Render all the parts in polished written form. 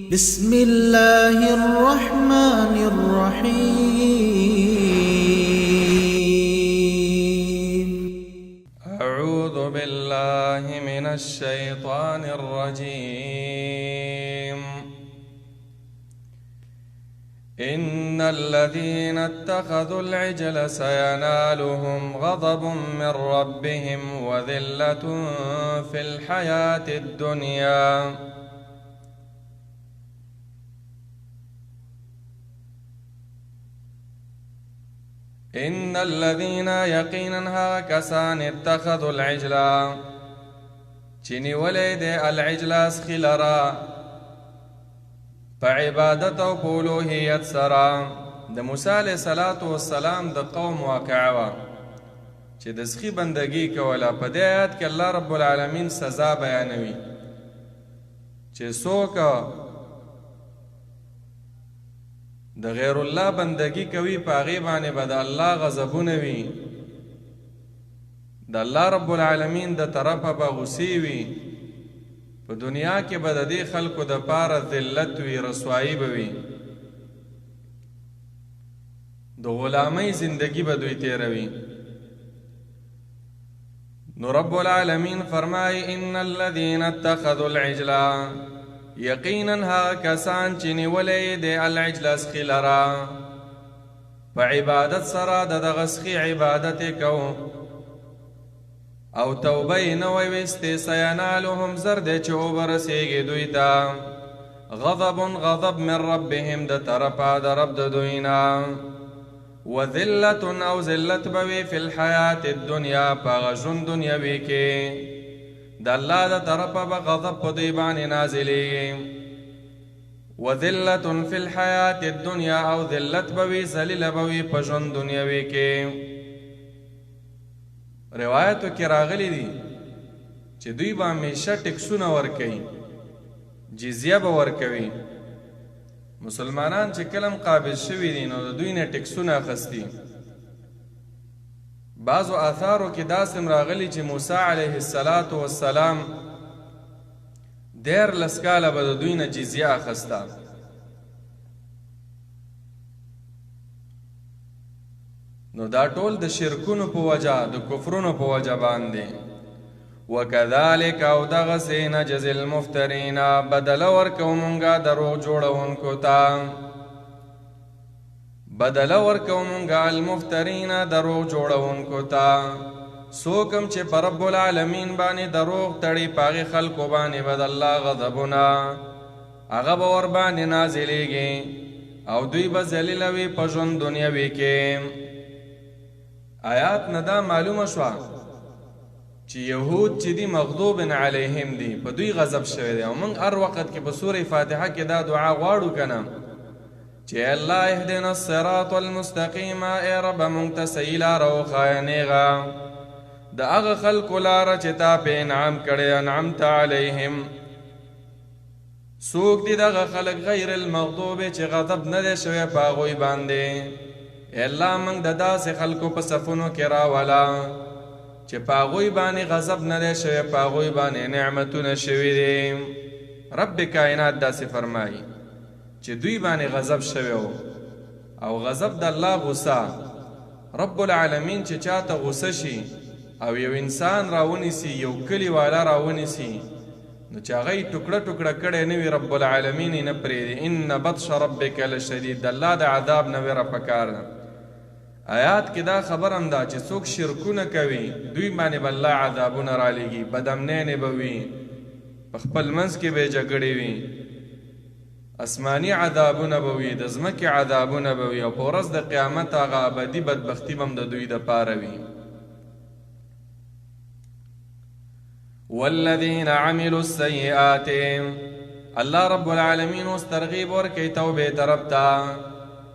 بسم الله الرحمن الرحيم. أعوذ بالله من الشيطان الرجيم. إن الذين اتخذوا العجل سينالهم غضب من ربهم وذلة في الحياة الدنيا إن الذين يقينا كسان اتخذوا العجل چنی ولید العجل اسخلرا فعبادت و پولوهیت سرا د موسی علیہ الصلوۃ والسلام د قوم واقعوا چې د سخی بندگی کوله په دې آیات کې الله رب العالمین سزا بیانوي چې څوک د غیر الله بندگی کوي په هغې باندې به د الله غضبونه وي د الله رب العالمین د طرفه به غصې وي په دنیا کې به د دې خلکو دپاره ذلت وي رسوایي به وي د غلامۍ زندگی به دوی تیروي نو رب العالمین فرمای ان الذین اتخذوا العجل یقینا ها کسان چې نیولی د العجل اسخی لرا په عبادت سره د دغه سخي عبادت کو او توبه یې نه وی ویستې سینالهم زر دی چې وبرسیږي دوی ته غضب من ربهم د طرفه د رب د دوی نه وذلة او ذلت به وي فی الحیات الدنیا په هغه ژوند دنیوي کې د الله د طرفه به غضب په دوی باندې نازلیږي وذلة فی الحیات الدنیا او ذلت به وي ذلیله به وي په ژوند دنیوي کې روایتو کې راغلی دي چې دوی به همیشه ټکسونه ورکوي جزیه به ورکوي مسلمانان چې کلم قابل شوي دي نو د دوی نه ټکسونه اخستي بعضو آثارو کې داسې راغلی چې موسی علیه السلام 14 کاله به د دوی نه جزیه اخسته نو دا ټول د شرکونو په وجه د کفرونو په وجه باندې وکذالک او دغسې نجزي المفترین بدله ورکوو مونږه دروغ جوړونکو ته بدله ورکوو مونږه المفترین دروغ جوړونکو ته څوک هم چې په رب العالمین باندې دروغ تړي په هغې خلکو باندې به د الله غضبونه هغه به ور باندې نازلیږي او دوی به ذلیله وي په ژوند دنیوي کې آیات نه دا معلومه شوه چې یهود چې دي مغضوب علیهم دي په دوی غضب شوی دی او موږ هر وخت کې په سورې فاتحه کې دا دعا غواړو که نه چې الله اهدنا الصراط المستقیم ای رب موږ ته صحیح لاره وښایه نیغه د هغه خلکو لاره چې تا په انعام کړی انعمت علیهم څوک دي دغه خلک غیر المغضوب چې غضب نه دی شوی په هغوی باندې الله موږ د داسې خلکو په صفونو کې راوله چې په هغوی باندې غضب نه دی شوی په هغوی باندې نعمتونه شوي دي رب کائنات داسې فرمایي چې دوی باندې غضب شوی و او غضب د الله غصه رب العالمین چې چاته غصه شي او یو انسان راونیسي یو کلی والا راونیسي نو چې هغه یې ټوکړه ټوکړه کړی نه وي رب العالمین یې نه پرېږدي ان بطش ربک لشدید د الله د عذاب نه ویره پکار ده آیات کې دا خبر هم ده چې څوک شرکونه کوي دوی باندې به الله عذابونه رالیږي بدامنینې به وي په خپل منځ کې به یې جګړې وي آسماني عذابونه به وي د ځمکې عذابونه به وي او په ورځ د قیامت هغه ابدي بدبختي به هم د دوی دپاره وي والذین عملوا السیئات الله رب العالمین اوس ترغیب ورکوي توبې طرف ته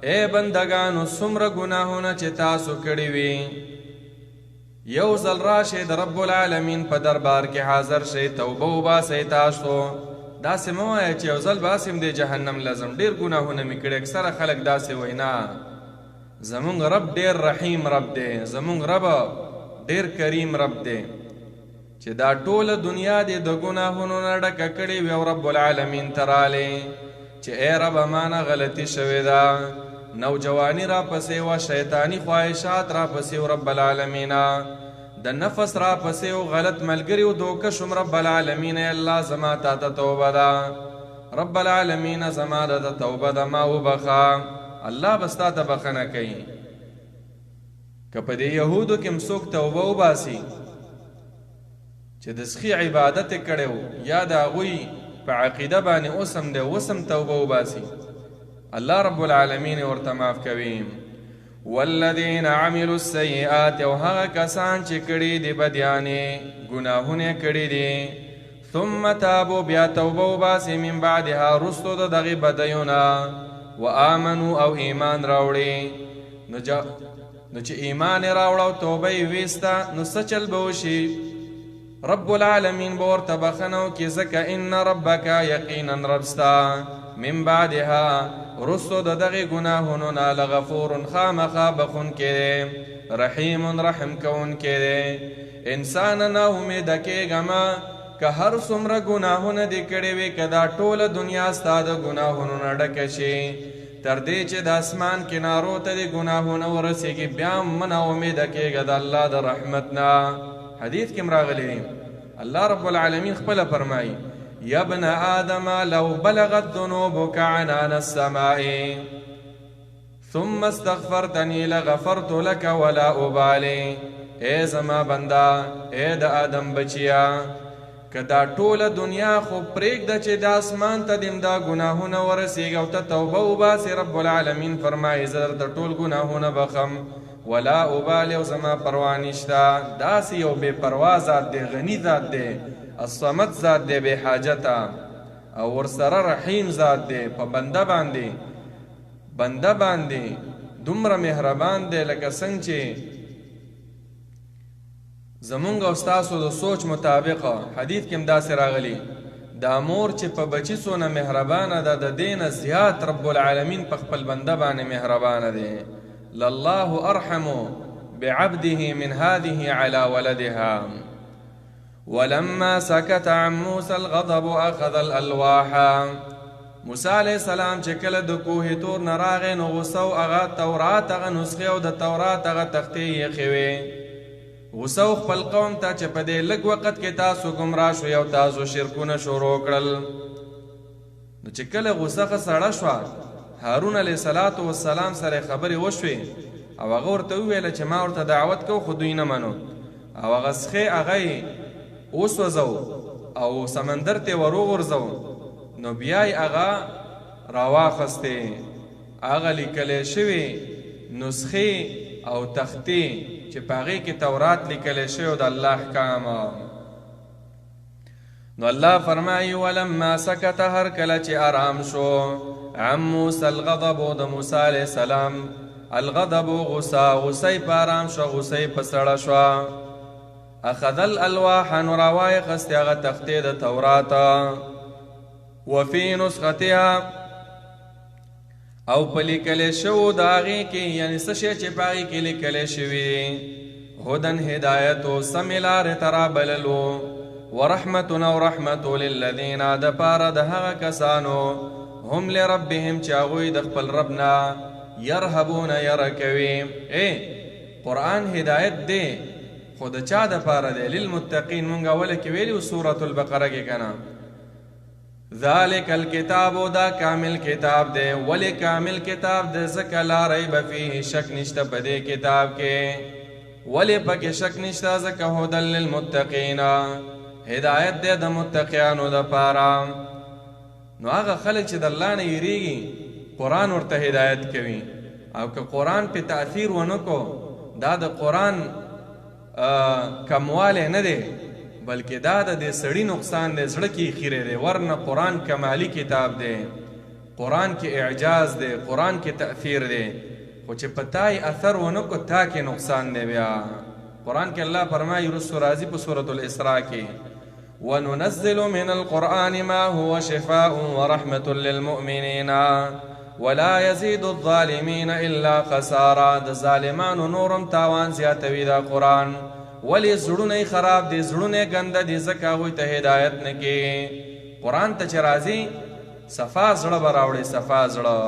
اے بندگانو څومره ګناهونه چې تاسو کړي وي یو ځل راشئ د رب العالمین په دربار کې حاضر شئ توبه وباسئ تاسو داسې مه وایه چې یو ځل باسم دی جهنم لازم ډېر ګناهونه مې کړي اکثره خلک داسې وایي نه زمونږ رب ډېر رحیم رب دی زمونږ رب ډېر کریم رب دی چې چې دا ټوله دنیا دې د ګناهونو نه ډکه کړې وي او رب العالمین ته رالې چې ای رب مانه غلطي شوې ده، نوجوانی را پسې وه، شیطانی خواهشات را پسې و رب العالمینا، د نفس را پسې و، غلط ملګري و دوکه شوم رب العالمین. الله زما تا ته توبه ده، رب العالمین زما د توبه ده، ما وبخه. الله به ستا ته بخنه کوي. که په دې یهودو کې هم څوک توبه وباسي چې د سخي عبادت یې کړی و یا د هغوی په عقیده باندې اوس هم دی، اوس هم توبه وباسي، الله رب العالمین ورته معاف کوي. والذین عملوا السیئات، او هغه کسان چې کړي دي بدیانې ګناهونه کړي دي، ثم تابوا بیا توبه وباسي من بعدها رستو د دغې بدیونه، وآمنوا او ایمان راوړي، نو چې ایمان یې راوړه او توبه یې ویسته نو څه چل به وشي؟ رب العالمین به ورته بخنه وکړي، ځکه ان ربک یقینا رب ستا من بعدها رستو د دغې ګناهونو نه لغفور خامخا بخونکی دی، رحیم رحم کوونکی دی. انسان نه امیده کېږه مه، که هر څومره ګناهونه دې کړي وي، که دا ټوله دنیا ستا د ګناهونو نه ډکه شي، تر دې چې د اسمان کنارو ته دې ګناهونه ورسېږي، بیا هم مه امیده کېږه د الله د رحمت نه. حدیث کې هم راغلی دی، الله رب العالمین خپله فرمایي یا ابن آدم لو بلغت ذنوبك عنان السماء ثم استغفرتني لغفرت لك ولا أبالي. اے زما بندا، اے د آدم بچیا، که دا ټوله دنیا خو پرېږده چې د اسمان ته دې دا ګناهونه ورسېږي او ته توبه وباسې، رب العالمین فرمایي زه درته ټول ګناهونه بخم، ولا ابالي، او زما پروا نشته. داسې یو بې پروا ذات دی، غني ذات دی، الصمد ذات دی، بے حاجته، او ورسره رحیم ذات دی. په بنده باندې دومره مهربان دی لکه څنګه چې زمونږ او ستاسو د سوچ مطابق. حدیث کې هم داسې راغلی، دا مور چې په بچي څونه مهربانه ده، د دې نه زیات رب العالمین په خپل بنده باندې مهربانه دی. لله ارحم بعبده من هذه على ولدها. ولما سكت عن موسى الغضب اخذ الالواح. موسی علیہ السلام چې کله د کوه تور نه راغی نو غوسه و، هغه تورات، هغه نسخې او د تورات هغه تختې یې ایښې وې. غوسه و خپل قوم ته چې په دې لږ وخت کې تاسو ګمراه شوئ او تاسو شرکونه شروع کړل. نو چې کله غوسه ښه سړه شوه، هارون علیه السلام سره خبرې وشوې او هغه ورته وویله چې ما ورته دعوت کو، خو دوی نه منو، او هغه سخې هغه یې وسوځو او سمندر ته وروغورځو. نو بیا یې هغه راواخستې، هغه لیکلی شوې نسخې او تختې چې په هغې کې تورات لیکلی شوی د الله احکام. نو الله فرمایي ولما سکت، هر کله چې آرام شو، عن موسی الغضب، د موسی علیه السلام الغضب غصه په آرام شو، غصه په سړه شوه. اخذ الالواح، نو راوایخستې هغه تختې د تورات. وفي نسختها، او په لیکلی شوو د هغې کې، یعنې څه شی چې په هغې کې لیکلی شوي، هدن هدایت و سمې لارې ته رابللو، ورحمتون او رحمت للذین، د پاره د هغه کسانو، هم لربهم چې هغوی د خپل رب نه یرهبون یره کوي. قرآن هدایت دی، خو د چا د پاره دی؟ للمتقین. مونږ اوله کې ویلي سورة البقره کې که نه، ذالک الکتاب، دا کامل کتاب دی. ولی کامل کتاب دی؟ ځکه لا ریب فیه، شک نشته په دې کتاب کې. ولی پکې شک نشته؟ ځکه هدى للمتقین، هدایت دی د متقیانو دپاره. نو هغه خلک چې د الله نه یریږي، قرآن ورته هدایت کوي، او که قرآن پې تأثیر ونه کو، دا د قرآن کموالی نه دی، بلکې دا د دې سړي نقصان دی، زړه کې یې خیری دی. ورنه قرآن کمالي کتاب دی، قرآن کې اعجاز دی، قرآن کې تأثیر دی، خو چې په تا یې اثر ونه کو، تا کې نقصان دی. بیا قرآن کې الله فرمایي، رسو راځي په سورة الاسراء کې، وننزل من القرآن ما هو شفاء ورحمة للمؤمنين ولا يزيد الظالمين إلا خسارا. د ظالمانو نورم تاوان زیاتوي دا قرآن، ولی زړونه خراب دي، زړونه ګنده دي، ځکه هغوی ته هدایت نه کېږي. قرآن ته چې راځي صفا زړه به راوړي، صفا زړه.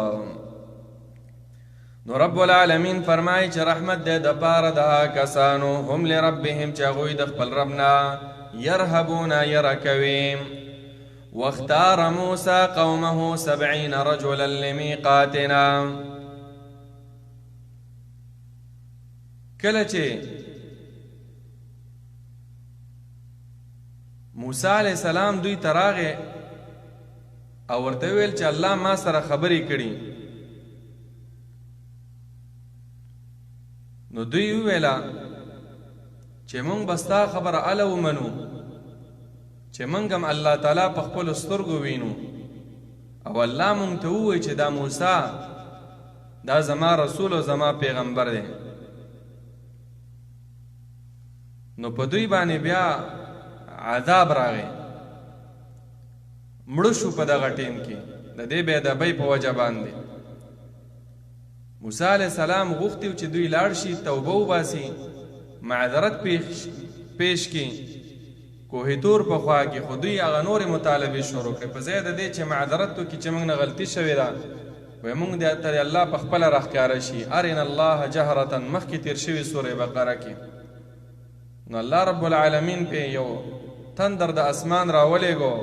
نو رب العالمین فرمایي چې رحمت دی د پاره د هغه کسانو هم لربهم چې هغوی د خپل رب نه یرهبون یره کوي. واختار موسی قومه 70 رجلا لمیقاتنا. کله چې موسی علیہ السلام دوی تراغه او ورته ویل چې الله ما سره خبرې کړي، نو دوی ویلا چې مونږ بستا خبره اله ومنو چې مونږ هم الله تعالی په خپل سترګو وینو، او الله مونږ ته ووایي چې دا موسی دا زما رسول او زما پیغمبر دی. نو په دوی باندې بیا عذاب راغی، مړه شو په دغه ټیم کې د دې بې ادبۍ په وجه باندې. موسی علیہ السلام غوښتي چې دوی لاړ شي، توبه وباسي، معذرت پیش کړي کوه تور په خوا کې، خو دوی هغه نورې مطالبې شروع کړې په ځای د دې چې معذرت وکړي چې موږ نه غلطي شوې ده، وایي موږ د ته الله په خپله راښکاره شي. ارنا الله جهرة مخکې تیر شوي سورې بقره کې. نو الله رب العالمین په یو تندر د اسمان راولېږو،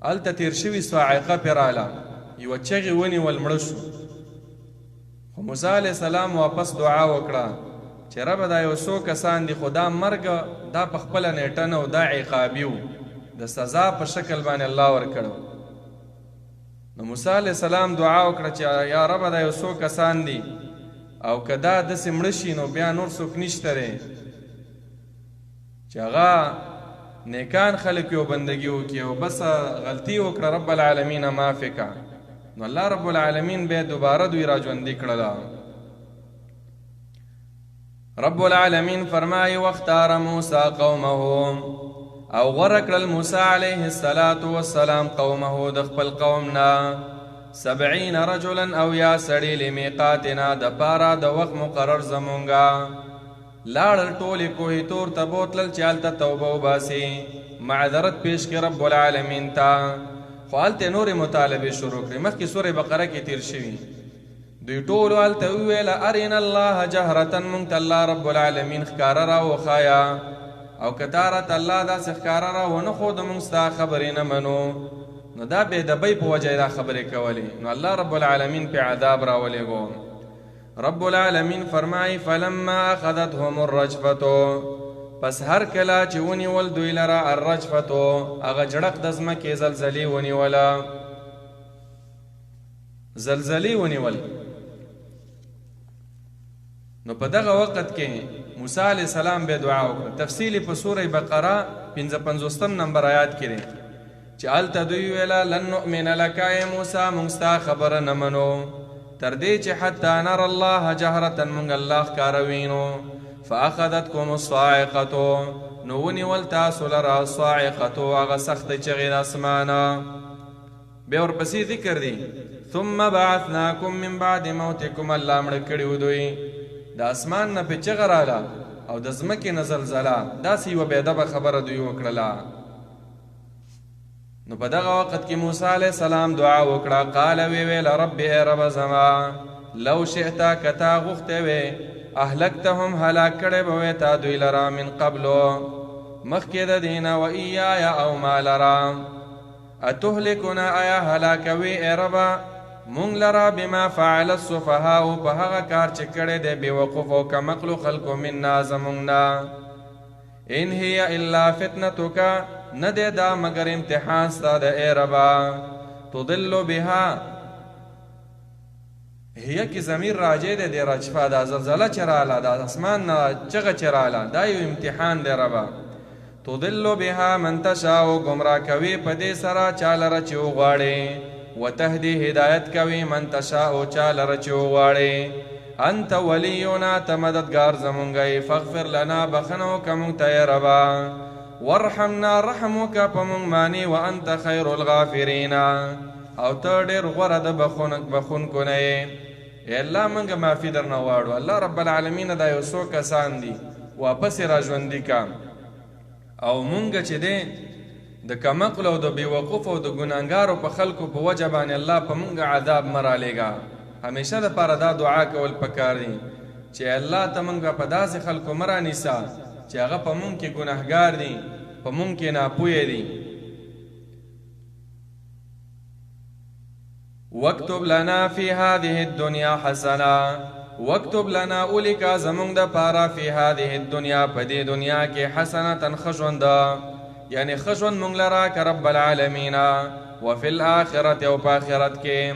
هلته تیر شوي صاعقه پرې راله، یوه چغې ونیول، مړه شو. خو موسی علیہ السلام واپس دعا وکړه چې ربه دا یو څو کسان دي، خو دا مرګ دا په خپله نیټه نه و، دا عقابي و، د سزا په شکل باندې الله ورکړو. نو موسی علیہ السلام دعا وکړه چې یا ربه دا یو څو کسان دي، او که دا داسې مړه شي نو بیا نور څوک نشته دی چې هغه نیکان خلک یو بندگی وکړي، او بس غلطي وکړه رب العالمین معافي کړه. نو الله رب العالمین بیا دوباره دوی را ژوندي کړله. رب العالمین فرمایي واختار موسی قومه، او غوره کړل موسی علیه السلام قومه د خپل قوم نه 70 رجلا او یا سړي لمیقاتنا د پاره د وخت مقرر زمونږه. لاړل ټولې کوهي تور ته بوتلل چې هلته توبه وباسي، معذرت پیش کړي رب العالمین ته، خو هلته نورې مطالبې شروع کړې. مخکې سورې بقره کې تیر شوي، دوی ټولو هلته وویله ارنا الله جهرة، مونږ ته الله رب العالمین ښکاره را وښایه، او که تا راته الله داسې ښکاره را ونه ښوده مونږ ستا خبرې نه منو. نو دا بې ادبۍ په وجه یې دا خبرې کولې، نو الله رب العالمین پې عذاب راولېږو. رب العالمین فرمایي فلما اخذتهم الرجفة، پس هر کله چې ونیول دوی لره الرجفة هغه جړق د ځمکې زلزلې ونیوله، زلزلې ونیول. نو په دغه وخت کې موسی علیہ السلام به دعا وکړه. تفصیل په سوره بقره 55 نمبر آیات کې دی چې هلته دوی ویله لن نؤمن لک ای موسی، موږ ستا خبره نه منو تر دې چې حتی نر الله جهرة، موږ الله ښکاره وینو. فاخذتکم الصاعقة، نو ونیول تاسو لره الصاعقة هغه سختې چغې د اسمانه. بیا ورپسې ذکر دی ثم بعثناکم من بعد موتکم، الله مړه کړي و دوی، د اسمان نه پې چغه راله او د ځمکې نه زلزله، داسې یوه بېادبه خبره دوی وکړله. نو په دغه وخت کې موسی علیہ السلام دعا وکړه، قال ویل رب ای رب زما لو شئت کتا غوښتې وې اهلکتهم هلاک کړی به وې تا دوی لره من قبلو مخکې د دې نه، و ایایا او ما لره اتهلکنا آیا هلاکوي ای ربه مونږ لره بما فعل السفهاء په هغه کار چې کړی دی بېوقوف او کمقلو خلکو منا زمونږ نه. ان هي الا فتنتک، نه دی دا مگر امتحان ستا د ای ربه. تضل بها، هي کې ضمیر راجع دی د رجفه، دا زلزله چې راله د اسمان نه چغه چې راله دا یو امتحان دی ربه. تضل بها من تشاء، ګمراه کوي په دې سره چا لره چې وغواړې، وتهدي هدایت کوي من تشاء چا لره چې وغواړې. انت ولینا، ته مددګار زمونږ، فاغفر لنا بخنه وکړه مونږ ته یې ربه، وارحمنا رحم وکړه په مونږ باندې، وانت خیر الغافرین، او ته ډېر غوره د بخونکو نه یې. ای الله مونږ معافي درنه غواړو. الله رب العالمین دا یو څو کسان دي واپس را ژوندي کا. او مونږ چې دی د کمقل او د بیوقوف او د ګناهګارو په خلکو په وجه باندې الله په مونږ عذاب مرالیږه. همیشه دپاره دا دعا کول پکار دي چې الله ته مونږ په داسې خلکو مه رانیسه چې هغه په مونږ کې ګناهګار دي، په مونږ کې ناپوهه دي. واکتب لنا فی هذه الدنیا حسنه، واکتب لنا اولیکا زمونږ دپاره فی هذه الدنیا په دې دنیا کې حسنة ښه ژوند، یعنی ښه ژوند مونږ لره که رب العالمین، وفي الآخرة او په آخرت کې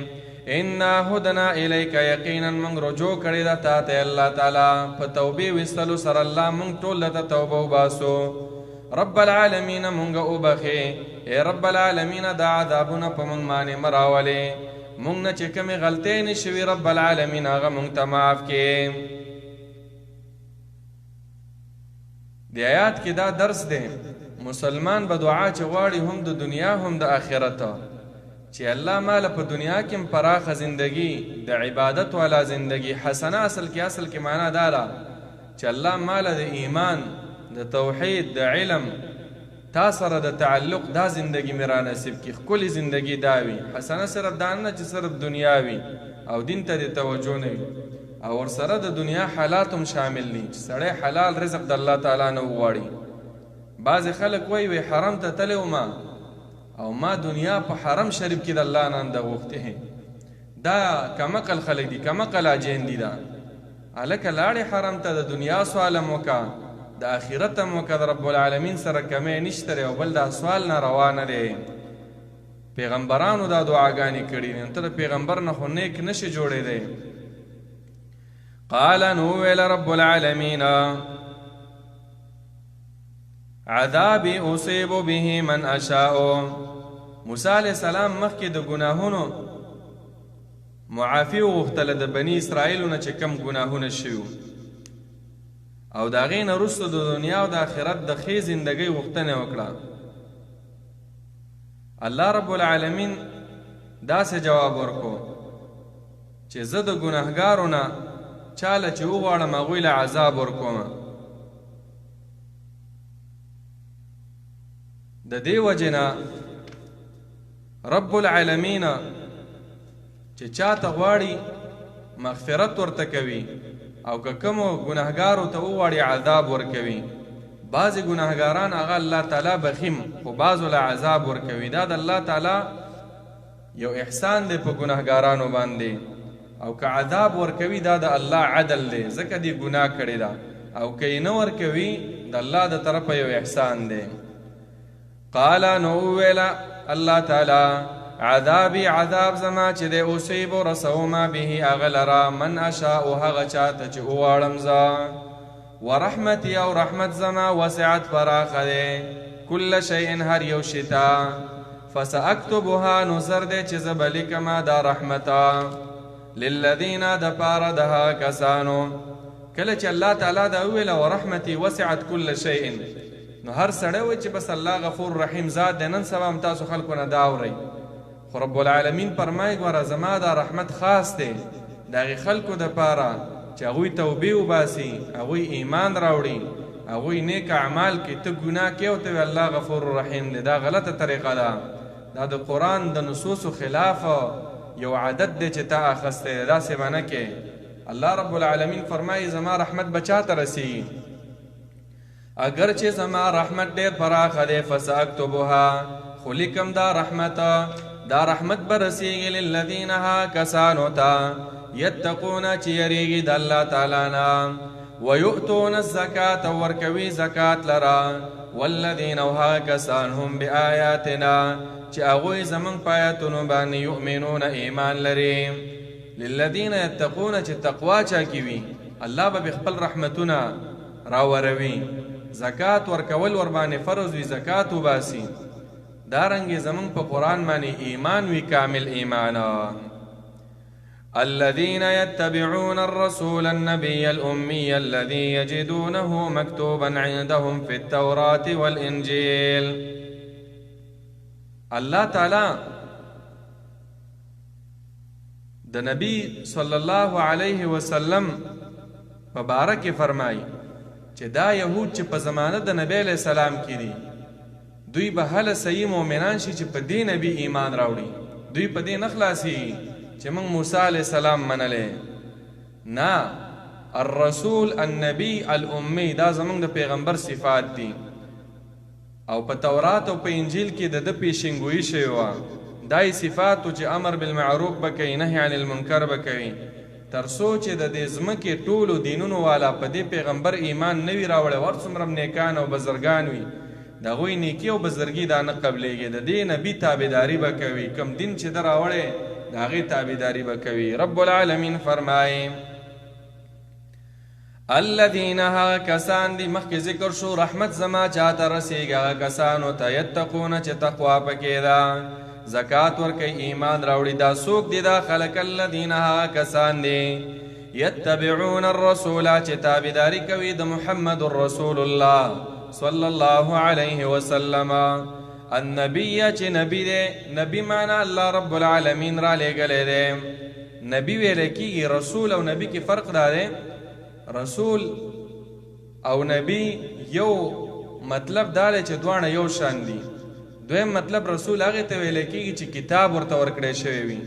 انا هدنا الیک یقینا مونږ رجوع کړې ده تا ته الله تعالی په توبې ویستلو سره الله مونږ ټول ته توبه وباسو. رب العالمین مونږ وبخې، ای رب العالمین دا عذابونه په مونږ باندې مه راولې، مونږ نه چې کومې غلطۍ نه شوي رب العالمین هغه مونږ ته معاف کړې. د آیات کې دا درس دی مسلمان به دعا چې غواړي هم د دنیا هم د آخرت چې الله مال په دنیا کې پراخه زندگی د عبادت والا زندگی حسنه اصل کې معنا دا ده چې الله مال د ایمان د توحید د علم تا سره د تعلق دا زندگی میرا نصیب کی ښکلې زندگی داوي. حسنه صرف دا نه چې صرف دنیاوي او دین ته د توجه نه وي او ورسره د دنیا حالات هم شامل دي چې سړی حلال رزق د الله تعالی نه وغواړي. بعضې خلک وایي حرم ته تللی وم او ما دنیا په حرم شریف کې د الله نه د غوښتې. دا کمقل خلک دي، کمقل اجین دي. دا هلکه لاړې حرم ته د دنیا سوال هم وکړه د آخرت هم وکړه، د رب العالمین سره کمی نشته دی او بل دا سوال ناروا نه دی. پیغمبرانو دا دعاګانې کړي دي، ته د پیغمبر نه خو نیک نشي جوړېدی. قال نو ویل رب العالمین عذابی اصیب به من اشاء. موسی علیہ السلام مخکې د ګناهونو معافی وغوښتله د بني اسرائیلو نه چې کم ګناهونه شوي او د هغې نه وروسته د دنیا او د آخرت د ښې زندګۍ غوښتنه وکړه. الله رب العالمین داسې جواب ورکو چې زه د ګناهګارو نه چاله چې وغواړم هغوی له عذاب ورکوم. د دې وجې نه رب العالمین چې چاته غواړي مغفرت ورته کوي او که کومو ګناهګارو ته وغواړي عذاب ورکوي. بعضې ګناهګاران هغه الله تعالی بخیم خو بعضو له عذاب ورکوي. دا د الله تعالی یو احسان دی په ګناهګارانو باندې او که عذاب ورکوي دا د الله عدل دی ځکه دی ګناه کړې ده او که یې نه ورکوي د الله د طرفه یو احسان دی. قال نو ویلا الله تعالی عذابی عذاب زما چې دی اصیب رسوما به هغه لره من اشاء هغه چاته چې وغواړم زه ورحمتي او رحمت زما وسعت فراخه دی کل شیء هر یو شتا فساکتبها نو زر دی چې زه به لیکمه دا رحمته للذین د پاره د هغه کسانو. کله چې الله تعالی دا وویله ورحمتي وسعت کل شیء نو هر سړی وایي چې بس الله غفور رحیم ذات دی. نن سبا هم تاسو خلکو نه دا اورئ خو رب العالمین فرمایي ګوره زما دا رحمت خاص دی د هغې خلکو دپاره چې هغوی توبې وباسي، هغوی ایمان راوړي، هغوی نیک اعمال کې. ته ګناه کې او ته وایې الله غفور رحیم دی، دا غلطه طریقه ده. دا د قرآن د نصوصو خلاف یو عادت دی چې تا اخستی دی. داسې به نه کې. الله رب العالمین فرمایي زما رحمت به چا ته رسیږي اگر چې زما رحمت ډېر پراخه دی فساکتبها خو لیکم دا رحمت به رسیږي للذین ها کسانو ته یتقون چې یریږي د الله تعالی نه ویؤتون الزکات ورکوي زکات لره والذین ها کسان هم بآیاتنا چې هغوی زموږ په آیاتونو باندې یؤمنون ایمان لري. للذین یتقون چې تقوا چا کې وي الله به خپل رحمتونه راوروي. زکات ورکول ور باندې فرض وي، زکات وباسي. دارنګې زموږ په قرآن باندې ایمان وي کامل ایمان. الذين يتبعون الرسول النبي الأمي الذي يجدونه مكتوبا عندهم في التوراة والإنجيل. الله تعالی د نبی صلی الله علیه وسلم په باره کې فرمایي چې دا یهود چې په زمانه د نبی علیہ السلام کې دي دوی به هله صحیح مؤمنان شي چې په دې نبی ایمان راوړي، دوی په دې نه خلاصي چې موږ موسی علیہ السلام منلې. نه، الرسول النبی الامی دا زمونږ د پیغمبر صفات دي، او په تورات او په انجیل کې د پیشنګویی شوی وه دای صفاتو چې امر بالمعروف به کوي، نهی عن المنکر به کوي، تر څو چې د دې ځمکې ټولو دینونو والا په دې پیغمبر ایمان نه وي راوړی، ور څومره نیکان او بزرګان وي د هغوی نیکي او بزرګي دا نه قبلیږي، د دې نبي تابعداري به کوي، کم دین چې ده راوړی د هغې تابعداري به کوي. رب العالمین فرمایي الذین هغه کسان دي، مخکې ذکر شو رحمت زما چاته رسیږي هغه کسانو ته یتقونه چې تقوا پکې ده، زکات ورکوي، ایمان راوړي. دا څوک دي؟ دا خلق الذین هغه کسان دي یتبعون الرسول چې تابعداري کوي د محمد رسول الله صلی الله علیه وسلم، النبی چې نبی دی، نبی معنی الله رب العالمین را لېږلی دی. نبی ویلی کېږي، رسول او نبی کې فرق دا دی، رسول او نبی یو مطلب دا دی چې دواړه یو شان دي. دویم مطلب رسول هغې ته ویلی کېږي چې کتاب ورته ورکړی شوی وي،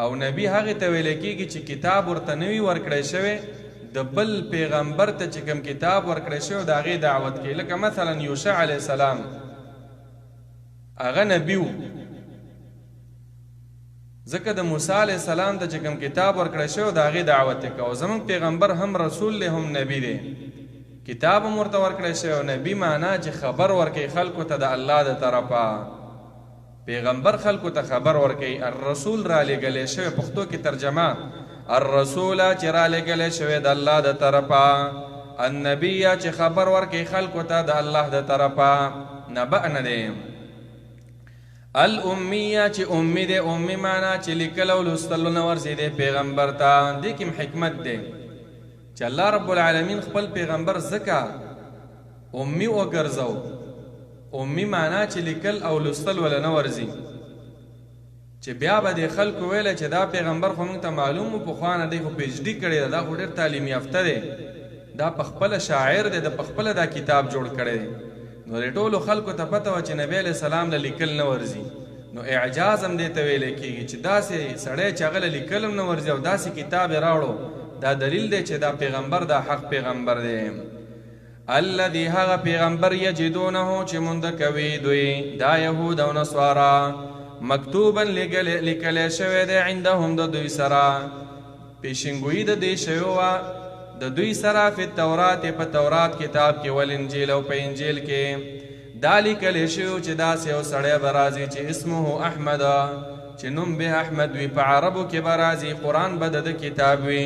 او نبی هغې ته ویلی کېږي چې کتاب ورته نه وي ورکړی شوی، د بل پیغمبر ته چې کوم کتاب ورکړی شوی د هغې دعوت کوي. لکه مثلا یوشع علیه السلام هغه نبی و، ځکه د موسی علیه السلام ته چې کوم کتاب ورکړی شوی د هغې دعوت یې کوه. زموږ پیغمبر هم رسول دی هم نبی دی، کتاب هم ورته ورکړی شوی. نبی معنا چې خبر ورکوي خلکو ته د الله د طرفه، پیغمبر خلکو ته خبر ورکوي. الرسول را لېږلی شوی، پښتو کې ترجمه الرسول چې را لېږلی شوی د الله د طرفه، النبی چې خبر ورکوي خلکو ته د الله د طرفه، نبأ نه دی. الامیه چې امی دی، امی معنا چې لیکل او لوستلو نه ورزېدی پیغمبر ته. دې کې حکمت دی چې الله رب العالمین خپل پیغمبر ځکه امی وګرځو. امی معنا چې لیکل او لوستل ولا نه ورځي، چې بیا به د خلکو ویله چې دا پیغمبر خو موږ ته معلوم و پخوا نه دی، خو پی ایچ ډي کړی ده، دا خو ډېر تعلیم یافته دی، دا پخپله شاعر دی، د پخپله دا کتاب جوړ کړی دی. نو د ټولو خلکو ته پته وه چې نبی علیه السلام له لیکل نه ورځي، نو اعجاز هم دې ته ویلی کېږي چې داسې سړی چې هغه له لیکل هم نه ورځي او داسې کتاب یې راوړو، دا دلیل دی چې دا پیغمبر دا حق پیغمبر دی. الذي هغه پیغمبر یجدونه چې مونده کوي دوی دا یهود او نصارا، مکتوبا لیکلی شوی دی عندهم د دوی سره، پیشنګویي د دې شوی وه د دوی سره فی التورات په تورات کتاب کې، والانجیل او په انجیل کې دا لیکلی شوی چې داسې یو سړی به راځي چې اسمه احمد، چې نوم به احمد وي، په عربو کې به راځي، قرآن به د کتاب وي.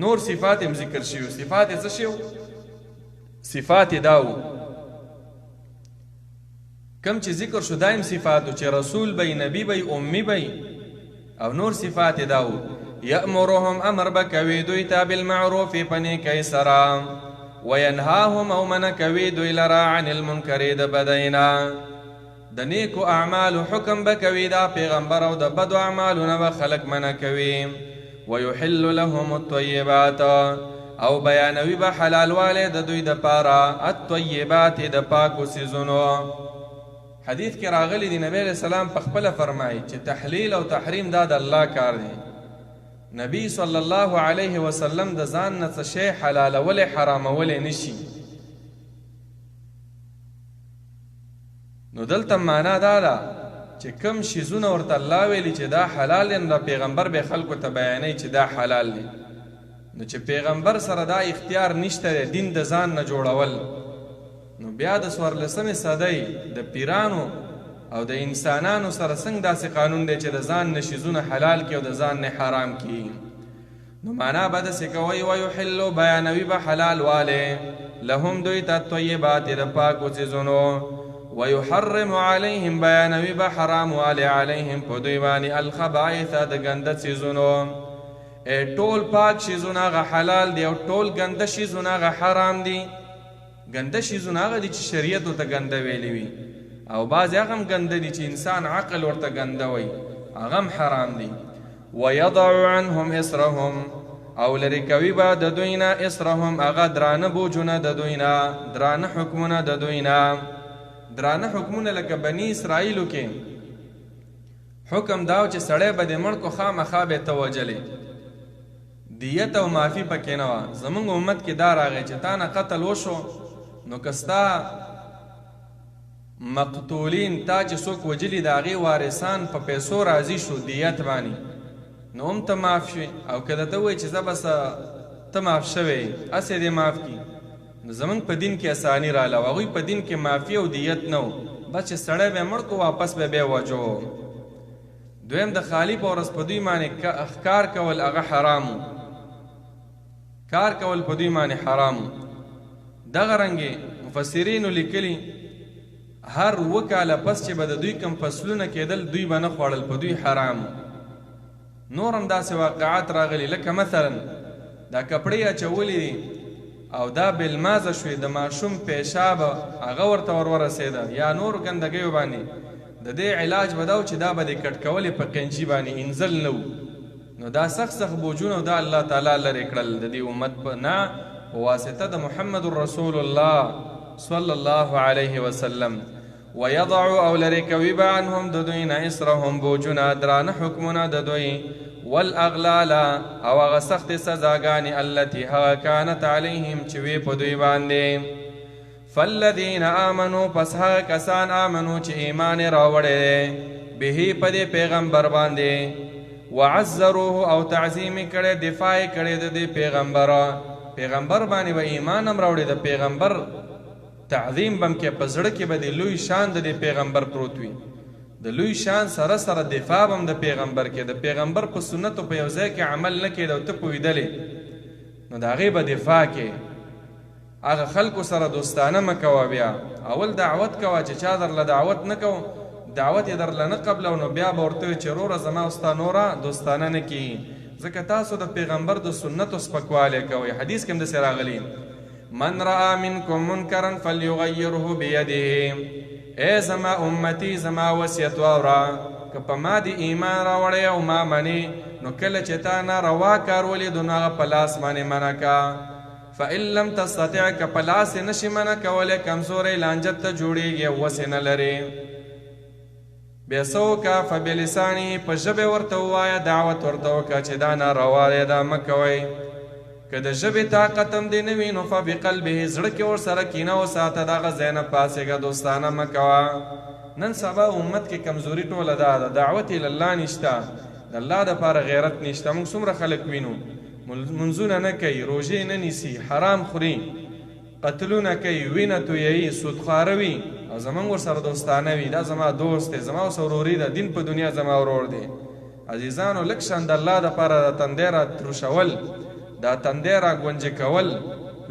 نور صفات هم ذکر شوي. صفات یې څه شوي؟ صفات یې دا و کم چې ذکر شو دایم صفاتو چې رسول بی، نبی بی، امی بی. او نور صفات یې دا و یأمرهم امر بکوي دوی ته بالمعروف په نیکۍ سره، وینهاهم او منع کوي دوی لره عن المنکر د بدینا، د نیکو اعمالو حکم بکوي دا پیغمبر او د بدو اعمالو نه به خلک منع کوي. ويحل لهم الطيبات او بیانوي به حلال والی د دوی دپاره الطیبات د پاکو څیزونو. حدیث کې راغلی دی نبی علیہ السلام پخپله فرمایي چې تحلیل او تحریم دا د الله کار دی. نبی صلی الله علیه وسلم د ځان نه څه شی حلالولی حرامولی نشي. نو دلته معنا دا ده چې کم شیزونه ورته الله ویلي چې دا حلال دی، نو پیغمبر به خلکو ته بیانوي چې دا حلال دی. نو چې پیغمبر سره دا اختیار نشته دی دین د ځان نه جوړول، نو بیا د 14مې صدۍ د پیرانو او د انسانانو سره څنګه داسې قانون دی چې د ځان نه شیزونه حلال کړي او د ځان نه حرام کړي. نو معنا به داسې کوئ ویحلو بیانوي به حلال والی لهم دوی ته طیبات د پاکو څیزونو، ويحرم عليهم بیانوي به حرام والی علیهم په دوی باندې الخبائث د ګنده څیزونو. ټول پاک شیزونه هغه حلال دی او ټول ګنده شیزونه هغه حرام دي. ګنده شیزونه هغه دي چې شریعت ورته ګنده ویلی وي، او بعضې هغه هم ګنده دي چې انسان عقل ورته ګنده وي، هغه هم حرام دي. ویضع عنهم اسرهم او لري کوي به د دوی نه اسرهم هغه درانه بوجونه د دوی نه، درانه حکمونه د دوی نه. درانه حکمونه لکه بني اسرائیلو کې حکم داو چې سړی به د مړ کو خامخا به ته وجلې، دیت او معافي پکې نه وه. زمونږ امت کې دا راغی چې تا نه قتل وشو نو که ستا مقتولین تا چې څوک وجلي د هغې وارثان په پیسو راضي شو دیت باندې نو هم ته معاف شوې، او که درته ووایي چې زه بس ته معاف شوی هسې دې معاف کړي نو زمونږ په دین کې اساني راغله. او هغوی په دین کې معافي او دیت نه و، بس چې سړی به مړ کو واپس به بیا وجو. دویم د خالی په ورځ په دوی باندې ښکار کول هغه حرام و، کار کول په دوی باندې حرام و. دغه رنګې مفسرینو لیکلي هر 2 کاله پس چې به د دوی کوم فصلونه کېدل دوی به نه خوړل، په دوی حرام و. نور هم داسې واقعات راغلي لکه مثلا دا کپړې اچولې دي او دا بالمازه شوې، د ماشوم پیشاب هغه ورته ورسېده یا نور ګندګیو باندې، د دې علاج به دا و چې دا به دې کټ کولې په قینچي باندې انزل نه و. نو دا سخت سخت بوجونه دا الله تعالی لرې کړل د دې امت نه په واسطه د محمد رسول الله صلی الله علیه وسلم. ويضع او لرې کوي به عنهم د دوی نه اسرهم بوجونه، درانه حکمونه د دوی، والاغلال او هغه سختې سزاګانې التي هغه کانت علیهم چې وې په دوی باندې. فالذین آمنوا پس هغه کسان آمنو چې ایمان یې راوړی به په دې پیغمبر باندې، وعزروه او تعظیم یې کړی، دفاع یې کړی د دې پیغمبر باندې به ایمان هم راوړی، د پیغمبر تعظیم بم کې په زړه کې به د لوی شان د پیغمبر پروت وي، د لوی شان سره سره دفاع هم د پیغمبر کې، د پیغمبر په سنتو په یو ځای کې عمل نه کېده او ته پوهېدلې نو د هغې به دفاع کې. هغه خلکو سره دوستانه مه کوه، بیا اول دعوت کوه چې چا درله دعوت نه کو دعوت یې درله نه قبلو نو بیا به ورته وي چې وروره زما او ستا نوره دوستانه نه کېږي، ځکه تاسو د پیغمبر د سنتو سپکوالی کوئ. حدیث کې هم داسې راغلي من رأى منکم منکرا فلیغیره بیده. ای زما امتی زما وصیت واوره که په ما د ایمان راوړی او ما منې نو کله چې تا ناروا کار ولیدو نو هغه په لاس باندې منع که. فإن لم تستطع که په لاس یې نشي منع کولی کمزوری لانجت ته جوړیږي او وسې نه لرې بیا څه وکړه فبلسانه په ژبې ورته ووایه دعوت ورته وکړه چې دا ناروا دی دا مه کوئ. که د ژبې طاقت هم دې نه وي نو فبقلبه زړه کې ورسره کینه وساته دغه ځای نه پاڅېږه دوستانه مه کوه. نن سبا امت کې کمزوري ټوله دا ده، دعوت الله نشته، د الله دپاره غیرت نشته. موږ څومره خلک وینو منځونه نه کوي، روژې نه نیسي، حرام خوري، قتلونه کوي، وینه تویوي، سودخواره وي او زموږ ورسره دوستانه وي، دا زما دوست دی، زما ورسره وروري ده، دین په دنیا زما ورور دی. عزیزانو لږ شان د الله دپاره د تندی را تروشول، دا تندی را ګونجې کول،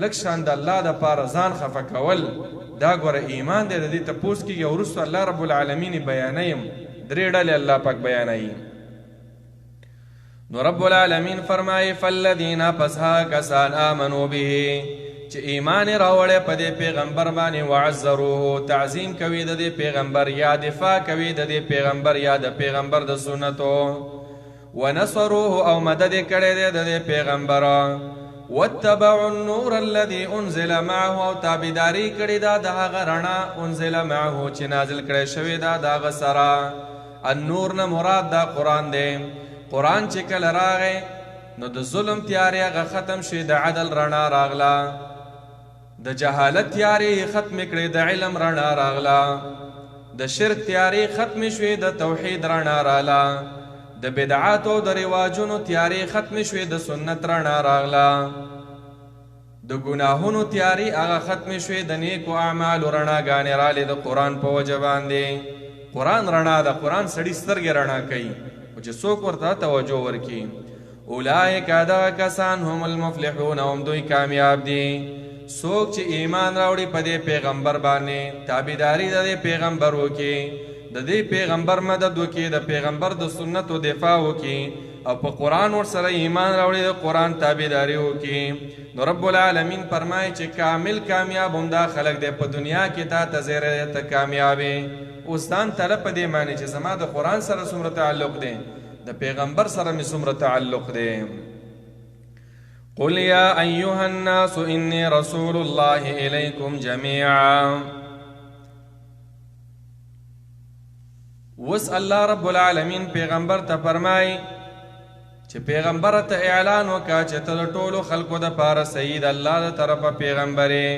لږ شان د الله دپاره ځان خفه کول، دا ګوره ایمان دی. د دې تپوس کېږي او وروسته الله رب العالمین بیانوي، 3 ډلې الله پاک بیانوي. نو رب العالمین فرمایي فالذین پس هغه کسان آمنو به چې ایمان یې راوړی په دې پیغمبر باندې، وعزروه تعظیم کوي د دې پیغمبر یا دفاع کوي د دې پیغمبر یا د پیغمبر د سنتو، ونصروه او مدد یې کړی دی د دې پیغمبر، واتبعوا النور الذي انزل معه او تابعداري کړې ده د هغه رڼا انزل معه چې نازل کړی شوې ده د هغه سره. النور نه مراد دا قرآن دی. قرآن چې کله راغی نو د ظلم تیارې هغه ختم شوې، د عدل رڼا راغله، د جهالت تیارې ختمې کړې، د علم رڼا راغله، د شرک تیارې ختمې شوې، د توحید رڼا راغله، د بدعاتو د رواجونو تیارې ختمې شوې، د سنت رڼا راغله، د ګناهونو تیارې هغه ختمې شوې، د نیکو اعمالو رڼاګانې رالې د قرآن په وجه باندې. قرآن رڼا ده، قرآن سړي سترګې رڼا کوي او چې څوک ورته توجه ورکړي. اولئک دغه کسان هم المفلحون هم دوی کامیاب دي. څوک چې ایمان راوړي په دې پیغمبر باندې، تابعداري د دې پیغمبر وکړي، د دې پیغمبر مدد وکړي، د پیغمبر د سنتو دفاع وکړي او په قرآن ورسره ایمان راوړي، د قرآن تابعداري وکړي، نو رب العالمین فرمایي چې کامل کامیاب هم دا خلک دی. په دنیا کې تا ته زیری ته کامیابې اوس ځان طلب په دې معنی چې زما د قرآن سره څومره تعلق دی، د پیغمبر سره مې څومره تعلق دی. قل یا ایها الناس انی رسول الله الیکم جميعا. وس الله رب العالمین پیغمبر ته فرمای چې پیغمبر ته اعلان وکا چې ته ټولو خلقو د پاره سید الله د طرفه پیغمبري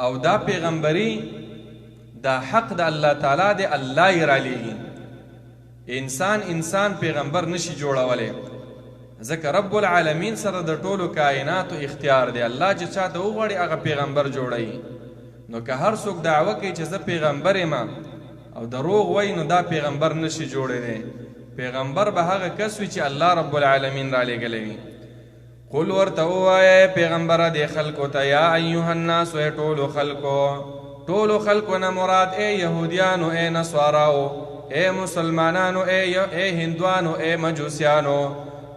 او دا پیغمبري دا حق د الله تعالی دی. الله یې را لیږي. انسان پیغمبر نشي جوړولی، ځکه رب العالمین سره د ټولو کائناتو اختیار دی. الله چې چاته وغواړي هغه پیغمبر جوړوي. نو که هر څوک دعوه کوي چې زه پیغمبر یم او دروغ وایي نو دا پیغمبر نشي جوړېدی. پیغمبر به هغه کس وي چې الله رب العالمین را لیږلی وي. قل ورته ووایه پیغمبره دې خلکو ته یا ایها الناس ای ټولو خلکو نه مراد ای یهودیانو ای نصاراو ای مسلمانانو ای هندوانو ای مجوسیانو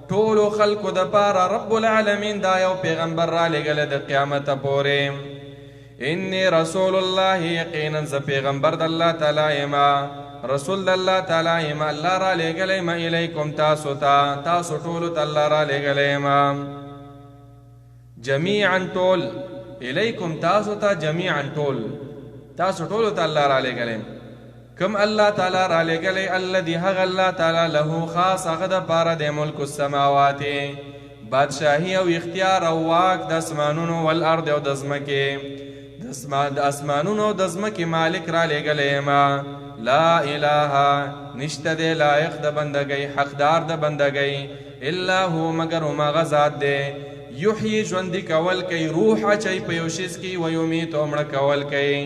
ټولو خلکو د پاره رب العالمین دا یو پیغمبر را لیږلی د قیامته پورې. انی رسول الله یقینا ز پیغمبر د الله تعالی یما رسول د الله تعالی یما الله را لیږلی ما الیکم تاسو ټولو ته الله را لیږلی یما جمیعا ټول الیکم تاسو ته جمیعا تاسو ټولو ته الله را لیږلی. کم الله تعالی را لیږلی الذي هغه الله تعالی له خاص هغه د پاره د ملک السماوات بادشاهي او اختیار او واک د اسمانونو والارض او د ځمکې د اسمانونو او د ځمکې مالک را لیږلی یما لا اله نشته دی لایق د بندګۍ حقدار د بندګۍ الا هو مگر هماغه ذات دی یحیی ژوندي کول کوي روح اچوي په یو شیز کې ویمیت او مړه کول کوي.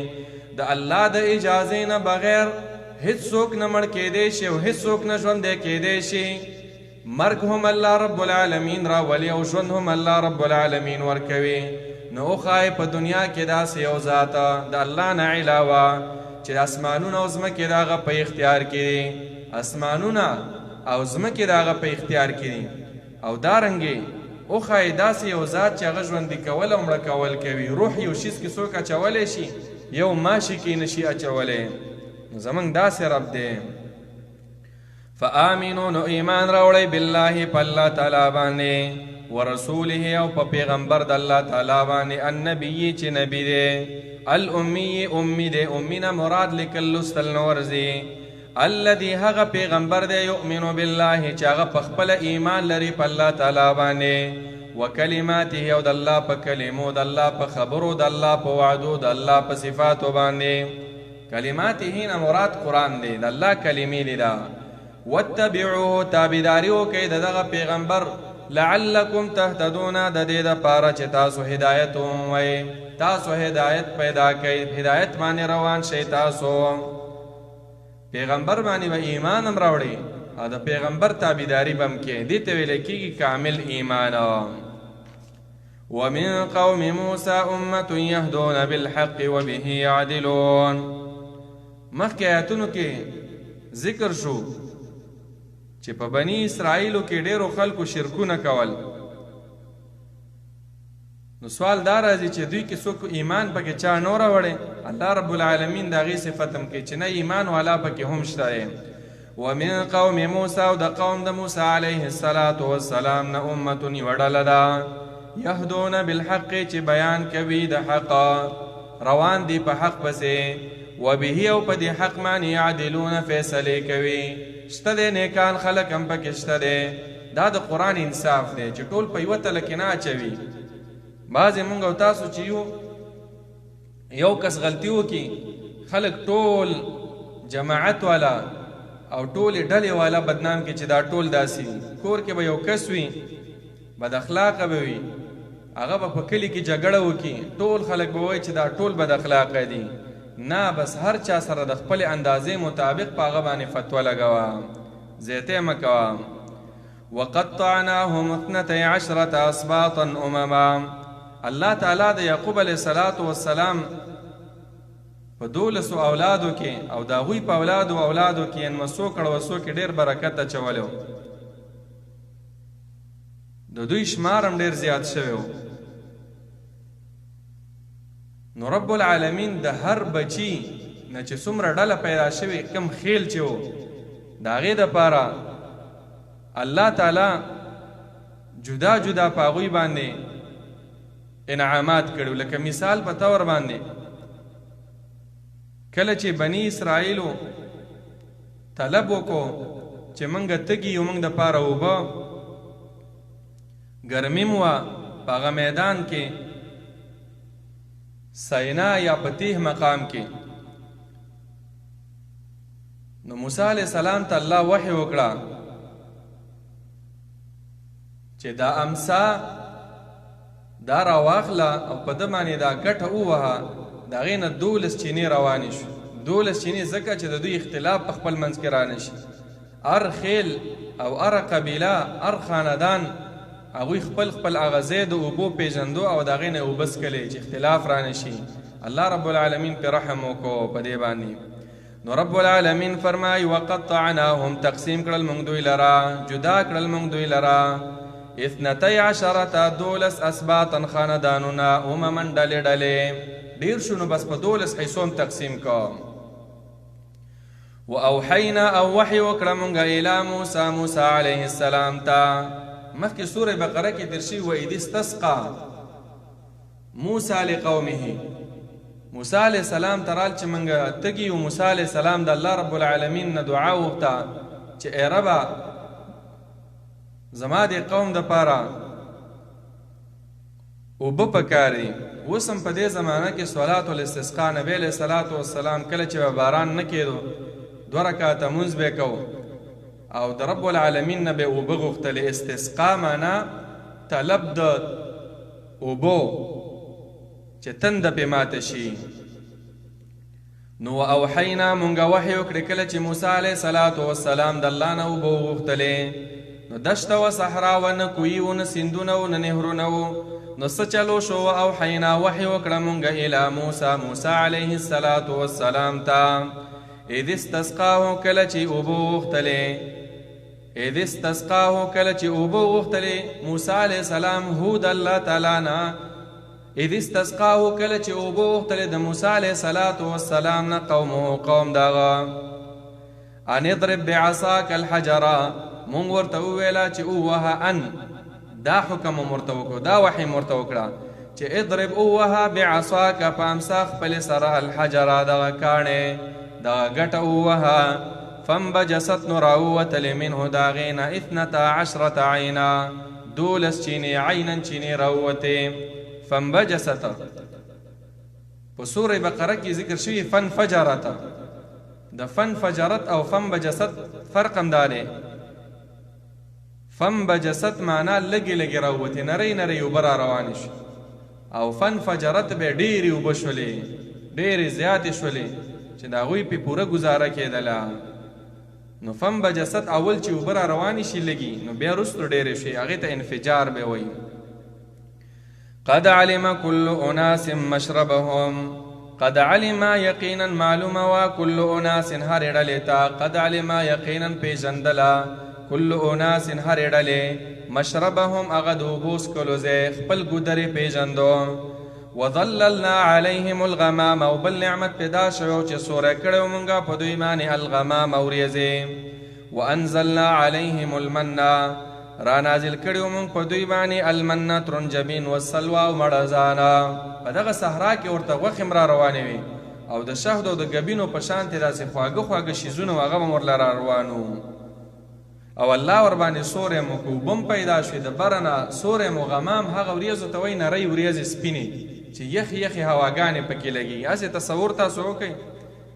د الله د اجازې نه بغیر هیڅوک نه مړ کیدی شي او هیڅوک نه ژوندی کیدی شي. مرګ هم الله رب العالمین راولي او ژوند هم الله رب العالمین ورکوي. نو وښایې په دنیا کې داسې یو ذات د الله نه علاوه چې اسمانونه او ځمکې د هغه په اختیار کې دي. اسمانونه او ځمکې د هغه په اختیار کې دي. او دارنګې وښایې داسې یو ذات چې هغه ژوندي کول او مړه کول کوي. روح یو شیز کې څوک اچولی شي، یو ماشي کې نشي اچولی. نو زمونږ داسې رب دی. فآمنو نو ایمان راوړئ بالله په الله تعالی باندې ورسوله او په پیغمبر د الله تعالی باندې النبي چې نبی دی الامی امی دی. امی نه مراد لیکل لوستل نه ورځي. الذي هغه پیغمبر دی یؤمن بالله چې هغه په خپل ایمان لري په الله تعالی باندې وکلماته او د الله په کلمو د الله په خبرو د الله په وعدو د الله په صفاتو باندې. کلماته نه مراد قرآن دی، د الله کلمې دی. دا واتبعوه تابعداري وکئ د دغه پیغمبر لعلکم تهتدون د دې دپاره چې تاسو هدایت ومومئ، تاسو هدایت پیدا کئ، هدایت باندې روان شئ. تاسو پیغمبر باندې به ایمان هم راوړئ او د پیغمبر تابعداري به هم کوئ. دې ته ویلی کېږي کامل ایمان. ومن قوم موسی امة یهدون بالحق وبه یعدلون. مخکې آیاتونو کې ذکر شو چې په بني اسرائیلو کې ډیرو خلکو شرکونه کول. نو سوال دا راځي چې دوی کې څوک ایمان پکې چا نه راوړی. الله رب العالمین د هغې صفت هم کوي چې نه ایمان والا پکې هم شته دی. ومن قوم موسی او د قوم د موسی علیه السلام نه امة یوه ډله ده یهدون بالحق چې بیان کوي د حق، روان دی په حق پسې. وبه او په دې حق باندې یعدلون فیصلې کوي. شته دی نیکان خلک هم پکې شته دی. دا د قرآن انصاف دی چې ټول په یوه تله کې نه اچوي. بعضې مونږ او تاسو چې یو کس غلطي وکړي خلک ټول جماعت والا او ټولې ډلې والا بدنام کې چې دا ټول داسې وي. کور کې به یو کس وي بد اخلاقه به وي، هغه به په کلي کې جګړه وکړي، ټول خلک به وایي چې دا ټول بد اخلاقه دي. نه، بس هر چا سره د خپل اندازې مطابق په هغه باندې فتوه لګوه، زیاتی مه کوه. وقطعناهم 12 اسباطا امما. الله تعالی د یعقوب علیه السلام په 12 اولادو کې او د هغوی په اولادو کې انمسو کړوسو کې ډېر برکت اچولی. د دوی شمار هم ډېر زیات شوی و. نو رب العالمین د هر بچی نه چې څومره ډله پیدا شوی کم خیل چې و د هغې دپاره الله تعالی جدا جدا په هغوی باندې انعامات کړو. لکه مثال په طور باندې کله چې بني اسرائیلو طلب وکړو چې موږ تږي یو، موږ دپاره اوبه، ګرمي مو وه په هغه میدان کې سینا یا په تیح مقام کې، نو موسی علیہ السلام ته الله وحی وکړه چې دا امسا دا راواخله او په ده باندې دا ګټه ووهه، د هغې نه 12 چینې روانې شو. 12 چینې ځکه چې د دوی اختلاف په خپل منځ کې رانه شي. هر خیل او هر قبیله هر خاندان هغوی خپل خپل هغه ځای د اوبو پیژندو او د هغې نه اوبه څکلې چې اختلاف رانه شي. الله رب العالمین پې رحم وکړو په دې باندې. نو رب العالمین فرمایي وقطعناهم، تقسیم کړل موږ دوی لره، جدا کړل موږ دوی لره 12 12 اسباطا خاندانونه، امما ډلې ډلې، ډېر شو نو بس په 12 حصو تقسیم کو. واوحینا او وحی وکړه موږ الی موسی، موسی علیه السلام ته. مخکې سوره بقره کې تیر شوي و اذ استسقى موسی لقومه، موسی علیه السلام ته رال چې موږ تږي یو. موسی علیه السلام د الله رب العالمین نه دعا وغوښته چې ای ربه زما د قوم دپاره اوبه پکار دي. اوس هم په دې زمانه کې صلات الاستسقا، نبی علیه الصلاة والسلام کله چې به باران نه کېدو 2 رکعته مونځ به کو او د رب العالمین نه به اوبه غوښتلې. استسقا معنا طلب د اوبو چې تنده پې ماته شي. نو اوحینا مونږ وحی وکړې کله چې موسی علیه الصلاة والسلام د الله نه اوبه وغوښتلې، نو دشته و صحرا و نه کوی و نه سیندونه و نه نهرونه و، نو څه چلو شو. اوحینا وحی وکړه مونږ الی موسی، موسی علیه الصلاة والسلام ته اذ استسقاه کله چې اوبه وغوښتلې، اذ استسقاه کله چې اوبه وغوښتلې موسی علیه السلام هو د الله تعالی نه، اذ استسقاه کله چې اوبه وغوښتلې د موسی علیه الصلاة والسلام نه قومه قوم دغه، ان اضرب بعصاک الحجره، مونږ ورته وویله چې اووهه، ان دا حکم ورته وکړو، دا وحی ورته وکړه چې اضرب اووهه بعصاک، په امسا خپلې سره الحجره دغه کاڼې دغه ګټه اووهه، فانبجست نو راووتلې منه د هغې نه 12 عینا، 12 چینې، عینا چینې راووتې. فانبجست په سوره بقره کې ذکر شوي فانفجرت، د فانفجرت او فانبجست فرق هم دا دی. فانبجست معنا لږې لږې راووتې، نری نری اوبه را روانې شي، او فانفجرت به ډېرې اوبه شولې، ډېرې زیاتې شولې چې د هغوی پې پوره ګزاره کېدله. نو فانبجست اول چې اوبه را روانې شي لږې، نو بیا وروستو ډېرې شي، هغې ته انفجار به وایي. قد علم كل اناس مشربهم، قد علم یقینا معلومه وا کل اناس هر ډلې ته، قد علم یقینا پیژندله کل اناس هر ډلې مشربهم هغه د اوبو څکلو ځای، خپل ګودرې پیژندو. وظللنا علیهم الغمام، او بل نعمت پیدا شوی چې سوری کړی مونږه په دوی باندې الغمام وریځې. وانزلنا علیهم المنا، را نازل کړی مونږ په دوی باندې المنا ترنجبین والسلوا او مړزانه. په دغه صحرا کې ورته غوښې هم را روانې وي او د شهد او د ګبینو په شانتې داسې خواږه خواږه شیزونه هغه هم ورله را روانو. او الله ور باندې سوری مو که اوبه هم پیدا شوې د بره نه، سوری مو غمام هغه وریځو ته وایي نری وریځې سپینې چې یخې یخې هواګانې پکې لګي. هسې تصور تاسو وکئ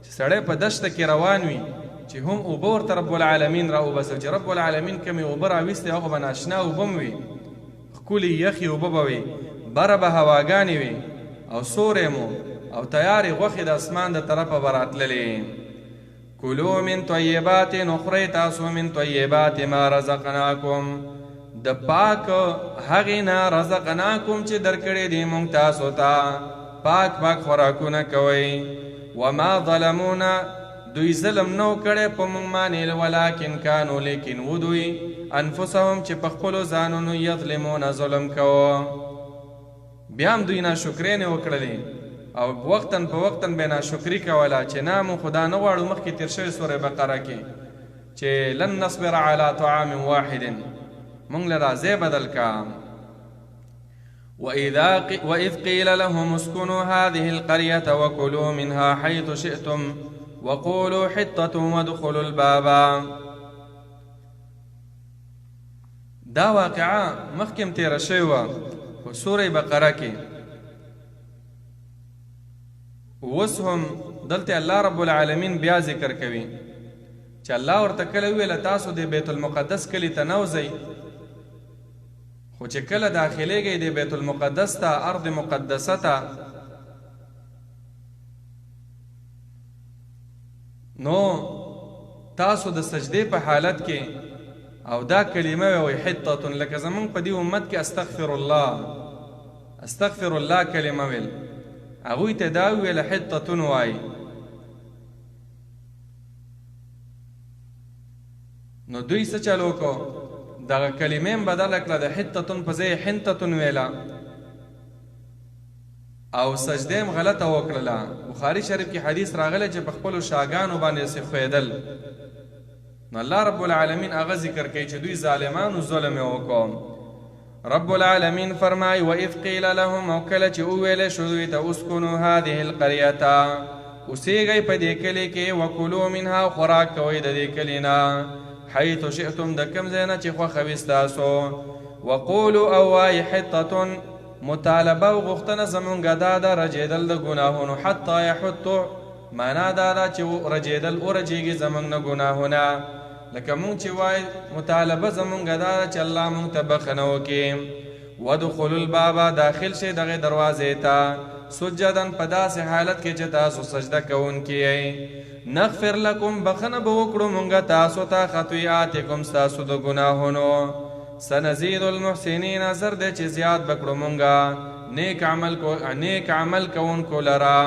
چې سړی په دشته کې روان وي چې هم اوبه ورته رب العالمین را وبسل، چې رب العالمین کمې اوبه راویستې هغه به ناشنا اوبه هم وي، ښکلې یخې اوبه به وي، بره به هواګانې وي او سوری مو او تیارې غوښې د اسمان د طرفه به راتللې. کلو من طیبات، نخورئ تاسو من طیبات ما رزقناکم، د پاک هغې نه رزقناکم چې درکړې دي مونږ تاسو ته، پاک پاک خوراکونه کوئ. وما ظلمونا، دوی ظلم نو کړی په مونږ باندې، ولکن کانو، لیکن و دوی انفسهم چې په خپلو ځانونو یظلمونه ظلم کوو. بیا هم دوی ناشکرۍ نه وکړلې او وقتاً په وقتاً به ناشکري کوله چې نه مو خدا نه غواړو. مخکې تیر شوی سوره بقره کې چې لن نصبر علی طعام واحد، مونږ له دا ځای بدل کا. وإذ قيل لهم اسكنوا هذه القرية وكلوا منها حيث شئتم وقولوا حطة وادخلوا الباب. دا واقعا مخکم تیره شوې وه په سورې بقره کې. اوس هم دلته الله رب العالمین بیا ذکر کوي چې الله ورته کله وویله تاسو د بیت المقدس کلي ته نه وځئ، خو چې کله داخلېږئ د بیت المقدس ته ارض مقدسه ته نو تاسو د سجدې په حالت کې او دا کلمه وی حطه، لکه زمونږ په دې امت کې استغفر الله کلمه ویل، هغوی ته دا ویله حطه وایي. نو دوی څه چلو کو دغه کلمې هم بدله کړه، د حطه په ځای حنطه ویله او سجده هم غلطه وکړله. بخاري شریف کې حدیث راغلی چې په خپلو شاګانو باندې سې خویدل. نو الله رب العالمین هغه ذکر کوي چې دوی ظالمانو ظلم یې وکړ. رب العالمین فرمای وإذ قیل لهم، او کله چې وویلی شو دوی ته اسکنوا هذه القریة، اوسیږئ په دې کلي کې، وکلوا منها، خوراک کوئ د دې کلي نه، حیث شئتم د کوم ځای نه چې خوښه وي ستاسو، وقولوا او وایي حطة، مطالبه او غوښتنه زمونږ دا ده رجېدل د ګناهونو، حتی یحطو معنا دا ده چې رجېدل ورجېږي زمونږ نه ګناهونه، لکه مونږ چې وایي مطالبه زمونږ دا ده چې الله مونږ ته بخښنه وکړي. وادخلوا الباب، داخل شئ دغې دروازې ته، سجدا په داسې حالت کې چې تاسو سجده کوونکي یئ، نغفر لکم، بخښنه به وکړو مونږ تاسو ته، خطیئاتکم، ستاسو د ګناهونو، سنزید المحسنین، زر دی چې زیات بکړو مونږه نیک عمل کوونکو لره.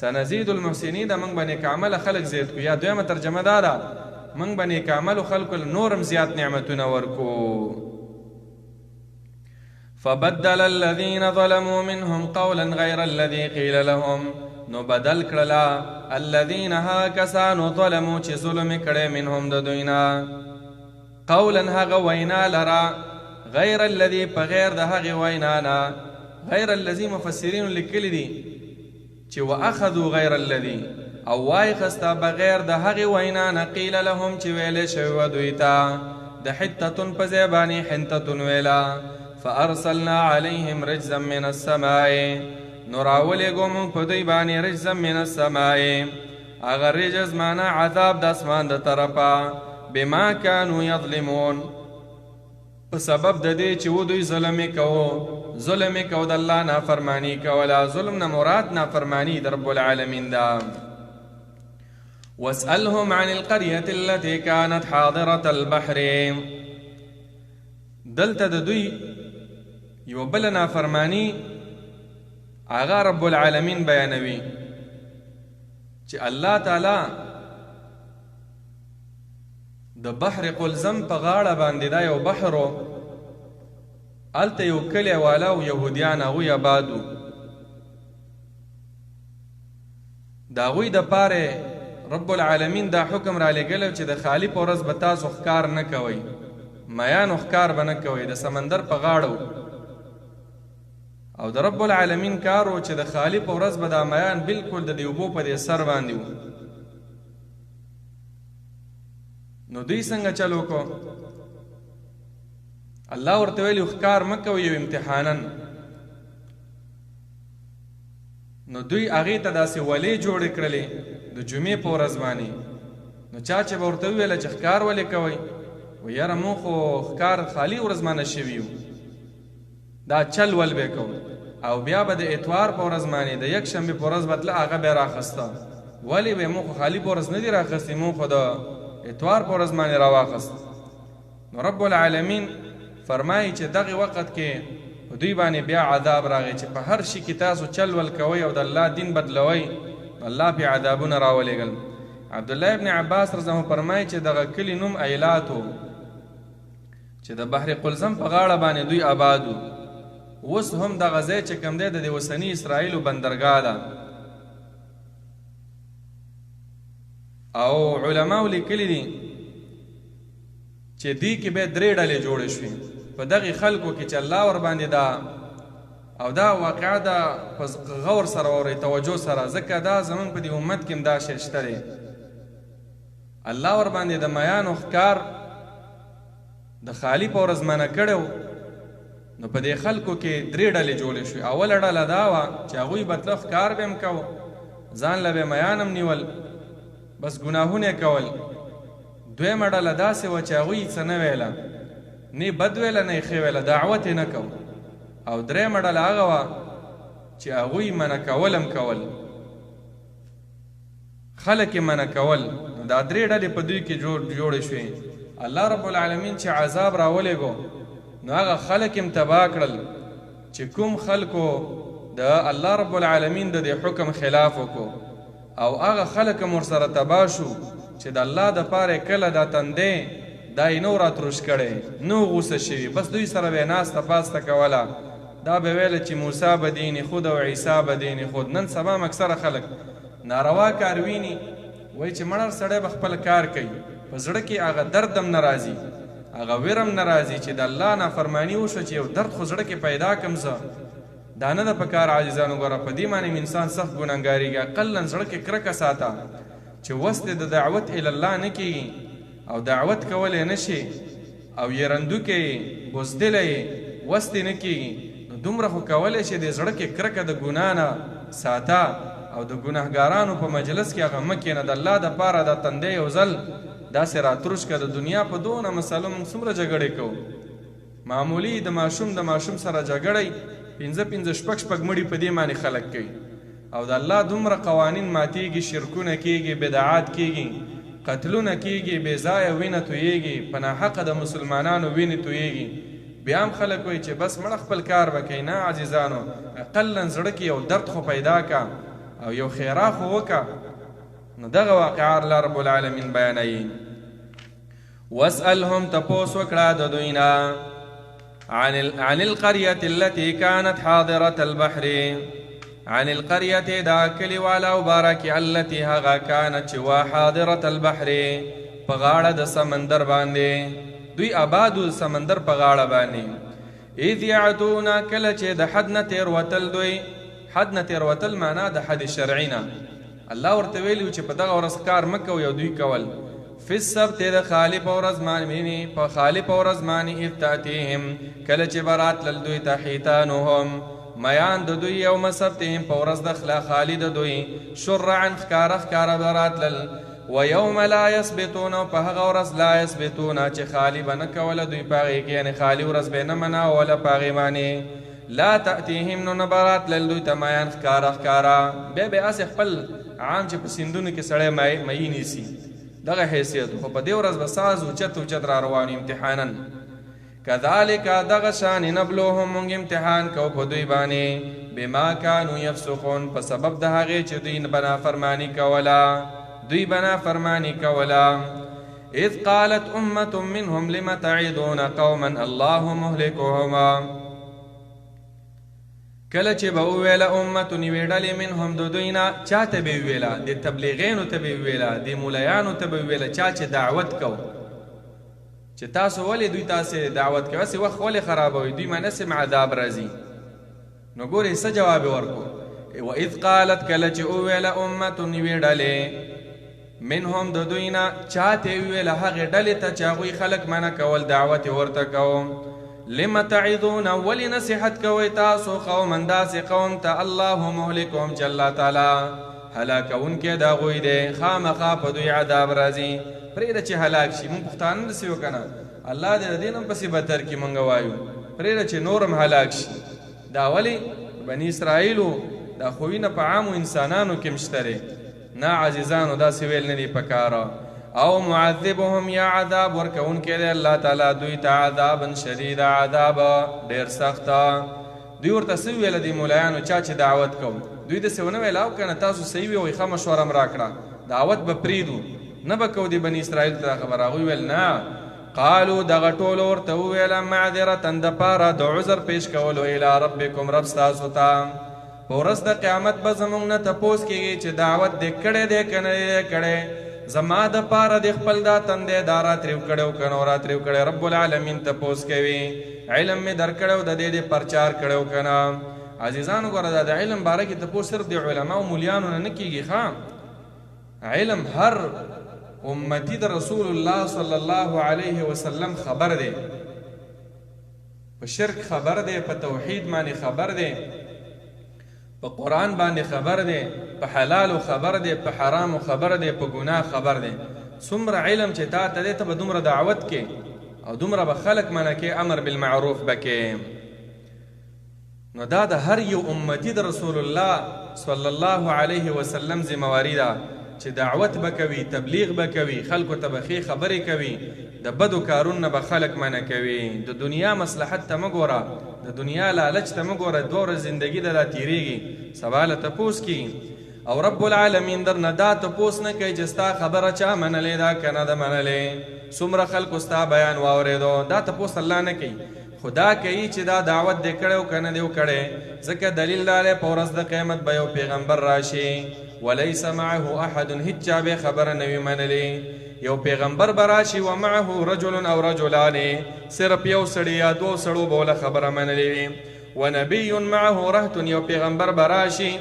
سنزید المحسنین د مونږ به نیک عمله خلک زیات کو، یا دویمه ترجمه دا ده مونږ به نیک عملو خلکو نورم زیات نعمتونه ورکو. فبدل الذين ظلموا منهم قولا غير الذي قيل لهم، نو بدل کړلا الذين ها کسانو ظلموا چې ظلم کړي منهم د دوینا، قولا هغه وینا لرا، غیر الذي په غیر د هغه وینا نه، غیر الذي مفسرین لیکلی دي چې واخذوا غیر الذي، او وای خستا بغیر د هغه وینا نه، قیل لهم چې ویلې شوی دوی ته د حطه په ځای باندې حنطه ویلا، فارسلنا عليهم رجزا من السماء، نو راولېږو موږ په دوی باندې رجزا من السماء، هغه رجز معنا عذاب د اسمان د طرفه، بما كانوا يظلمون، په سبب د دې چې و دوی ظلم یې کوو د الله نافرمانی کوله. ظلم نه مراد نافرمانی د رب العالمین ده. واسألهم عن القرية التي كانت حاضرة البحر، دلته د دوی یو بل نافرمانی هغه رب العالمین بیانوي چې الله تعالی د بحر قلزم په غاړه باندې دا یو بحر، هلته یو کلی والا او یهودیان هغوی آبادو، د هغوی دپاره رب العالمین دا حکم را لګلی چې د خالی په ورځ به تاسو ښکار نه کوئ، میانو ښکار به نه کوئ، د سمندر په غاړه، او د رب العالمین کار و چې د خالی په ورځ به دا میان بالکل د دې اوبو په دې سر باندې و. نو دوی څنګه چلو کو؟ الله ورته ویلي ښکار مه کوئ یو امتحانا. نو دوی هغې ته داسې ولې جوړې کړلې د جمعې په ورځ باندې. نو چا چې به ورته وویله چې ښکار ولې کوئ، و یاره مونږ خو ښکار خالي ورځ باندې شوي یو، دا چل ول به کوو، او بیا به د اتوار په ورځ باندې د یکشنبې په ورځ به تله هغه به یې راخسته. ولې به مونږ خو خالي په ورځ نه دي راخستې، مونږ خو د اتوار په ورځ باندې راواخست. نو رب العالمین فرمایي چې دغه وخت کې په دوی باندې بیا عذاب راغی چې په هر شي کې تاسو چل ول کوئ او د الله دین بدلوئ، الله پې عذابونه راولېږل. عبدالله ابن عباس رضی الله فرمایي چې دغه کلي نوم ایلات و چې د بحر قلزم په غاړه باندې دوی آباد و. اوس هم دغه ځای چې کوم دی د اوسني اسرائیلو بندرګاه ده. او علماو لیکلي دي چې دوی کې به درې ډلې جوړې شوې په دغې خلکو کې چې الله ور باندې دا او دا واقعه دا په غور سره واورئ توجه سره ځکه دا زمونږ په دې امت کې هم دا شی شته دی الله ور باندې د میانو ښکار د خالي په ورځ منع کړی نو په دې خلکو کې درې ډلې جوړې شوې اوله ډله دا وه چې هغوی به تله ښکار به هم کوه ځان له به میان هم نیول بس ګناهونه کول دویمه ډله داسې وه چې هغوی څه نه ویله نه بد ویله نه یې ښه ویله دعوت یې نه کو او درېیمه ډله هغه وه چې هغوی منع کول هم کول خلک یې منع کول نو دا درې ډلې په دوی کې جوړې شوې الله رب العالمین چې عذاب راولېږو نو هغه خلک هم تباه کړل چې کوم خلکو د الله رب العالمین د دې حکم خلاف وکړو او هغه خلک هم ورسره تباه شو چې د الله دپاره کله دا تندې دا یې نو راتروش کړی نو غوسه شوي بس دوی سره به یې ناسته پاسته کوله دا به ویله چې موسی به دین خود او عیسی به دین خود نن سبا هم اکثره خلک ناروا کار ویني وایي چې مړر سړی به خپل کار کوي په زړه کې هغه درد هم نه راځي هغه ویر هم نه راځي چې د الله نافرماني وشوه چې یو درد خو زړه کې پیدا کړم زه دا نه ده په کار عاجزانو ګوره په دې باندې انسان سخت ګناهګارېږي اقلا زړه کې کرکه ساته چې وس دې د دعوت الله نه کېږي او دعوت کولی نه شي او یرندوکی یې بزدله یې وس دې نه کېږي نو دومره خو کولی شي د زړه کې کرکه د ګناه نه ساته او د ګناهګارانو په مجلس کې هغه مه کښېنه د الله دپاره دا تندی یو ځل داسې راتروش که د دنیا په دونه مسلو موږ څومره جګړې کوو معمولي د ماشوم سره جګړی پنځه شپږ مړي په دې باندې خلک کوي او د الله دومره قوانین ماتیږي شرکونه کیږي بدعات کیږي قتلونه کیږي بې ځایه وینه تویږي په ناحقه د مسلمانانو وینې تویږي بیا هم خلک وایي چې بس مړه خپل کار به کوي نه عزیزانو اقلا زړه کې یو درد خو پیدا کا او یو خیرا خو وکه نو دغه واقعه الله رب العالمین بیانوي واسألهم تپوس وکړه د دوی نه عن القرية التي كانت حاضرة البحر عن القرية دا کلی والا وبارک التي هغه كانت چوا حاضرة البحر په غاړه د سمندر باندې دوی آبادو سمندر په غاړه باندې اذ يعدون کله چې د حد نه تیر وتل دوی حد نه تیر وتل معنا د حد شرعي نه الله ورته ویلي چې په دغه ورځ کار مه کوئ او دوی کول فی السبت د خالی په ورځ باندې په خالی په ورځ باندې اذ تأتیهم کله چې به راتلل دوی ته حیتانهم میان د دوی یوم سبتهم په ورځ د خالی د دوی شرعا ښکاره به راتلل و یوم لا یثبتون په هغه ورځ لا یثبتون چې خالی به نه کوله دوی په هغې کې یعنې خالی ورځ به یې نه مناوله په هغې باندې لا تأتیهم نو نه به راتلل دوی ته میان ښکاره بیا به هسې خپل عام چې په سیندونو کې سړی مهي نیسي دغه حیثیت خو په دې ورځ به ساز اوچت را روان امتحانا کذالک دغه شان نبلوهم مونږ امتحان کو په دوی باندې بما کانوا یفسقون په سبب د هغې چې دوی بنا فرمانی کوله اذ قالت امة منهم لم تعدون قوما الله مهلكهما کله چې به وویله امتون یوې ډلې منهم د دوی نه چا ته به وویله د تبلیغینو ته به وویله د مولیانو ته به وویله چا چې دعوت کو چې تاسو ولې دوی تاسې دعوت کوئ هسې وخت ولې خرابوئ دوی باندې هسې عذاب راځي نو ګورئ څه جواب یې ورکړو واذ قالت کله چې وویله امتون یوې ډلې منهم د دوی نه چا ته یې وویله هغې ډلې ته چې هغوی خلک منع کول دعوت یې ورته کوم لم تعظون ولی نصیحت کوي تاسو قوما داسې قوم ته الله مهلکهم چې الله تعالی هلاکونکی د هغوی دی خامخا په دوی عذاب راځي پرېږده چې هلاک شي مونږ پښتانه داسې وکنه الله دې د دې نه پسې بدتر کړي مونږ وایو پرېږده چې نور هم هلاک شي دا ولې بني اسرائیلو دا خویونه په عامو انسانانو کې هم شته دی نه عزیزانو داسې ویل نه دي پکاره او معذبهم یا عذاب ورکونکی دی الله تعالی دوی ته عذابا شدید عذاب ډېر سخته دوی ورته څه وویله دې مولایانو چا چې دعوت کوم دوی داسې ونه ویل او که نه تاسو صحیح وي ښه مشوره م راکړه دعوت به پرېږدو نه به کوو د بني اسرائیل ته دا خبره هغوی ویل نه قالو دغه ټولو ورته وویله معذرة دپاره د عذر پیش کولو الی ربکم رب ستاسو ته په ورځ د قیامت به زموږ نه تپوس کېږي چې دعوت دې کړی دی که نه دی کړی زما د پاره د خپل دا تندې دا راتریو کړو کنو راتریو کړی رب العالمین تپوس کوي علم مې درکړو د دې پرچار کړو کنه عزیزانو ګوره دا د علم باره کې تپوس صرف د علما او مولیانو نه کیږي ښا علم هر امتی د رسول الله صلی الله علیه وسلم خبر دی په شرک خبر دی په توحید باندې خبر دی په قرآن باندې خبر دی په حلال خبر دی په حرام خبر دی په ګناه خبر دی څومره علم چې تا ته دی ته به دومره دعوت کې او دومره به خلک منع کې امر بالمعروف بکې نو دا د هر یو امتی د رسول الله صلی الله علیه وسلم ذمواري ده چې دعوت بکوي تبلیغ بکوي خلکو ته بخې خبرې کوي د بدو کارونه به خلک منع کوي د دنیا مصلحت ته مه ګوره د دنیا لالچ ته مه ګوره 2 ورځې زندګي د لا تیریږي سبا له تپوس کی او رب العالمین درنه دا تپوس نه کوي چې ستا خبره چا منلې ده که نه ده منلې څومره خلکو ستا بیان واورېدو دا تپوس الله نه کوي خدا کوي چې دا دعوت دې کړی او که نه دې وکړی ځکه دلیل دا دی په ورځ د قیامت به یو پیغمبر راشي وليس معه احد هیڅ چا به خبره نه وي منلې یو پیغمبر براشي ومعه رجل او رجلان صرف یو سړی یا 2 سړو به وله خبره منلې وي ونبي معه رهط یو پیغمبر براشي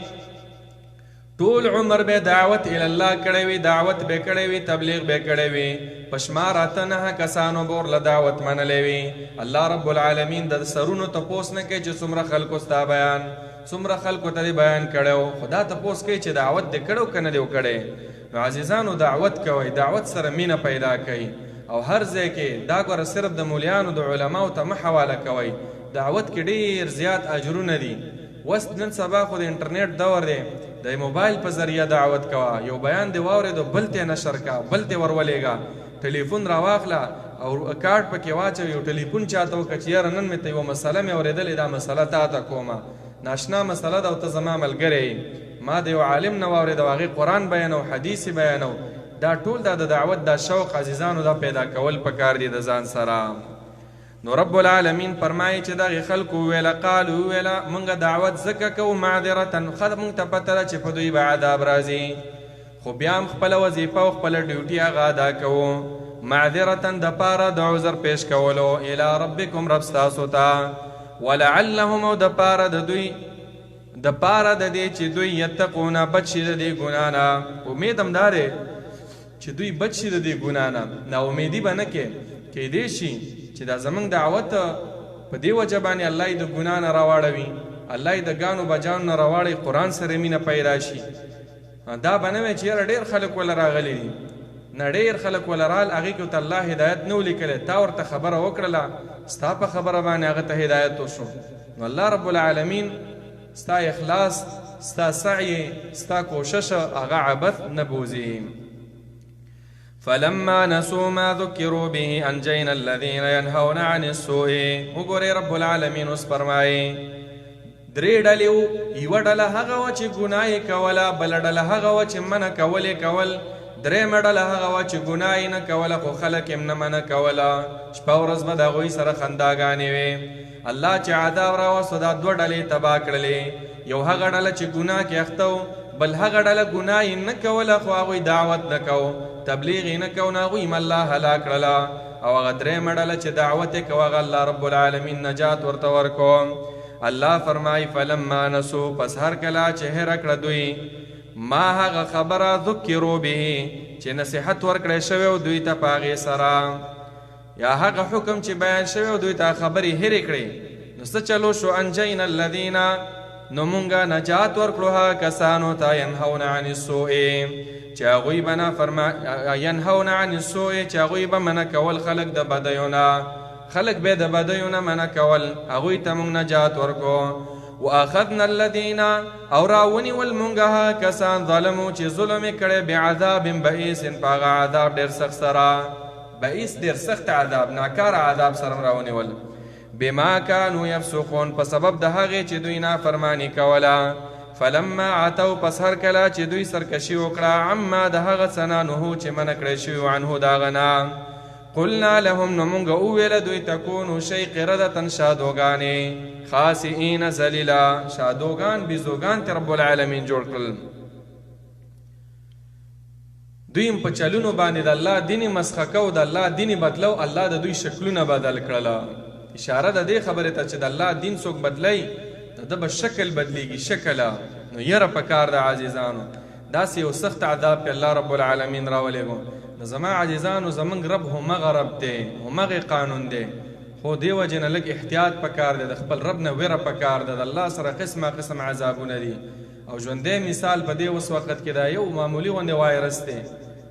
ټول عمر به دعوت الی الله کړی وي دعوت به کړی وي تبلیغ به کړی وي پشمار اته 9 کسانو بور له دعوت منلې وي الله رب العالمین د سرونو تپوس نه کوي چې څومره خلکو ستا بیان څومره خلکو ته بیان کړو خدا تپوس کوي چې دعوت دې کړو که نه دې وکړی نو عزیزانو دعوت کوئ دعوت سره مینه پیدا کوئ او هر ځای کې دا ګوره صرف د مولیانو د علماو ته مه حواله کوئ دعوت کې ډیر زیات اجرونه دي وس نن سبا خو د انټرنیټ دور دی د موبایل په ذریعه دعوت کوه یو بیان دی واورېدو بل ته نشر کا بل ته ورولېږه ټلیفون راواخله او کارت پکې واچوي یو ټلیفون چاته وکړه چې یاره نن مې ته یوه مسله مې اورېدلې دا مسله تا ته کومه ناشنا مسله ده او ته زما ملګری ما د یو عالم نه واورېدو هغې قرآن بیانو حدیث بیانو دا ټول دا د دعوت دا شوق عزیزانو دا پیدا کول پکار دي د ځان سره نو رب العالمین فرمایي چې دغې خلکو وویله قالو وویله مونږ دعوت ځکه کوو معذرتا مونږ ته پته ده چې په دوی به عذاب راځي خو بیا هم خپله وظیفه او خپله ډیوټي هغه ادا کوو معذرتا د پاره د عذر پیش کولو الی ربکم رب ستاسو ته ولعلهم او د پاره د دوی د پاره د دې چې دوی یتقونه بچ شي د دې ګناه نه امید هم دا دی چې دوی بچ شي د دې ګناه نه ناامیدي به نه کیدی شي چې دا زمونږ دعوت په دې وجه باندې الله یې د ګناه نه راواړوي الله یې د ګانو بجانو نه راواړي قرآن سره مینه پیدا شي دا به نه وي چې یاره ډېر خلک وله راغلي دي نه ډېر خلک وله رال هغې کې ورته الله هدایت نه ولیکلی تا ورته خبره وکړله ستا په خبره باندې هغه ته هدایت وشو نو الله رب العالمین ستا اخلاص ستا سعی ستا کوشش هغه عبث نه بوزي فلما نسوا ما ذكروا به انجينا الذين ينهون عن السوء وګورئ رب العالمین اوس فرمایي درې ډلې وو یوه ډله هغه وه چې ګناه یې کوله بله ډله هغه وه چې منع کول یې کول درېیمه ډله هغه وه چې ګناه یې نه کوله خو خلک یې نه منع کوله شپه ورځ به د هغوی سره خنداګانې وې الله چې عذاب راوستو دا 2 ډلې تباه کړلې یو هغه ډله چې ګناه کې اخته و بل هغه ډله ګناه یې نه کوله خو هغوی دعوت نه کو تبلیغ یې نه کو نو هغوی م الله هلاک کړله او هغه درېیمه ډله چې دعوت یې کو هغه الله رب العالمین نجات ورته ورکو الله فرمای فلما نسو پس هر کله چې هېره کړه دوی ما هغه خبره ذکرو به چې نصیحت ورکړی شوی و دوی ته په هغې سره یا هغه حکم چې بیان شوی و دوی ته خبرې هېرې کړې نو څه چلو شو انجینا الذین نو مونږه نجات ورکړو هغه کسانو ته ینهون عن السوء چې هغوی به ینهون عن السوء چې هغوی به منع کول خلک د بدیونه خلق به د بدیونه منع کول هغوی ته مونږ نجات ورکو واخذنا الذین او راونیول مونږ هغه کسان ظلمو چې ظلم یې کړی بعذاب بئیس په هغه عذاب ډېر سخت سره بئیس ډېر سخت عذاب ناکاره عذاب سره راونیول بما کانوا یفسقون په سبب د هغې چې دوی نافرماني کوله فلما عتوا پس هر کله چې دوی سرکشي وکړه عما د هغه څه نه نهو چې منع کړی شوي عنهو د هغه نه قلنا لهم نو مونږ وویله دوی تکونو شی قردة شادوګانې خاسئین ذلیلا شادوګان بیزوګان ته رب العالمین جوړ کړل دوی په چلونو باندې د الله دین مسخه کو، د الله دین بدلو، الله د دوی شکلونه بدل کړل. اشاره د دې خبره ته چې د الله دین څوک بدلی د به شکل بدلیږي، شکل. نو یره پکار د عزیزانو داسې یو سخت عذاب په الله رب العالمین راولېږو. نو زما عزیزانو زمونږ رب همغه رب دی، همغه قانون دی، خو دې وجې نه لږ احتیاط پکار دی، د خپل رب نه ویره پکار ده. د الله سره قسمه قسم عذابونه دي. او ژوندی مثال په دې اوس وخت کې دا یو معمولي غوندې وایرس دی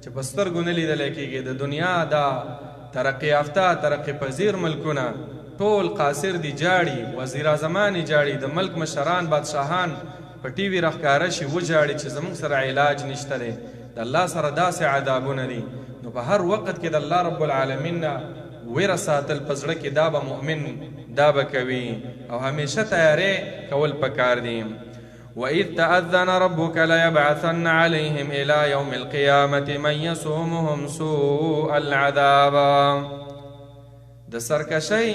چې په سترګو نه لیدلی کېږي. د دنیا دا ترقي یافته ترقي پذیر ملکونه ټول قاصر دي، جاړي، وزیر اعظمان یې جاړي، د ملک مشران بادشاهان په ټي وي راښکاره شي وجاړي چې زموږ سره علاج نشته دی. د الله سره داسې عذابونه دي. نو په هر وخت کې د الله رب العالمین نه ویره ساتل په زړه کې دا به مؤمن دا به کوي، او همیشه تیاری کول پکار دي. وَإِذْ تَأَذَّنَ رَبُّكَ لَيَبْعَثَنَّ عَلَيْهِمْ إِلَى يَوْمِ الْقِيَامَةِ مَنْ يَسُومُهُمْ سُوءَ الْعَذَابِ. د سرکشۍ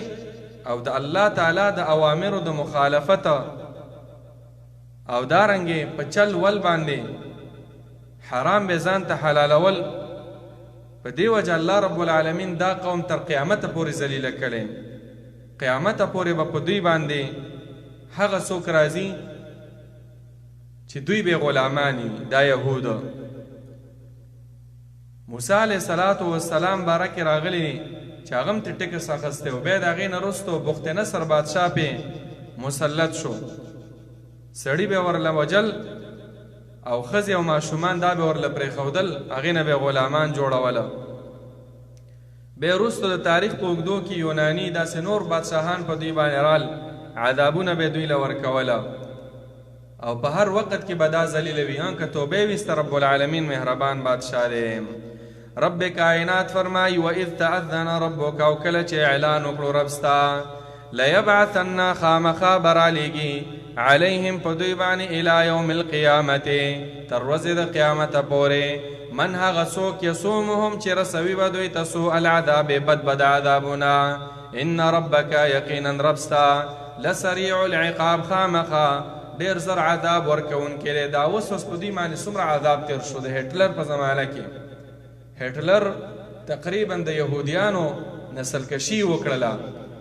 او د الله تعالی د اوامرو د مخالفت او دارنګې په چل ول باندې حرام به ځان ته حلالول، په دې وجه الله رب العالمین دا قوم تر قیامته پورې ذلیله کړي. قیامته پورې به په دوی باندې هغه څوک راځي چې دوی به غلامانی، دا یهود. موسی علیه السلام بارک راغلی چې هغه هم ترې ټکس اخیستی و، بیا د هغې نه وروستو بخت نصر بادشاه پې مسلط شو. سړي به ورله وجل او ښځې او ماشومان دا به ورله پرېښودل، هغې نه به غلامان جوړوله. بیا وروستو د تاریخ په اوږدو کې یوناني داسې نور بادشاهان په دوی باندې رال، عذابونه به دوی له ورکوله، او په هر وخت کې به دا ذلیله وي. که توبه یې ویسته رب العالمین مهربان بادشاه دی. رب کائنات فرمایي وَإِذْ تَأَذَّنَ رَبُّكَ، او کله چې اعلان وکړو رب ستا، لَيَبْعَثَنَّ خامخا برالیږي علیهم په دوی باندې الی یوم القیامت تر ورځې د قیامته پورې من هغه څوک یصومهم چې رسوي به دوی ته سوء العذاب بد بد عذابونه. ان ربک یقینا رب ستا لسریع العقاب خامخا ډېر زر عذاب ورکوونکی دی. دا اوس په دوی باندې څومره عذاب تیر شو. د هټلر په زمانه کې هټلر تقریبا د یهودیانو نسل کشي وکړله،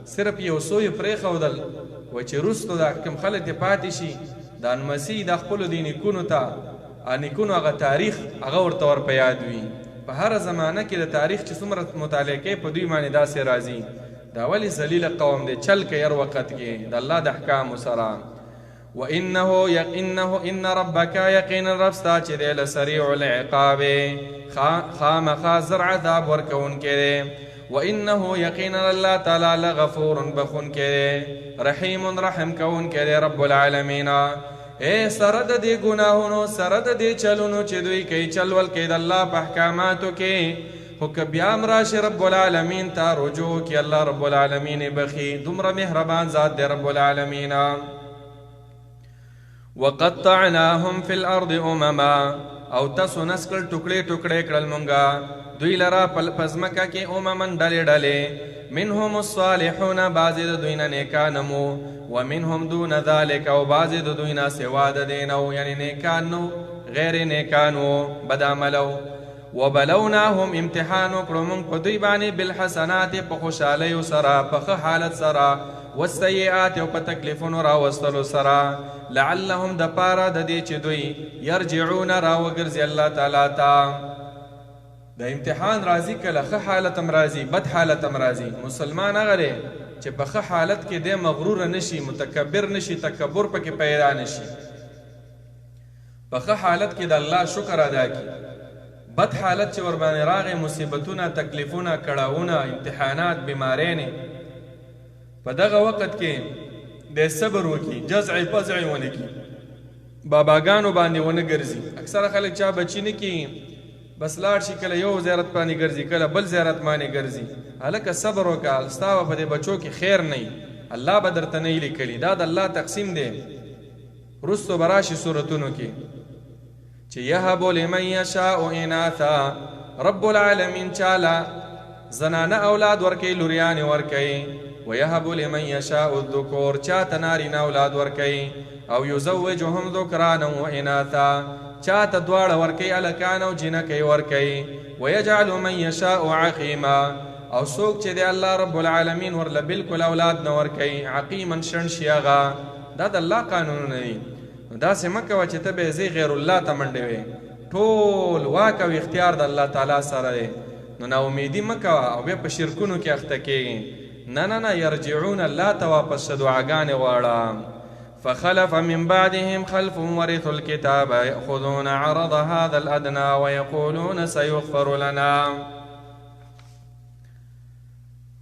صرف یو څو یې پرېښودل و چې وروستو دا کوم خلک دې پاتې شي د انمسي د خپلو دې نیکونو ته نیکونو هغه تاریخ هغه ورته ور په یاد وي. په هره زمانه کې د تاریخ چې څومره مطالعه کوي په دوی باندې داسې راځي. دا ولې ذلیله قوم دی، چل کوي هر وخت کې د الله د احکامو سره. ان ربک یقینا رب ستا چې دی لسریع العقاب خامخا زر عذاب ورکوونکی دی. وانه یقینا الله تعالی لغفور بخونکی دی، رحیم رحم کوونکی دی رب العالمین. اے سره د دې ګناهونو سره د دې چلونو چې دوی کوي چل ول کوي د الله په احکاماتو کې، خو که بیا هم راشي رب العالمین ته رجوع کړي، الله رب العالمین بخي، دومره مهربان ذات دی رب العالمین. وقطعناهم فی الارض امما، او تاسو نسکل ټوکړې ټوکړې کړل مونږه دوی لرا په ځمکه کې اممن ډلې ډلې، منهم الصالحون بعضې د دوی نه نیکان مو، ومنهم دون ذلک او بعضې د دوی نه سوا د دې نه، یعنې نیکان نو غیر نیکان و بد عملو. وبلوناهم امتحان وکړو مونږ په دوی باندې بالحسنات په خوشحالیو سره، په ښه حالت سره، والسیئات او په تکلیفونو راوستلو سره، لعلهم د پاره د دې چې دوی یرجعون راوګرځي الله تعالی ته. د امتحان راځي کله ښه حالت هم راځي بد حالت هم راځي. مسلمان هغه دی چې په ښه حالت کې دی مغرور نشي، متکبر نشي، تکبر پکې پیدا نشي، په ښه حالت کې د الله شکر ادا کړي. بد حالت چې ور باندې راغی، مصیبتونه، تکلیفونه، کړاوونه، امتحانات، بیمارینې، په دغه وخت کې د صبر وکړي، جزع فزع ونه کړي، باباګانو باندې ونه ګرځي. اکثره خلک چا بچي نه کړي، بس لاړ شي کله یو زیارت باندې ګرځي کله بل زیارت باندې ګرځي. هلکه صبر وکړه، ستا به په دې بچو کې خیر نه وي، الله به درته نه لیکلي. دا د الله تقسیم دی. وروستو به راشي صورتونو کې چې یهب لمن یشاء اناثا، رب العالمین چاله زنانه اولاد ورکوي، لوریانې ورکوي. ویهب لمن یشاء الذکور، چاته نارینه اولاد ورکوي. او یزوجهم ذکرانا و اناثا، چاته دواړه ورکوي هلکان او جینکۍ ورکوي ویجعل من یشاء عقیما او څوک چې د الله رب العالمین ورله بلکل اولاد نه ورکوي عقیما شڼ شي هغه دا د الله قانونونه دي نو داسې مه کوه چې ته به یې غیر الله ته منډې وې ټول واک او اختیار د الله تعالی سره دی نو ناامیدي مه کوه او بیا په شرکونو کې اخته کېږي نه یرجعون الله ته واپس شه دعاګانې غواړه فخلف من بعدهم خلف ورثوا الكتاب يأخذون عرض هذا الأدنى ويقولون سيغفر لنا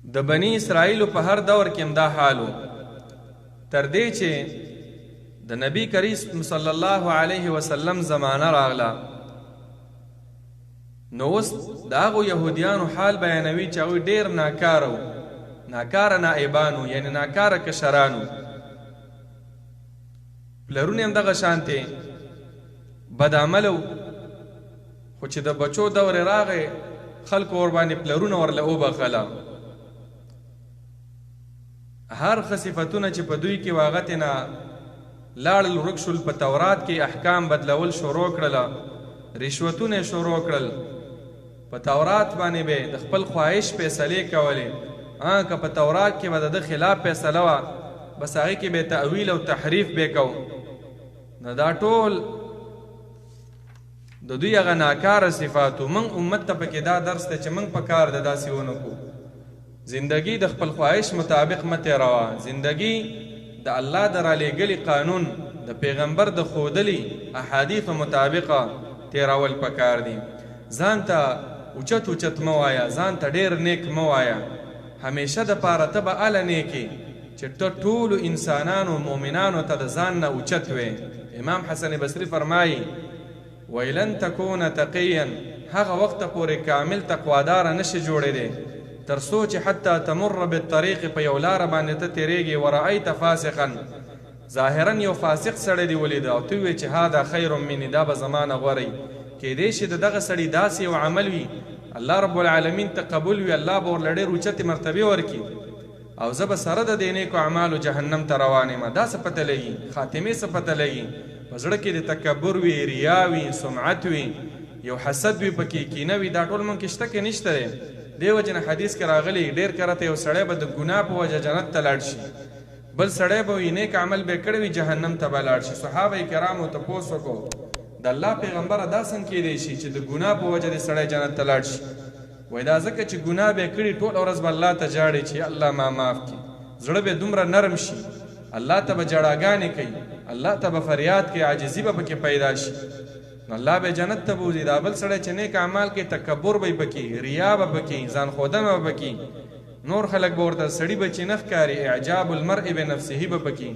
د بني اسرائیل په هر دور کې دا حالو تر دې چې د نبی کریم صلی الله علیه وسلم زمانه راغله نو اوس د هغو یهودیانو حال بیانوي چې هغوی ډېر ناکاره نائبانو یعنی ناکاره کشرانو پلرونه هم دغه شانتې بد عملو خو چې د بچو دور راغی خلکو ورباندې پلرونه ورله وبخله هر ښه صفتونه چې په دوی کې واغتې نه لاړل ورک شول په تورات کې احکام بدلول شروع کړله رشوتونه شروع کړل په تورات باندې به د خپل خواهش فیصلې کولې که په تورات کې به د خلاف فیصله وه بس هغې کې به تأویل او تحریف به کو نو دا ټول د دوی هغه ناکاره صفاتو من امت ته پکې دا درس دی چې من په کار د داسې ونه کو زندگی د خپل خواهش مطابق مه تېروه زندگی د الله د رالیږلي قانون د پیغمبر د ښودلي احادیثو مطابقه تېرول پکار دي ځان ته اوچت مه وایه ځان ته ډېر نیک مه وایه همیشه د پاره ته به هله نیکې چې ته ټولو انسانانو مؤمنانو ته د ځان نه اوچت وې امام حسن بصري فرمایي ویلن تکونه تقیا هغه وخته پورې کامل تقواداره نشي جوړېدی تر څو چې حتی تمر بالطریق په یو لاره باندې ته تېرېږې ورأیت فاسقا ظاهرا یو فاسق سړی دې ولیده او ته ووایې چې هذا خیر مني دا به زما نه غوره کېدی شي د دغه سړي داسې یو عمل وي الله رب العالمین ته قبول وي الله به ورله ډېر اوچتې مرتبې ورکړي او زه به سره د دې نیکو اعمالو جهنم ته روان یم دا څه پته لګي خاتمې څه پته لګي په زړه کې د تکبر وي ریا وي سمعت وي یو حسد وي پکې کینه وي دا ټول مونږ کې شته کې نشته دی دې وجې نه حدیث کې راغلی ډېر کرته یو سړی به د ګناه په وجه جنت ته لاړ شي بل سړی به وي نیک عمل به کړی وي جهنم ته به لاړ شي صحابه کرامو تپوس وکړو د الله پیغمبره دا څنګه کیدی شي چې د ګناه په وجه د سړی جنت ته لاړ شي وایي دا ځکه چې ګناه به کړي ټوله ورځ به الله ته جاړي چې الله ما معاف کړي زړه به دومره نرم شي الله ته به جړاګانې کوي الله ته به فریاد کوي عاجزي به پکې پیدا شي نو الله به جنت ته بوځي دا بل سړی چې نیک اعمال کوي تکبر به پکې ریا به پکې ځان ښودنه به پکې نور خلک به ورته سړي به چې نه ښکاري اعجاب المرء بنفسه به پکې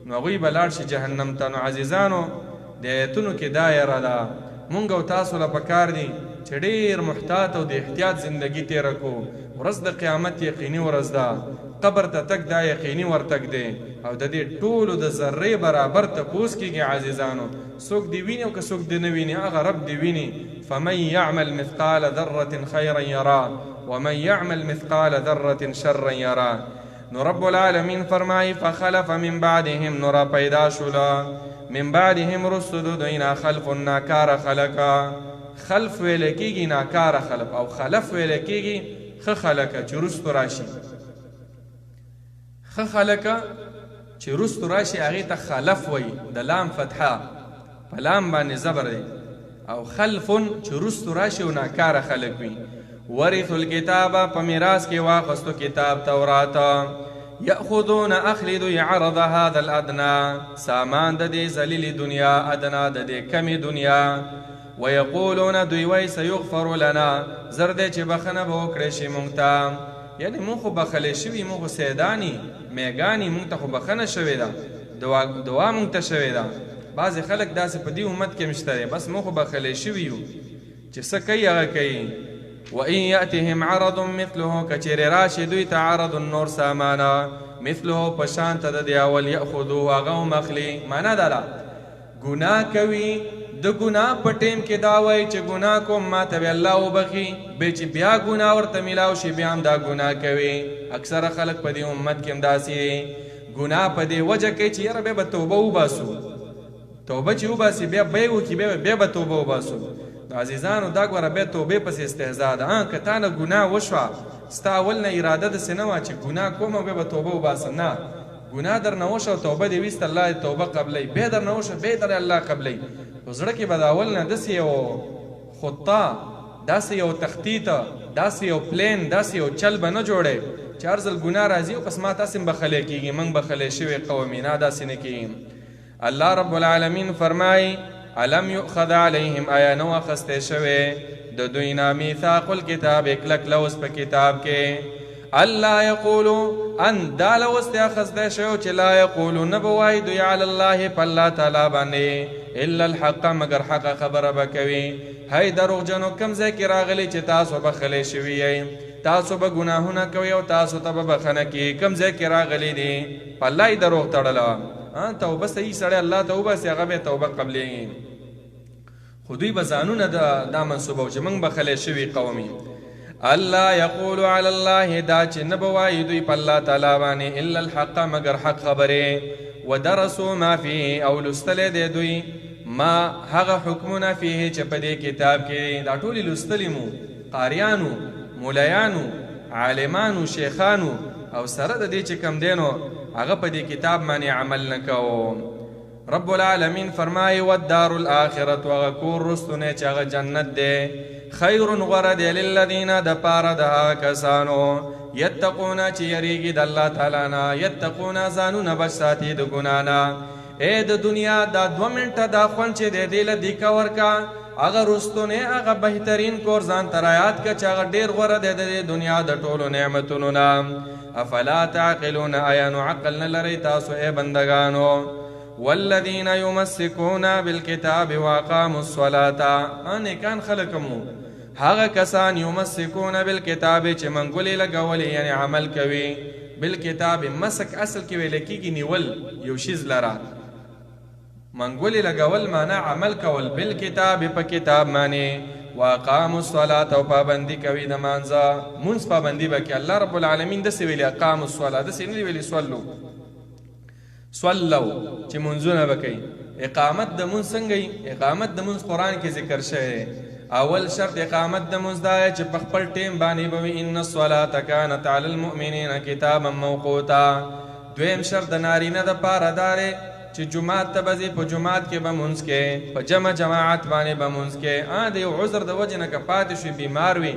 نو هغوی به لاړ شي جهنم ته نو عزیزانو د ایتونو کې دا یره ده مونږ او تاسو له پکار دي چې ډېر محتاط او د احتیاط زندگی تېره کو ورځ د قیامت یقیني ورځ ده قبر ته تک دا یقیني ورتګ دی او د دې ټولو د ذرې برابر تپوس کېږي عزیزانو څوک دې ویني او که څوک دې نه ویني هغه رب دې ویني فمن یعمل مثقال ذرة خیرا یرا ومن یعمل مثقال ذرة شرا یرا نو رب العالمین فرمایي فخلف من بعدهم نو پیدا شولا من بعدهم رسل دوینا خلف ناکار خلقا خلف ویل کېږي ناکار خلق او خلف ویل کېږي ښه خلقه چې رستو راشي ښه خلقه چې رستو راشي هغې ته خلف وایي د لام فتحه په لام باندې زبر دی او خلف چې رستو راشي او ناکاره خلق وي ورثوا الکتاب په میراث کې واخستو کتاب تورات یأخذون اخلی دوی عرض هذا الادنا سامان د دې ذلیل دنیا ادنا د دې کمی دنیا ویقولون دوی وای سیغفر لنا زر دې چې بخنه به وکړی شي مونږ ته یعنی مونږ خو بخلی شوي مونږ خو سیدانی میګانې مونږ ته خو بخنه شوې ده دعا مونږ ته شوې ده بعضې خلک داسې په دې امت کې هم شته دی بس مونږ خو بخلی شوي یو چې څه کوي هغه کوي وإن يأتهم عرض مثله کچېرې راشي دوی ته عرض نور سامانه مثله په شان ته د دې اول یأخذوه هغه هم اخلي معنا دا ده ګناه کوي د ګناه په ټیم کې دا وایي چې ګناه کوم ما ته به الله وبخي بیا چې بیا ګناه ورته میلاو شي بیا هم دا ګناه کوي اکثره خلک په دې امت کې هم داسې ګناه په دې وجه کوي چې یاره بیا به توبه وباسو توبه چې وباسي بیا به وکړي بیا به توبه وباسو. عزیزانو دا ګوره بیا توبې پسې استهزا ده. که تا نه ګناه وشوه ستا اول نه اراده داسې نه وه چې ګناه کوم او بیا به توبه وباسم، نه، ګناه در نه وشوه توبه دې ویست، الله دې توبه قبلوي، بیا در نه وشوه بیا در الله قبلوي. په زړه کې به د اول نه داسې یو خطه، داسې یو تخطیط، داسې یو پلین، داسې یو چل به نه جوړی چې هر ځل ګناه راځي او پس ما تاسې هم بخلی کېږي، موږ بخلی شوي قوم یې، نه داسې نه کېږي. الله رب العالمین فرمایي الم یؤخذ علیهم، آیا نو اخستی شوی د دوی نه میثاق الکتاب، کلک لوز په کتاب کې، الله یقولو ان دا لوز ته اخستی شوی چې لا یقولو نه به وایي دوی علی الله په الله تعالی باندې الا الحق، مگر حق خبره به کوي. هی دروغجنو کوم ځای کې راغلی چې تاسو بخلی شوي یئ، تاسو به ګناهونه کوئ او تاسو ته به بخښنه کیږي، کوم ځای کې راغلی دي په الله یې دروغ تړله. توبه صحیح سړی الله ته وباسي هغه به توبه قبلېږي. خو دوی به ځانونه دا منصوبه چې موږ بخلی شوي قوم یو. الله یقول علی الله، دا چې نه به وایي دوی په الله تعالی باندې الا الحق، مگر حق خبرې، ودرسوا ما فیه، او لوستلی دی دوی ما هغه حکمونه فیه چې په دې کتاب کې، دا ټولې لوستلي مو قاریانو، مولیانو، عالمانو، شیخانو، او سره د دې چې کم دی نو هغه په دې کتاب باندې عمل نه کوو. رب العالمین فرمایي والدار الاخرة، وهغه کور رستونه چې هغه جنت دی، خیر غوره دی للذین، د پاره د هغه کسانو یتقون چې یریږي د الله تعالی نه، یتقون ځانونه بچ ساتي د ګناه نه. ای د دنیا دا 2 منټه دا خوند چې دی دې له دیکه ورکه، هغه رستونه هغه بهترین کور ځان ته رایاد که چې هغه ډېر غوره دی د دنیا د ټولو نعمتونو نه. افلا تعقلون، آیا نو عقل نه لرئ تاسو ای بندگانو؟ والذین یمسکون بالکتاب واقاموا الصلاة، نیکان خلقمو هغه کسان یمسکون بالکتاب چې منګولې لګولې یعنی عمل کوي. بالکتاب مسک اصل کې ویل کېږي نیول یو شیز لره، منګولې لګول معنا عمل کول، بالکتاب په کتاب معنی، واقاموا الصلاة او پابندي کوي د مانځه، مونځ پابندي به کوي. الله رب العالمین داسې ویلي اقاموا الصلاة، داسې نه ویلي صلو چې مونځونه به کوي. اقامت د مونځ څنګه وي؟ اقامت د مونځ قرآن کې ذکر شوی. اول شرط اقامت د مونځ دا چې په خپل ټیم باندې به وي، ان الصلاة کانت علی المؤمنین کتابا موقوتا. دویم شرط د نارینه د پاره دا دی چې جماعت ته به ځي، په جماعت کې به مونځ کې، په جماعت باندې به مونځ کې. د یو عذر د وجې نه که پاتې شوي بیمار وي،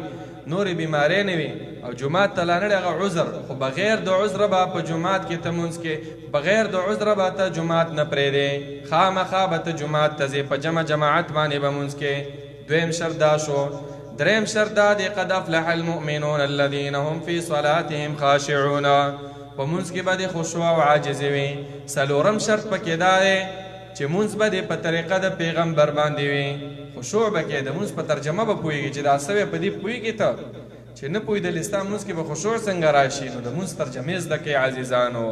نورې بیمارۍ نه وي او جماعت ته لانړی هغه عذر، خو بغیر د عذره به په جماعت کې ته مونځ کې، بغیر د عذره به ته جماعت نه پرېږدې، خامخا به ته جماعت ته ځې، په جماعت باندې به مونځ کې. دویم شرط دا شو. دریم شرط دا دی قد افلح المؤمنون الذین هم فی صلاتهم خاشعون، په مونځ کې به د خشوع او عاجزي وي. څلورم شرط پکې دا دی چې مونځ به د په طریقه د پیغمبر باندې وي، خشوع به کې د مونځ په ترجمه به پوهېږي چې دا سوی په دې پوهېږي ته چې نه پوهېدلې ستا مونځ کې به خشوع څنګه راشي، نو د مونځ ترجمې زده کوي عزیزانو.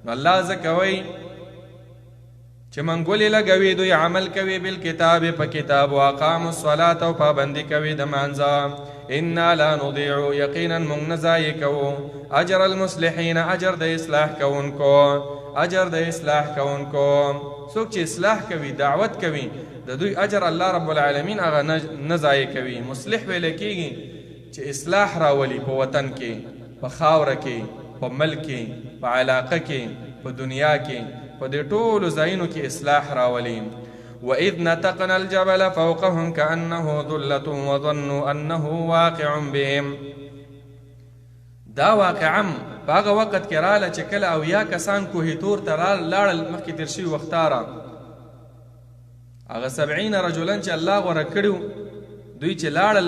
نو الله ځکه وایي چې منګولې لګوي دوی عمل کوي بالکتاب په کتاب، واقاموا الصلاة او پابندي کوي د مانځه. انا لا نضيع، یقینا موږ نه ضایع کوو، اجر المصلحین، اجر د اصلاح کوونکو، اجر د اصلاح کوونکو. څوک چې اصلاح کوي، دعوت کوي، د دوی اجر الله رب العالمین هغه نه ضایع کوي. مصلح ویل کېږي چې اصلاح راولي په وطن کې، په خاوره کې، په ملک کې، په علاقه کې، په دنیا کې، په دې ټولو ځایونو کې اصلاح راولي. وَإِذْ نَتَقْنَا الْجَبَلَ فَوْقَهُمْ كَأَنَّهُ ذُلَّةٌ وَظَنُّوا أَنَّهُ واقع بهم. دا واقعا په هغه وخت کې راله چې کله اویا کسان کوهي تور ته لاړل، مخکې تېر شوي وختاره هغه 70 رجلن چې الله غوره کړي دوی چې لاړل،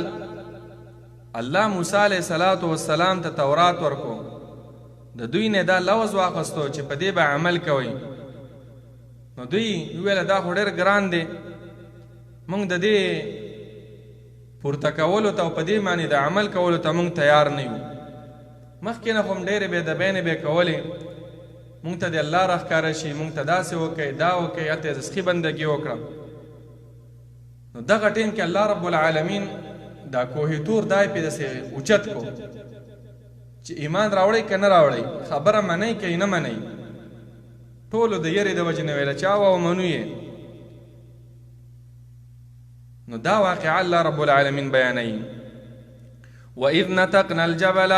الله موسی علیه السلام ته تورات ورکو، د دوی نه دا لوز واخستو چې په دې به عمل کوي. نو دوی ویل دا خو ډېر ګران دی، موږ د دې پورته کولو ته او په دې باندې د عمل کولو ته موږ تیار نه یو. مخکې نه خو هم ډېرې بېدبینې به کولې، موږ ته د الله راښکاره شي، موږ ته داسې وکړئ، دا وکړئ، هلته رزقي بندګي وکړه. نو دغه ټیم کې الله رب العالمین دا کوهي تور دای پې داسې اوچت کو چې ایمان راوړئ که نه راوړئ، خبره منئ که یې نه منئ. ټولو د یرې د وجې نه ویله چې او منو یې نو دا واقعا الله رب العالمین بیانوي. وَإِذْ نَتَقْنَا الْجَبَلَ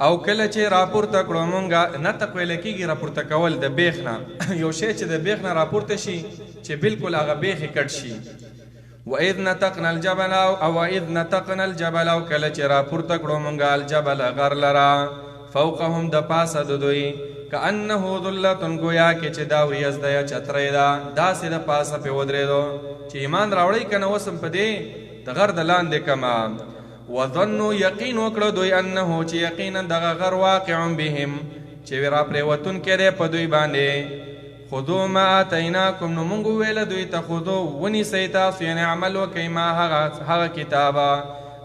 او کله چې راپورته کړو مونږه، نتق ویل کېږي راپورته کول د بیخ نه یو شی چې د بیخ نه راپورته شي چې بالکل هغه بیخ یې کټ شي. وَإِذْ نَتَقْنَا الْجَبَلَ او وَإِذْ نَتَقْنَا الْجَبَلَ او کله چې راپورته کړو مونږه الجبل غر لرا فوقهم د پاسه د دوی كأنه ذلة گویا کې چې دا ویزده چترې ده داسې د پاسه پې ودرېدو چې ایمان راوړی که نه وسم په دې د غر د لاندې کمه. وظنوا یقین وکړه دوی انه چې یقینا دغه غر واقع بهم چې را پرېوتونکی دی په دوی باندې. خذوا ما آتیناکم نو مونږ وویله دوی ته خذو ونیسئ تاسو یعنې عمل وکئ ما هغه کتابه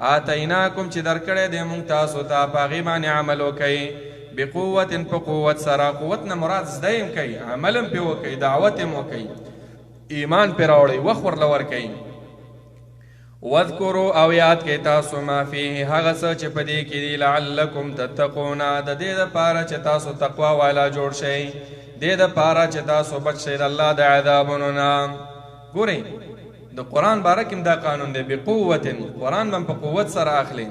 آتیناکم چې درکړی دی مونږ تاسو ته په هغې باندې عمل وکئ بقوت په قوت سره. قوت نه مراد زده یم کوي، عمل هم پې وکئ، دعوت هم وکئ، ایمان پې راوړئ، وخت ورله ورکئ. واذکروا او یاد کئ تاسو ما فیه هغه څه چې په دې کې دي لعلکم تتقون د دې دپاره چې تاسو تقوا والا جوړ شئ، دې دپاره چې تاسو بچ شئ د الله د عذابونو نه. ګورئ د قرآن باره کې هم دا قانون دی بقوت، قرآن به هم په قوت سره اخلئ.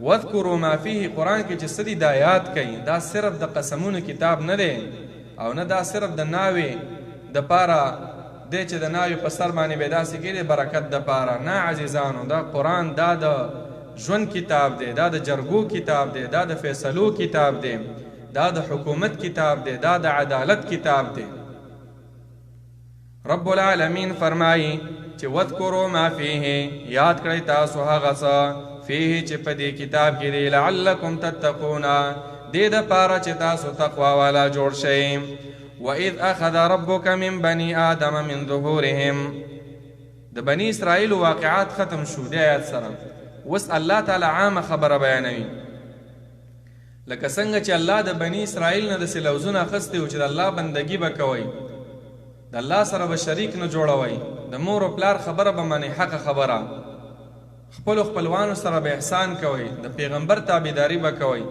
واذکروا ما فیه قرآن کې چې څه دي دا یاد کئ. دا صرف د قسمونو کتاب نه دی او نه دا صرف د ناوې دپاره دی چې د ناوې په سر باندې به داسې کېږي برکت دپاره نه. عزیزانو دا قرآن دا د ژوند کتاب دی، دا د جرګو کتاب دی، دا د فیصلو کتاب دی، دا د حکومت کتاب دی، دا د عدالت کتاب دی. رب العالمین فرمایي چې واذکروا ما فیه یاد کړئ تاسو هغه څه فیه چې په دې کتاب کې دی لعلکم تتقون دې دپاره چې تاسو تقوا والا جوړ شئ. وَإِذْ أَخَذَ رَبُّكَ مِنْ بَنِي آدَمَ مِنْ ظُهُورِهِمْ د بني اسرائیل واقعات ختم شو دې آیات سره. اوس الله تعالی عامه خبره بیانوي لکه څنګه چې الله د بني اسرائیل نه داسې لوظونه اخیستي وو چې د الله بندګي به کوئ، د الله سره به شریک نه جوړوئ، د مور و پلار خبره به منئ، حقه خبره، خپلو خپلوانو سره به احسان کوئ، د پیغمبر تابعداري به کوئ.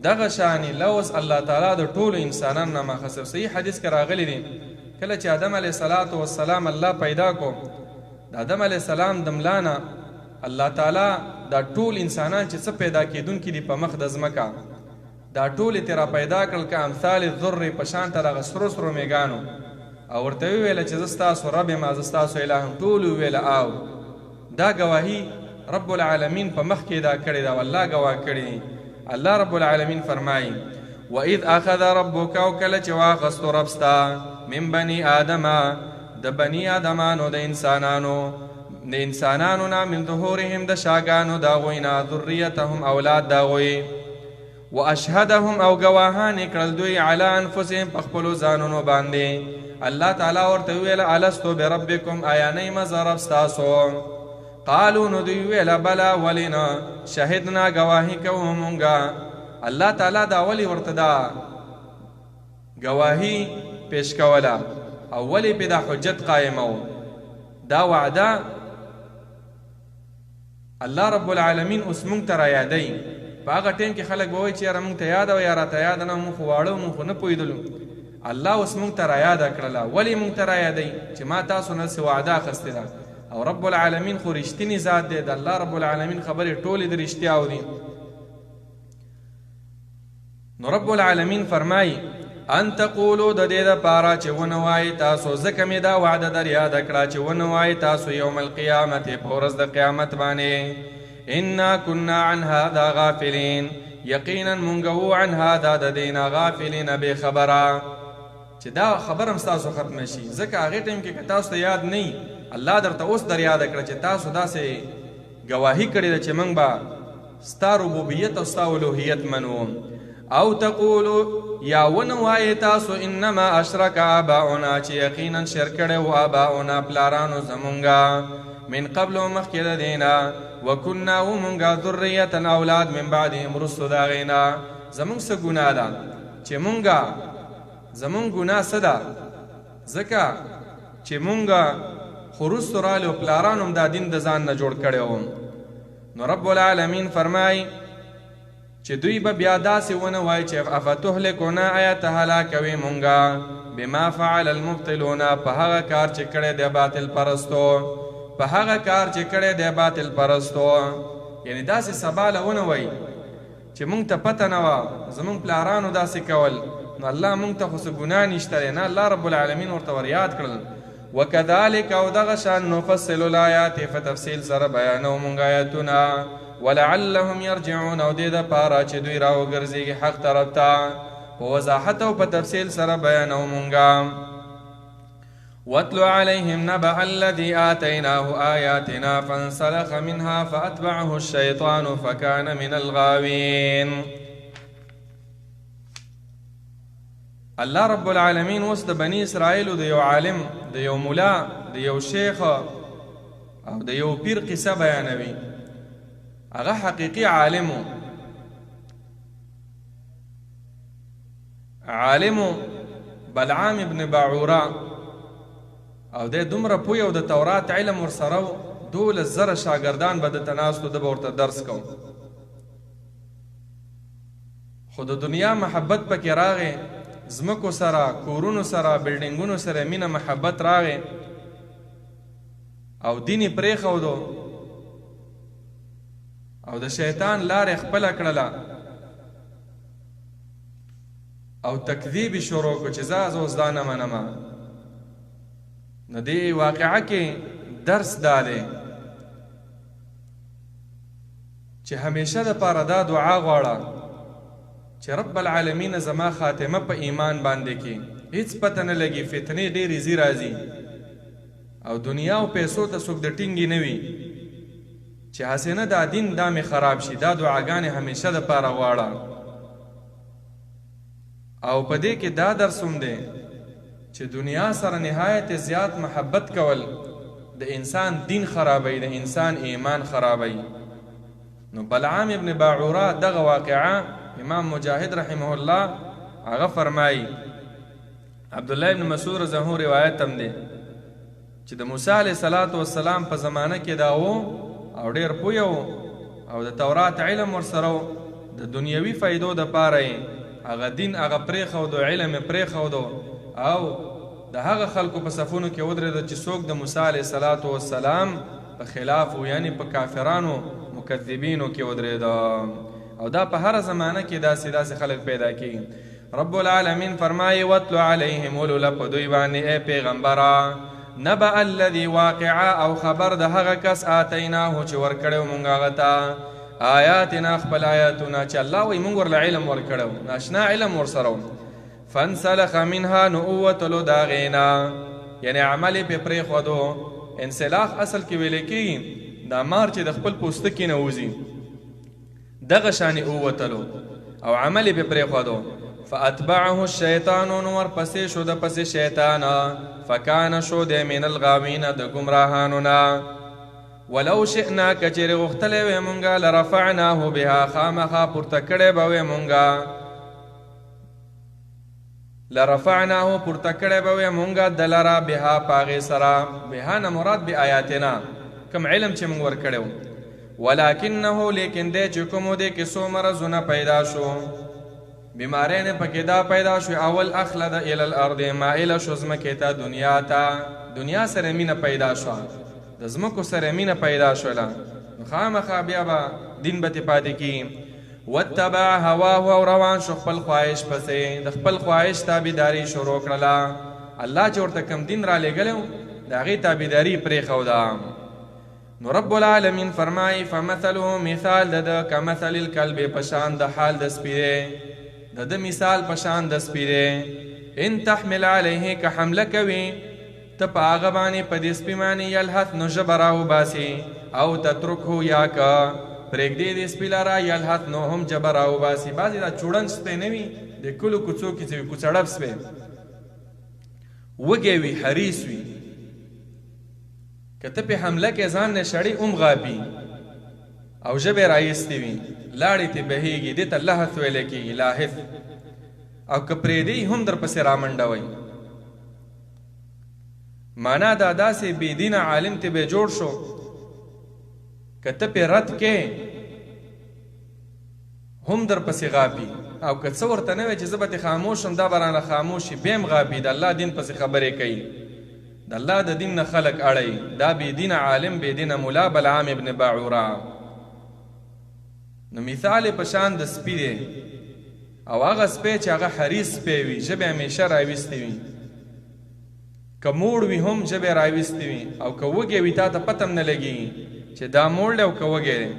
دغه شانی لوز الله تعالی د ټولو انسانانو نه مخصوص. صحیح حدیث کې راغلی دی کله چې آدم علیه السلام الله پیدا کو، د آدم علیه السلام د ملا نه الله تعالی دا ټول انسانان چې څه پیدا کېدونکي دي په مخ د ځمکه دا ټول یې ترې پیدا کړل که امثال الذرې په شان ته دغه سرو سرو میږانو او ورته وویله چې زه ستاسو رب یم، زه ستاسو اله یم. ټول وویله او دا ګواهي رب العالمین په مخ کې دا کړې ده او الله ګواه کړي. الله رب العالمین فرمایي وَإِذْ أَخَذَ رَبُّكَ او کله چې واخستو رب ستا من بني آدم د بني آدمانو د انسانانو نه من ظهورهم د شاګانو د هغوی نه ذریتهم اولاد د هغوی واشهدهم او ګواهان یې کړل دوی علی انفسهم په خپلو ځانونو باندې. الله تعالی ورته وویل الستو بربکم آیا نه یم زه رب ستاسو؟ قالو نو دوی ویله بلا ولې نه شهدنا ګواهي کوو مونږه. الله تعالی دا ولې ورته دا ګواهي پیش کوله او ولې پې دا حجت قایمو؟ دا وعده الله رب العالمین اوس مونږ ته رایادوي. په هغه ټیم کې خلک به وایي چې یاره مونږ ته یاده وه یا راته یاده نه، مونږ خو واړه مونږ خو نه پوهېدلو. الله اوس مونږ ته رایاده کړله. ولې مونږ ته رایادوي؟ چې ما تاسو نه داسې وعده اخیستې ده او رب العالمین خو رښتینی ذات دی. د الله رب العالمین خبرې ټولې د رښتیاو دي. نو رب العالمین فرمایي ان تقولو د دې دپاره چې ونه وایي تاسو ځکه مې دا وعده در یاده کړه چې ونه وایي تاسو یوم القیامت په ورځ د قیامت باندې انا کنا عن هذا غافلین یقینا مونږ وو عن هذا د دې نه غافلین بې خبره چې دا خبره هم ستاسو ختمه شي. ځکه هغې ټیم کې که تاسو ته یاد نه الله درته اوس در یاده کړه چې تاسو داسې ګواهي کړې ده چې موږ به ستا ربوبیت او ستا الوهیت منو. او تقولو یا ونه وایې تاسو انما اشرک آباؤنا چې یقینا شرک کړی و آباؤنا پلارانو زمونږه من قبل مخکې د دې نه وکنا و مونږه ذریة اولاد من بعدهم وروستو د هغې نه. زمونږ څه ګناه ده چې مونږه زمونږ ګناه څه ده؟ ځکه چې مونږه خو وروستو راغلي و پلارانو هم دا دین د ځان نه جوړ کړی و. نو رب العالمین فرمایي چې دوی به بیا داسې ونه وایي چې افتهلکنا آیا ته هلاکوې مونږه بما فعل المبطلون په هغه کار چې کړی دی باطل پرستو په هغه کار چې کړی دی باطل پرستو یعنی داسې سبا له ونه وایي چې مونږ ته پته نه وه زمونږ پلارانو داسې کول نو الله مونږ ته خو څه ګناه نشته دی نه الله رب العالمین ورته ور یاد کړل وکذلک او دغه شان نفصل الآیات په تفصیل سره بیانو مونږ آیاتونه ولعلهم يرجعون او دې دپاره چې دوی راوګرځېږي حق طرف ته په وضاحت او په تفصیل سره بیانو مونږه واتل عليهم نبأ الذي آتيناه آياتنا فانسلخ منها فأتبعه الشيطان فكان من الغاوين الله رب العالمین اوس د بني اسرائیل د یو عالم د یو مولا د یو شیخ او د یو پیر قصه بیانوي هغه حقیقي عالم بلعام ابن باعورا او د دومره پوی او د تورات علم ورسره 12,000 شاګردان به د تناستو د ورته درس کو خو د دنیا محبت پکې راغې زمکو سره کورونو سره بلډینګونو سره مینه محبت راغې او دیني پرېښودو او د شیطان لارې خپله کړله او تکذیب شروع کو چې زه اوس دا نه منمه نو دې واقعه کې درس دا دی چې همیشه دپاره دا دعا غواړه چې رب العالمین زما خاتمه په ایمان باندې کې هیڅ پته نه لګي فتنې ډېرې ځي راځي او دنیا او پیسو ته څوک د ټینګې نه وي چې هسې نه دا دین دا مې خراب شي دا دعاګانې همیشه دپاره غواړه او په دې کې دا درس هم دی چې دنیا سره نهایت زیات محبت کول د انسان دین خرابوي د انسان ایمان خرابوي نو بلعام ابن باعورا دغه واقعه امام مجاهد رحمه الله هغه فرمایي عبدالله ابن مسعود رضی الله عنه روایت هم دی چې د موسی علیه صلات والسلام په زمانه کې دا و او ډېر پوه او د تورات علم ورسره د دنیوي فایدو دپاره یې هغه دین هغه پرېښودو علم یې پرېښودو او د هغه خلکو په صفونو کې ودرېده چې څوک د موسی علیه صلات والسلام په خلاف و یعنی په کافرانو مکذبینو کې ودرېده او دا په هر زمانه کې داسې خلک پیدا کیږي رب العالمین فرمایي واتلو علیهم ولوله په دوی باندې ای پیغمبره نبأ الذي واقعا او خبر د هغه کس آتیناه چې ورکړو مونږ هغه ته آیاتنا خپل آیاتونه چې الله وایي مونږ ورله علم ورکړو ناشنا علم ورسره فانسلخ منها نؤوتلو دا غینا یعنی عمل پې پرېښودو انسلاخ اصل کې ویل کېږي دا مار چې د خپل پوستکي نه وځي دغه شانې اووتلو او عمل پې پرېښودو فاتبعه الشیطان نو ورپسې شو د پسې شیطان فکان شو دی من الغاوین د ګمراهانو نه ولو شئنا کچېرې غوښتلی وی مونږه لرفعناه بها خامخا پورته کړی به وی مونږه لرفعناه پورته کړی به وی مونږه د لره بها په هغې سره بها نه مراد بآیاتنا کوم علم چې مونږ ورکړی ولکنه لیکن دی چې کومو دی کې څو مرضونه پیدا شو بیمارین پکې دا پیدا شو اول اخلد الی الارض مائله شو ځمکې ته دنیا سره مینه پیدا شوه د ځمکو سره مینه پیدا شوله نو خامخا بیا به دین به ترې پاتې کي واتبع هواه او روان شو خپل خواهش پسې د خپل خواهش تابعداري شروع کړله الله چې ورته کوم دین را لېږلی و د هغې تابعداري پرېښوده نو رب العالمین فرمایي فمثله مثال د ده کمثل الکلب په شان د حال د سپي دی د ده مثال په شان د سپي دی ان تحمل علیه که حمله کوي ته په هغه باندې په دې سپي باندې یلهث نو ژبه راوباسي او تترکه یا که پرېږدې دې سپي لره یلهث نو هم ژبه راوباسي بعضې دا چوړن سپی نه وي د کلو کوڅو کې چې وي کوڅړب سپی وږی وي حریص وي که ته پې حمله کې ځان نه شړې هم غاپي او ژبې رایستې وي لاړې ترې بهیږي دې ته لهث ویلی کېږي لاهث او که پرېږدی هم در پسې رامنډوئ معنا دا داسې بېدینه عالم ته به جوړ شو که ته پې رد کې هم در پسې غاپي او که څه ورته نه وي چې زه به خاموش یم دا به رانه خاموش شي بیا هم غاپي د الله دین پسې خبرې کوي د الله د دین نه خلک اړوي دا بې دینه عالم بې دینه ملا بلعام ابن باعوره نو مثال په شان د سپي دی او هغه سپی چې هغه حریص سپی وي ژبې همیشه راویستې وي که موړ وي هم ژبې راویستې وي او که وږی وي تا ته پته هم نه لګېږي چې دا موړ دی او که وږی دی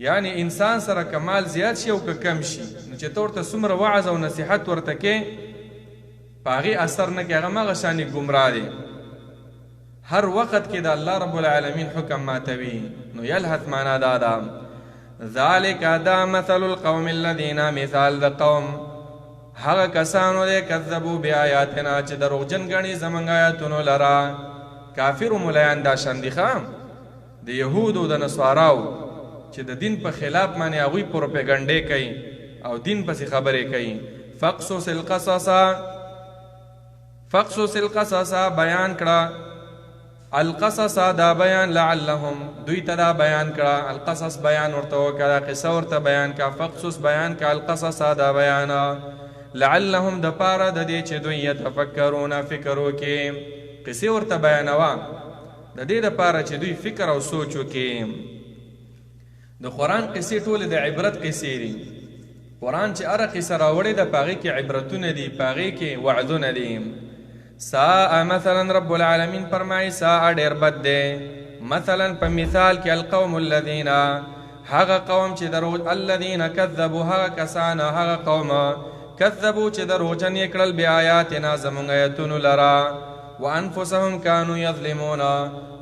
یعنی انسان سره کمال زیات شي او که کم شي نو چې ته ورته څومره وعظ او نصیحت ورته کې په هغې اثر نه کې هغه همغه شانې ګمراه دی هر وخت کې د الله رب العالمین حکم ماتوي نو یلهث معنا دا ده ذالک دا مثل القوم الذین مثال د قوم هغه کسانو دی کذبو بآیاتنا چې دروغجن ګڼي زموږ آیاتونو لره کافرو ملیان دا شان دي ښه د یهودو د نصاراو چې د دین په خلاف باندې هغوی پروپیګنډې کوي او دین پسې خبرې کوي فقصص القصص بیان کړه القصص دا بیان لعلهم دوی ته دا بیان کړه القصص بیان ورته وکړه قصه ورته بیان کړه فقصص بیان کړه القصص دا بیان لعلهم د پاره د دې چې دوی یتفکرون فکر وکړي قصې ورته بیانوه د دې دپاره چې دوی فکر او سوچ وکړي د قرآن قصې ټولې د عبرت قصې دي قرآن چې هره قصه راوړې ده په هغې کې عبرتونه دي په هغې کې وعدونه دي ساء مثلا رب العالمین فرمایي ساء ډېر بد دی مثلا په مثال کې القوم الذین هغه قوم چې الذین کذبوا هغه کسان هغه قوم کذبوا چې دروغجن یې کړل بآیاتنا زموږ آیتونو لره وانفسهم كانوا يظلمون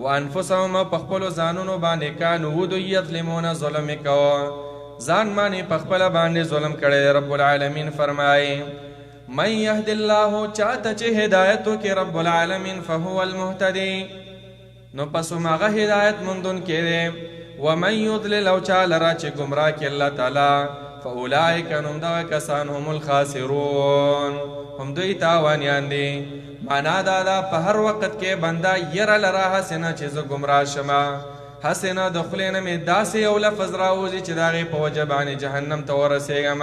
وانفسهم پخپلو ځانونو باندې کانو ودو یظلمون ظلم کو ځان باندې پخپله باندې ظلم کړی رب العالمین فرمایي من يهد الله چاته چې هدایت وکړي رب العالمین فهو المهتدی نو پس هماغه هدایت موندونکی دی ومن یضلل او چا لره چې ګمراه کړي الله تعالی فاولئک نو دغه کسان هم الخاسرون هم دوی تاوانیان دي معنا دا ده په هر وخت کې بنده یره لره هسې نه چې زه ګمراه شمه هسې نه د خولې نه مې داسې یو لفظ راوځي چې د هغې په وجه باندې جهنم ته ورسېږم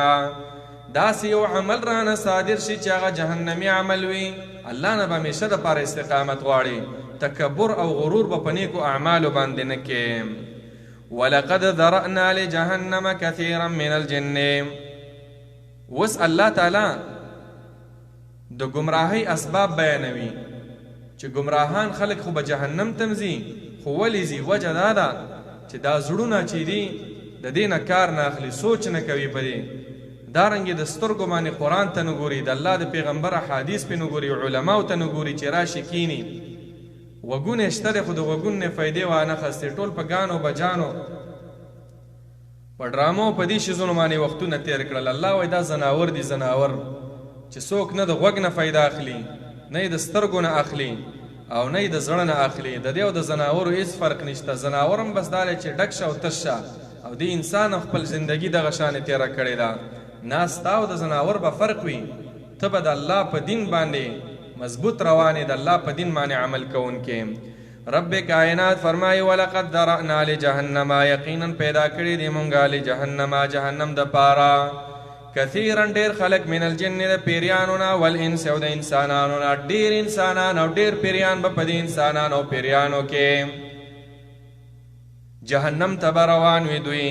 داسې یو عمل رانه صادر شي چې هغه جهنمي عمل وي الله نه به همیشه دپاره استقامت غواړي تکبر او غرور به په نیکو اعمالو باندې نه کې ولقد ذرأنا لجهنم كثيرا من الجن وس الله تعالی د گمراهی اسباب بیانوي چې گمراهان خلق خو به جهنم تمزي خو ولې ځي وجه دا ده چې دا زړونه چې دي د دې نه کار نه اخلي سوچ نه کوي په دې دارنګې د سترګو باندې قرآن ته نه ګوري د الله د پیغمبر احادیث پې نه ګوري علماو ته نه ګوري چې راشي کیني وګونه شته دی خو د وګون نه فایدې وانه خستې ټول په ګانو بجانو په ډرامو په دې شیزونو باندې وختونه تېر کړل الله وایي دا زناور دي زناور چې څوک نه د غوږ نه فایده اخلي نه د سترګو نه اخلي او نه د زړه نه اخلي د دې او د زناورو هېڅ فرق نشته زناور هم بس دا دی چې ډک شه او تش شه او دې انسان خپل زندګي دغه شانې تېره کړې ده نه ستا او د زناور به فرق وي ته به د الله په دین باندې مضبوط روانې د الله په دین باندې عمل کوونکې رب کائنات فرمایي ولقد ذرأنا لجهنم یقینا پیدا کړي دي مونږه لجهنم جهنم د پاره کثیرا ډېر خلک من الجن د پیریانو نه والانس او د انسانانو نه ډېر انسانان او ډېر پیریان به په دې انسانانو او پیریانو کې جهنم ته به روان وي دوی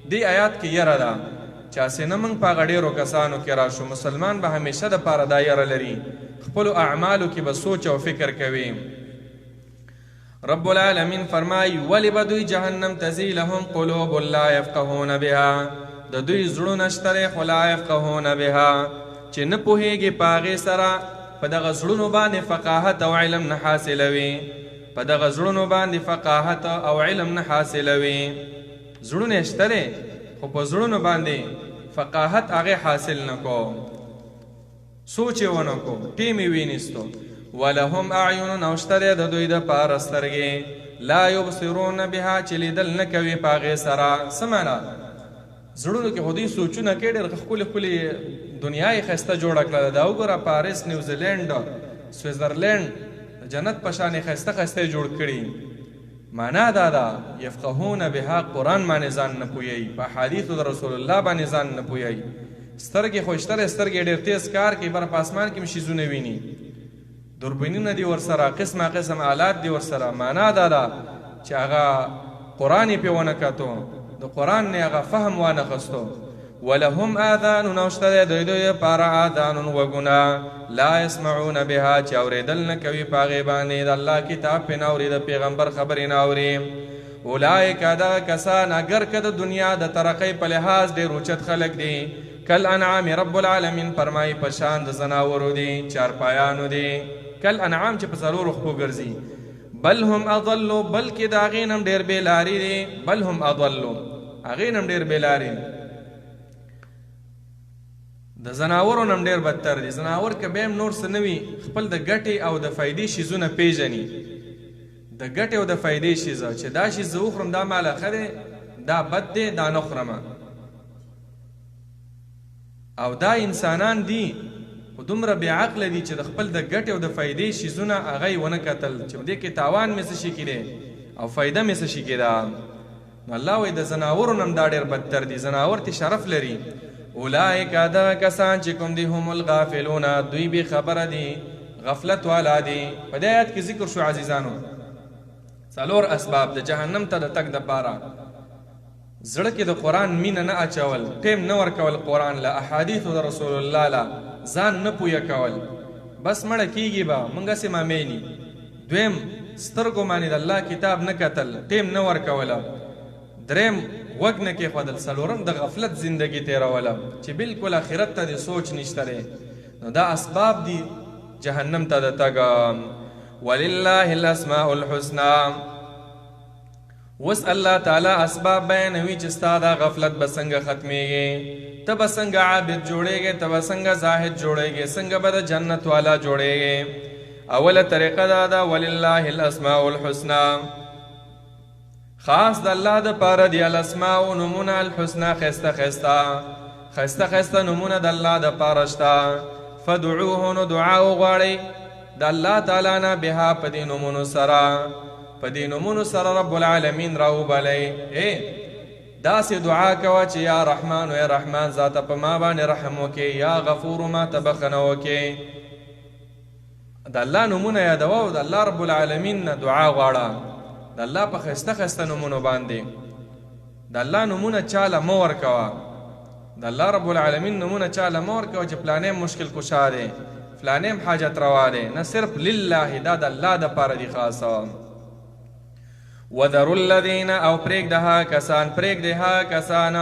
دې آیات کې یره ده چې هسې نه موږ په هغه ډېرو کسانو کې راشو مسلمان به همیشه دپاره دا یره لري خپلو اعمالو کې به سوچ او فکر کوي رب العالمین فرمایي ولې به دوی جهنم ته ځي لهم قلوب لا یفقهون بها د دوی زړونه شته دی خو لا یفقهون بها چې نه پوهېږي په هغې سره په دغه زړونو باندې فقاهت او علم نه حاصلوي په دغه زړونو باندې فقاهت او علم نه حاصلوي زړونه شته دی خو په زړونو باندې فقاهت هغې حاصل نه کو سوچ یې ونه کو ټیم یې وینیستو ولهم اعین او شته دی د دوی دپاره سترګې لا یبصرون بها چې لیدل نه کوي په هغې سره څه معنا زړونو کې خو دوی سوچونه کوي ډېر ښکلې ښکلې دنیا یې ښایسته جوړه کړله دا وګوره پاریس نیوزیلینډ سویزرلینډ د جنت په شانې ښایسته ښایسته یې جوړ کړي معنا دا ده یفقهون بها قرآن باندې ځان نه پوهیږي، په احادیثو د رسول الله باندې ځان نه پوهیږي. سترګې خو شته، سترګې ډېر تیز کار کوي، بر په اسمان کې شیزونه ویني، دوربینونه دي ورسره، قسمه قسم آلات دي ورسره. معنا دا ده چې هغه قرآن یې پې ونه کتو، د قرآن نه هغه فهم وانه خستو. ولهم آذان نوشته دوی دوی پارا آذان وګونه لا يسمعون بها چې اورېدل نه کوي په هغې باندې، د الله کتاب پې نه اوري، د پیغمبر خبرې نه اوري. اولئک دغه کسان اگر که د دنیا د ترقۍ په لحاظ ډېر اوچت خلک دي، کل انعام رب العالمین فرمایي په شان د زناورو دي، چارپایانو دي، کل انعام چې په څلورو خپو ګرځي. بل هم اضلوا بلکې د هغې نه هم ډېر بېلاري دي، بل هم اضلوا هغې نه هم ډېر بېلاري دي، د زناورو نه هم ډېر بدتر دي. زناور که بیا هم نور څه نه وي، خپل د ګټې او د فایدې شیزونه پېژني، د ګټې او د فایدې شیزه چې دا شیز زه وخورم دا ماله ښه دی، دا بد دی، دا نه خورمه. او دا انسانان دي خو دومره بې عقله دي چې د خپل د ګټې او د فایدې شیزونه هغه یې ونه کتل چې دې کې تاوان مې څه شي کې دی او فایده مې څه شي کې ده. نو الله وایي د زناورو نه هم دا ډېر بدتر دي، زناور تی شرف لري. اولئک دغه کسان چې کوم دي هم الغافلون دوی بې خبره دي، غفلت والا دي. په دې آیت کې ذکر شو عزیزانو څلور اسباب د جهنم ته د تګ دپاره. زړه کې د قرآن مینه نه اچول، ټیم نه ورکول قرآن له، احادیثو د رسول الله له ځان نه پویه کول، بس مړه کیږي به موږ هسې مامیني. دویم سترګو باندې د الله کتاب نه کتل، ټیم نه ورکوله. دریم غوږ نه کېښودل. څلورم د غفلت زندگی تېروله چې بالکل آخرت ته د سوچ نشته دی. نو دا اسباب دي جهنم ته د تګ. ولله الاسماء الحسنى. وس الله تعالی اسباب بیانوي چې ستا دا غفلت به څنګه ختمیږي، ته به څنګه عابد جوړیږي، ته به څنګه زاهد جوړیږي، څنګه به د جنت والا جوړیږي. اوله طریقه دا ده ولله الاسماء الحسنى، خاص د الله د پاره دی الاسماء نمونه الحسنى، خسته خسته خسته خسته نمونه د الله د پاره شته. فدعوه نو دعا وغواړئ د الله تعالی نه بها په دې نومونو سره، په دې نومونو سره رب العالمین راوبلئ. داسې دعا کوه چې یا رحمان و یا رحمان ذاته په ما باندې رحم وکړي، یا غفور ما ته بخښنه وکړي. د الله نومونه یادوه او د الله رب العالمین نه دعا غواړه، د الله په ښایسته ښایسته نومونو باندې. د الله نومونه چاله مه ورکوه، د الله رب العالمین نومونه چاله مه ورکوه چې فلانی مشکل کشا دی، فلانی حاجت روا دی، نه صرف لله، دا د الله دپاره دي خاصه. وذروا الذین او پرېږده هغه کسان، پرېږدئ هغه کسان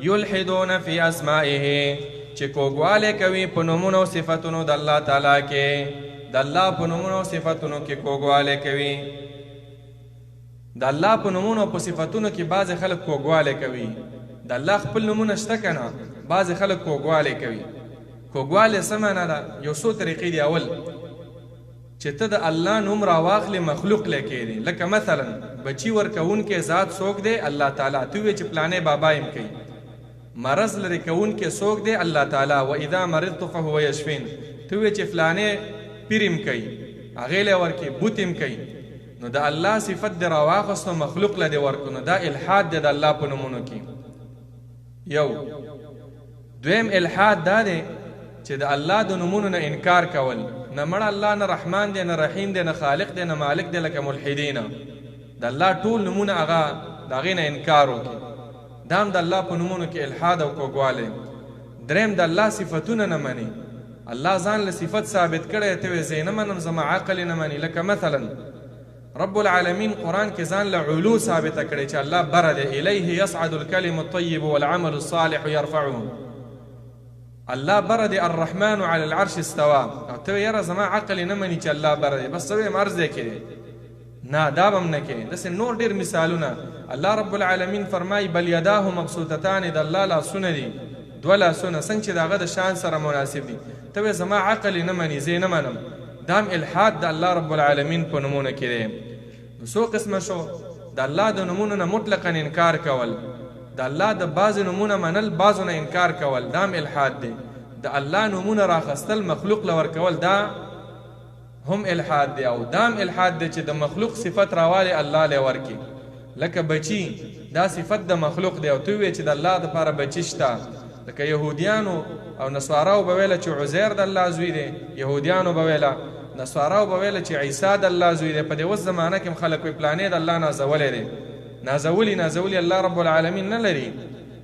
یلحدون فی اسمائه چې کوږوالی کوي په نومونو او صفتونو د الله تعالی کې، د الله په نومونو او صفتونو کې کوږوالی کوي. د الله په نومونو او په صفتونو کې بعضې خلک کوږوالی کوي. د الله خپل نومونه شته که نه، بعضې خلک کوږوالی کوي. کوږوالی څه معنا ده؟ یو څو طریقې دي. اول چې ته د الله نوم راواخلې مخلوق لیکې دی، لکه مثلا بچي ورکوونکی ذات څوک دی؟ الله تعالی. ته ووایې چې پلانی بابا یم کوي. مرض لرې کوونکی څوک دی؟ الله تعالی. واذا مرضت فهو یشفین. ته ووایې چې فلانی پیر یم کوي، هغې لی ورکوي، بوت یم کوي. نو د الله صفت دې راواخستو مخلوق له دې ورکو، نو دا الحاد دی د الله په نومونو کې. یو. دویم الحاد دا دی چې د الله د نومونو نه انکار کول، نه مړه الله، نه رحمان دی، نه رحیم دی، نه خالق دی، نه مالک دی، لکه ملحدینه. د الله ټول نومونه هغه د هغې نه انکار وکړي، دا هم د الله په نومونو کې الحاد او کوږوالی. دریم د الله صفتونه نه مني. الله ځان له صفت ثابت کړی، ته وایې زه یې نه منم، زما عقل یې نه مني. لکه مثلا رب العالمین قرآن کې ځان له علو ثابته کړی چې الله بره دی، الیه یصعد الکلم الطیب والعمل الصالح یرفعه. الله بره دی، الرحمن علی العرش استوا. او ته یاره زما عقل نه مني چې الله بره دی، بس ته ویم عرض دی کې نه، دا به هم نه کوې. داسې نور ډېر مثالونه. الله رب العالمین فرمایي بل یداه مبسوطتان، د الله لاسونه دي، دوه لاسونه، څنګه چې د هغه د شان سره مناسب دي. ته وایې زما عقل نه مني، زه نه منم. دا هم الحاد د الله رب العالمین په نومونو کې دی. نو څو قسمه شو؟ د الله د نومونو نه مطلقا انکار کول، د الله د بعضې نومونه منل، بعضو نه انکار کول، دا هم الحاد دی. د الله نومونه راخستل مخلوق له ورکول، دا هم الحاد دی او دام الحاد دی چې د مخلوق صفت راوالی الله له ورکی لکه بچی دا صفت د مخلوق دی او تو وی چې د الله د پاره بچی شته لکه يهوديانو او نصاراو به ویل چې عزیر د الله زوی دی يهوديانو به ویل نصاراو به ویل چې عیسی د الله زوی دی په دې وس زمانہ کې خلک په پلانې د الله نازولې دي نازولی الله رب العالمین نه لري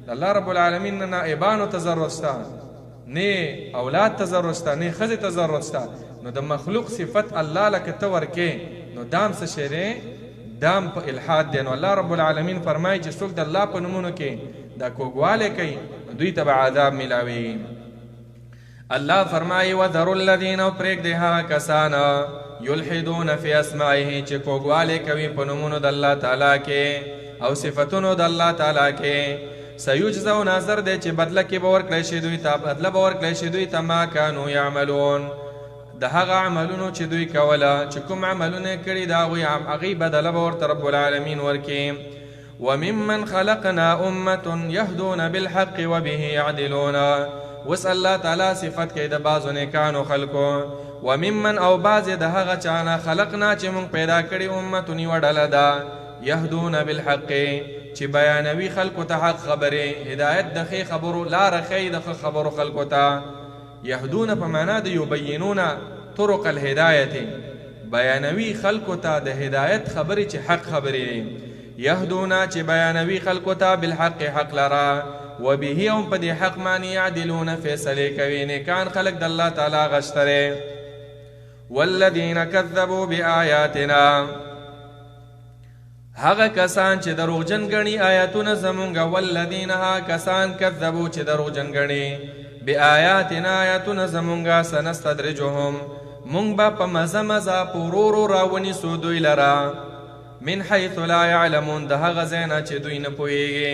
الله رب العالمین نه نائبانو تضرر شته نه اولاد تضرر شته نه خزه تضرر شته نو د مخلوق صفت الله لکه ته ورکې نو دام څه شری دام په الحاد دی نو الله رب العالمین فرمایي چې څوک د الله په نومونو کې دا کوګواله کوي دوی ته عذاب ملاوي الله فرمایي وذروا الذين پرېږدي کسان یلحدون فی اسمائه چې کوګواله کوي په نومونو د الله تعالی کې او صفاتونو د الله تعالی کې سيجزون نظر دی چې بدله کې باور کړی شي دوی ته بدله باور کړی شي دوی ته ما كانوا يعملون د هغه عملونو چې دوی کوله چې کوم عملونه کړي دا وي هغه بدله باور ته رب العالمین ورکي وممن خلقنا امه يهدون بالحق وبه يعدلون وسأل الله تعالی صفت کې د بعضو نیکانو خلقو وممن او بعض د هغه چانه خلقنا چې مونږ پیدا کړي امه نیو ډله ده يهدون بالحق چې بیانوي خلقو ته حق خبره هدایت د خې خبرو لار خې د خبرو خلقو ته يهدون په معنا د يبينون طرق الهدايه بیانوي خلقو ته د هدایت خبرې چې حق خبرې يهدون چې بیانوي خلقو ته بالحق حق لرا وبه هم په دې حق معنی يعدلون فیصله کوي نیکان خلق د الله تعالی غشتره والذین كذبوا بآیاتنا هغه کسان چې دروغجن غني آیاتونه زمونږ والذین ها کسان کذبوا چې دروغجن غني بآیاتنا آیاتونه زمونږ سنستدرجهم مونږ به په مزه مزه پورورو راونی سو دوی لرا من حيث لا يعلمون ده هغه ځای چې دوی نه پوهیږي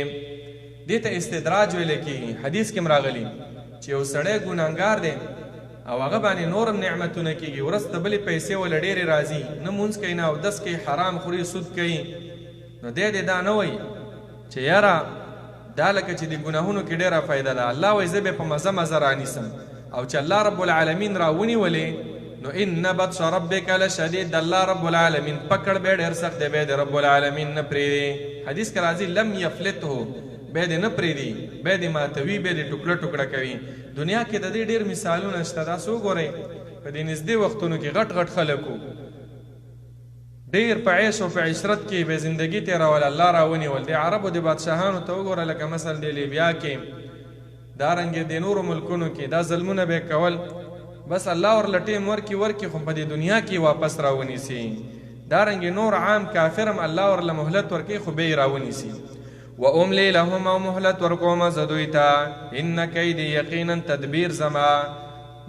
دې ته استدراج ویل کېږي حدیث کې راغلی چې یو سړی ګناهګار دی او هغه باندې نورم نعمتونه کېږي ورسته بلې پیسې ول ډېرې راځي نه مونځ کوي نه اودس کوي حرام خوري سود کوي نو دې دا نه وایي چې یاره دا لکه چې د ګناهونو کې ډېره فایده ده الله وایي زه به په مزه مزه رانیسم او چې الله رب العالمین راونیولې نو ان بطش ربک لشدید الله رب العالمین پکړ به ډېر سخت دی به د رب العالمین نه پرېږدي حدیث کې راځي لم یفلته به دې نه پرېږدي به دې ماتوي به دې ټوکړه ټوکړه کوي دنیا کې د دې ډېر مثالونه شته دا څو ګورئ په دې نږدې وختونو کې غټ غټ خلک وو ډېر په عیش او په عشرت کې به زندګي تېرول الله راونیول د عربو د بادشاهانو ته وګوره لکه مثلا د لیبیا کې دارنګې د نورو ملکونو کې دا ظلمونه به کول بس الله ورله ټیم ورکي خو په دې دنیا کې واپس راونیسي دارنګې نور عام کافرم الله ورله مهلت ورکي خو به یې راونیسي واملی لهم او مهلت ورکوم زدوی تا ان کیدی یقینا تدبیر زما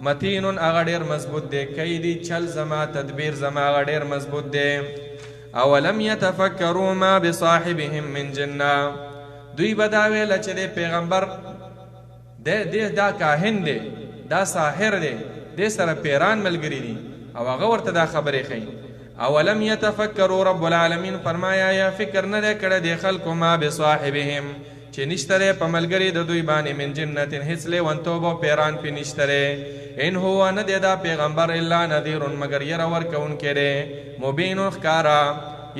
متین اغه ډیر مضبوط دی کیدی چل زما تدبیر زما اغه ډیر مضبوط دی اولم يتفکروا ما بصاحبهم من جنہ دوی بداوی لچ دی پیغمبر دا کاهن دی دا ساحر دی د سره پیران ملګری دي او هغه ورته دا خبرې خي اولم يتفکروا رب العالمین فرمایا یا فکر نه کړه د خلکو ما بصاحبهم چې نشتره په ملګری د دوی باندې من جنتین هیڅ له ونتوبو پیران پی نشتره ان هو نه د پیغمبر الا نذیر مگر ير ور کون کړي مبین خکارا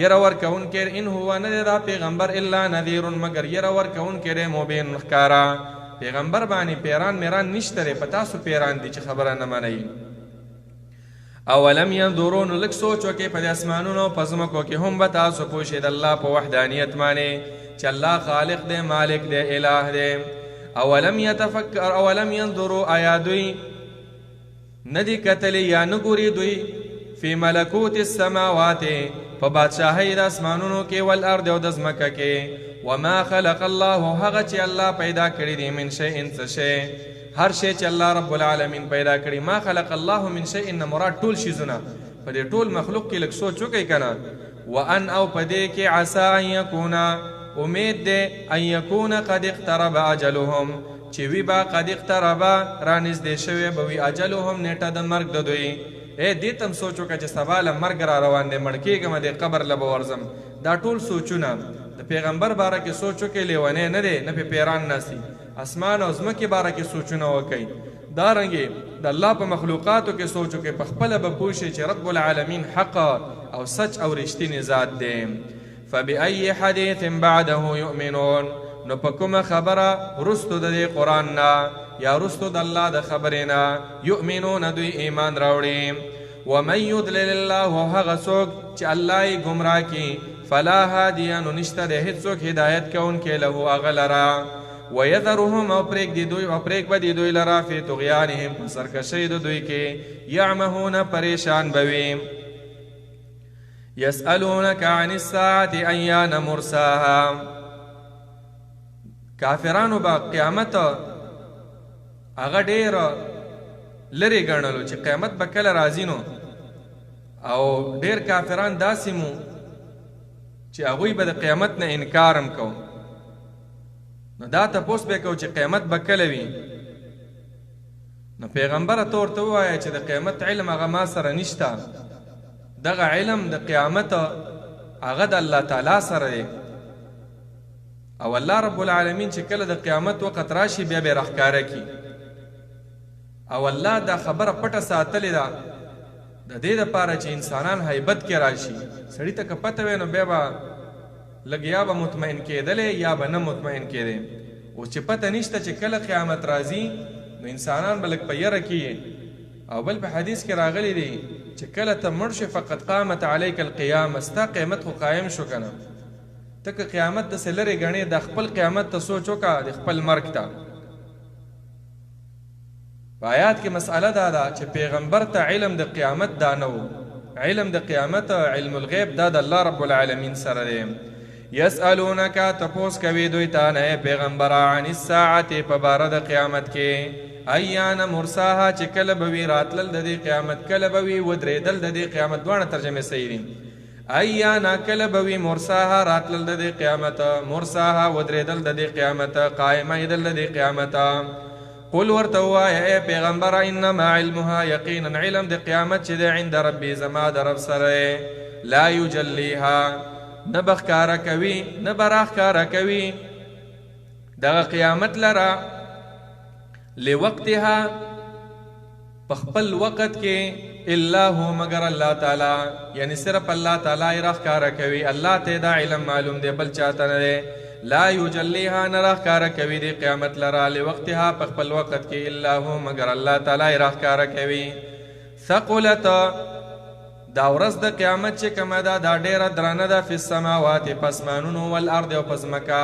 ير ور کون کړي ان هو نه د پیغمبر الا نذیر مگر ير ور کون کړي مبین خکارا پیغمبر باندې پیران میران نشتره پتا سو پیران دي چې خبره نه مانی اولم ينظرون لک سوچو کې په اسمانونو پزمکو کې هم به تاسو پوښید الله په وحدانیت باندې چې الله خالق دی مالک دی الہ دی اولم يتفکر اولم ينظروا آیادوی ندی کتل یا نګوري دوی فی ملکوت السماوات په بادشاہی د اسمانونو کې والارض او د زمکه کې وما خلق الله هغه چې الله پیدا کړی دی من شیء څه شی هر شی چې الله رب العالمین پیدا کړی ما خلق الله من شیء ان مراد ټول شیزونه په دې ټول مخلوق کې لک سوچ وکي کنه وان او په دې کې عسى ان يكون امید ده ان يكون قد اقترب اجلهم چې وی با قد اقترب رانز دې شوی به وی اجلهم نیټه د مرګ د دوی دې تم سوچو چې سباله مرګ را روان دی مړ کېږم د قبر لب ورزم دا ټول سوچونه د پیغمبر باره کې سوچو کې لیونه نه دی نه په پیران ناسي اسمان او زمکه باره کې سوچونه وکي دارنګې د الله په مخلوقاتو کې سوچ وکړئ، په خپله به پوه شئ چې رب العالمین حق او سچ او رښتینی ذات دی. فبأي حدیث بعده یؤمنون، نو په کومه خبره رستو د دې قرآن نه یا رستو د الله د خبرې نه یؤمنون دوی ایمان راوړي. ومن یضلل الله، هغه څوک چې الله یې ګمراه کړي، فلا هادي، نو نشته د هېڅوک هدایت کوونکی له هغه لره. ویذرهم، او پرېږ به دي دوی لره فی طغیانهم، په سرکشۍ د دوی کې، یعمهون، پریشان به وي. یسألونک عن الساعة ایان مرساها، کافرانو به قیامت هغه ډېر لرې ګڼلو چې قیامت به کله راځي نو، او ډېر کافران داسې مو چې هغوی به د قیامت نه انکار هم کو. نو دا تپوس به کو چې قیامت به کله وي، نو پیغمبره ته ورته ووایه چې د قیامت علم هغه ما سره نشته، دغه علم د قیامت هغه د الله تعالی سره دی، او الله رب العالمین چې کله د قیامت وخت راشي بیا به راښکاره کړي، او الله دا خبره پټه ساتلې ده د دې دپاره چې انسانان هیبت کې راشي. سړي ته که پته وی نو بیا به لږ یا به مطمئن کېدلی یا به نه مطمئن کېدی. اوس چې پته نشته چې کله قیامت راځي نو انسانان به لږ په یره کیږي. او بل په حدیث کې راغلی دی چې کله ته مړ شې فقط قامت علیک القیامه، ستا قیامت خو قایم شو که نه. ته که قیامت داسې لرې ګڼې، د خپل قیامت ته سوچ وکړه، د خپل مرګ ته. په آیات کې مسئله دا ده چې پیغمبر ته علم د قیامت دا نه و، علم د قیامت علم الغیب دا د الله رب العالمین سره دی. یسألونک، تپوس کوي دوی ته نه پیغمبره، عن الساعة، په باره د قیامت کې، ایان مرساها، چې کله به وي راتلل د دې قیامت، کله به وي ودرېدل د دې قیامت. دواړه ترجمې صحیح دي. ایانا، کله به وي مرساها راتلل د دې قیامت، مرساها ودرېدل د دې قیامت، قایمېدل د دې قیامت. قل ورته ووایه ای پیغمبره، انما علمها، یقینا علم د قیامت چې دی عند ربي، زما د رب سره، لا یجلیها، نه به ښکاره کوي، نه به راښکاره کوي دغه قیامت لره، لوقتها، په خپل وقت کې، الا هو، مگر الله تعالی، یعنی صرف الله تعالی یې راښکاره کوي، الله ته دا علم معلوم دی، بل چاته نه دی. لا یجلیها، نه راښکاره کوي د قیامت لره، لوقتها، په خپل وقت کې، الا هو، مگر الله تعالی یې راښکاره کوي. ثقلت، دا ورځ د قیامت چې کومه ده دا ډېره درنه ده، فی السماوات، په اسمانونو، والارض، او په ځمکه.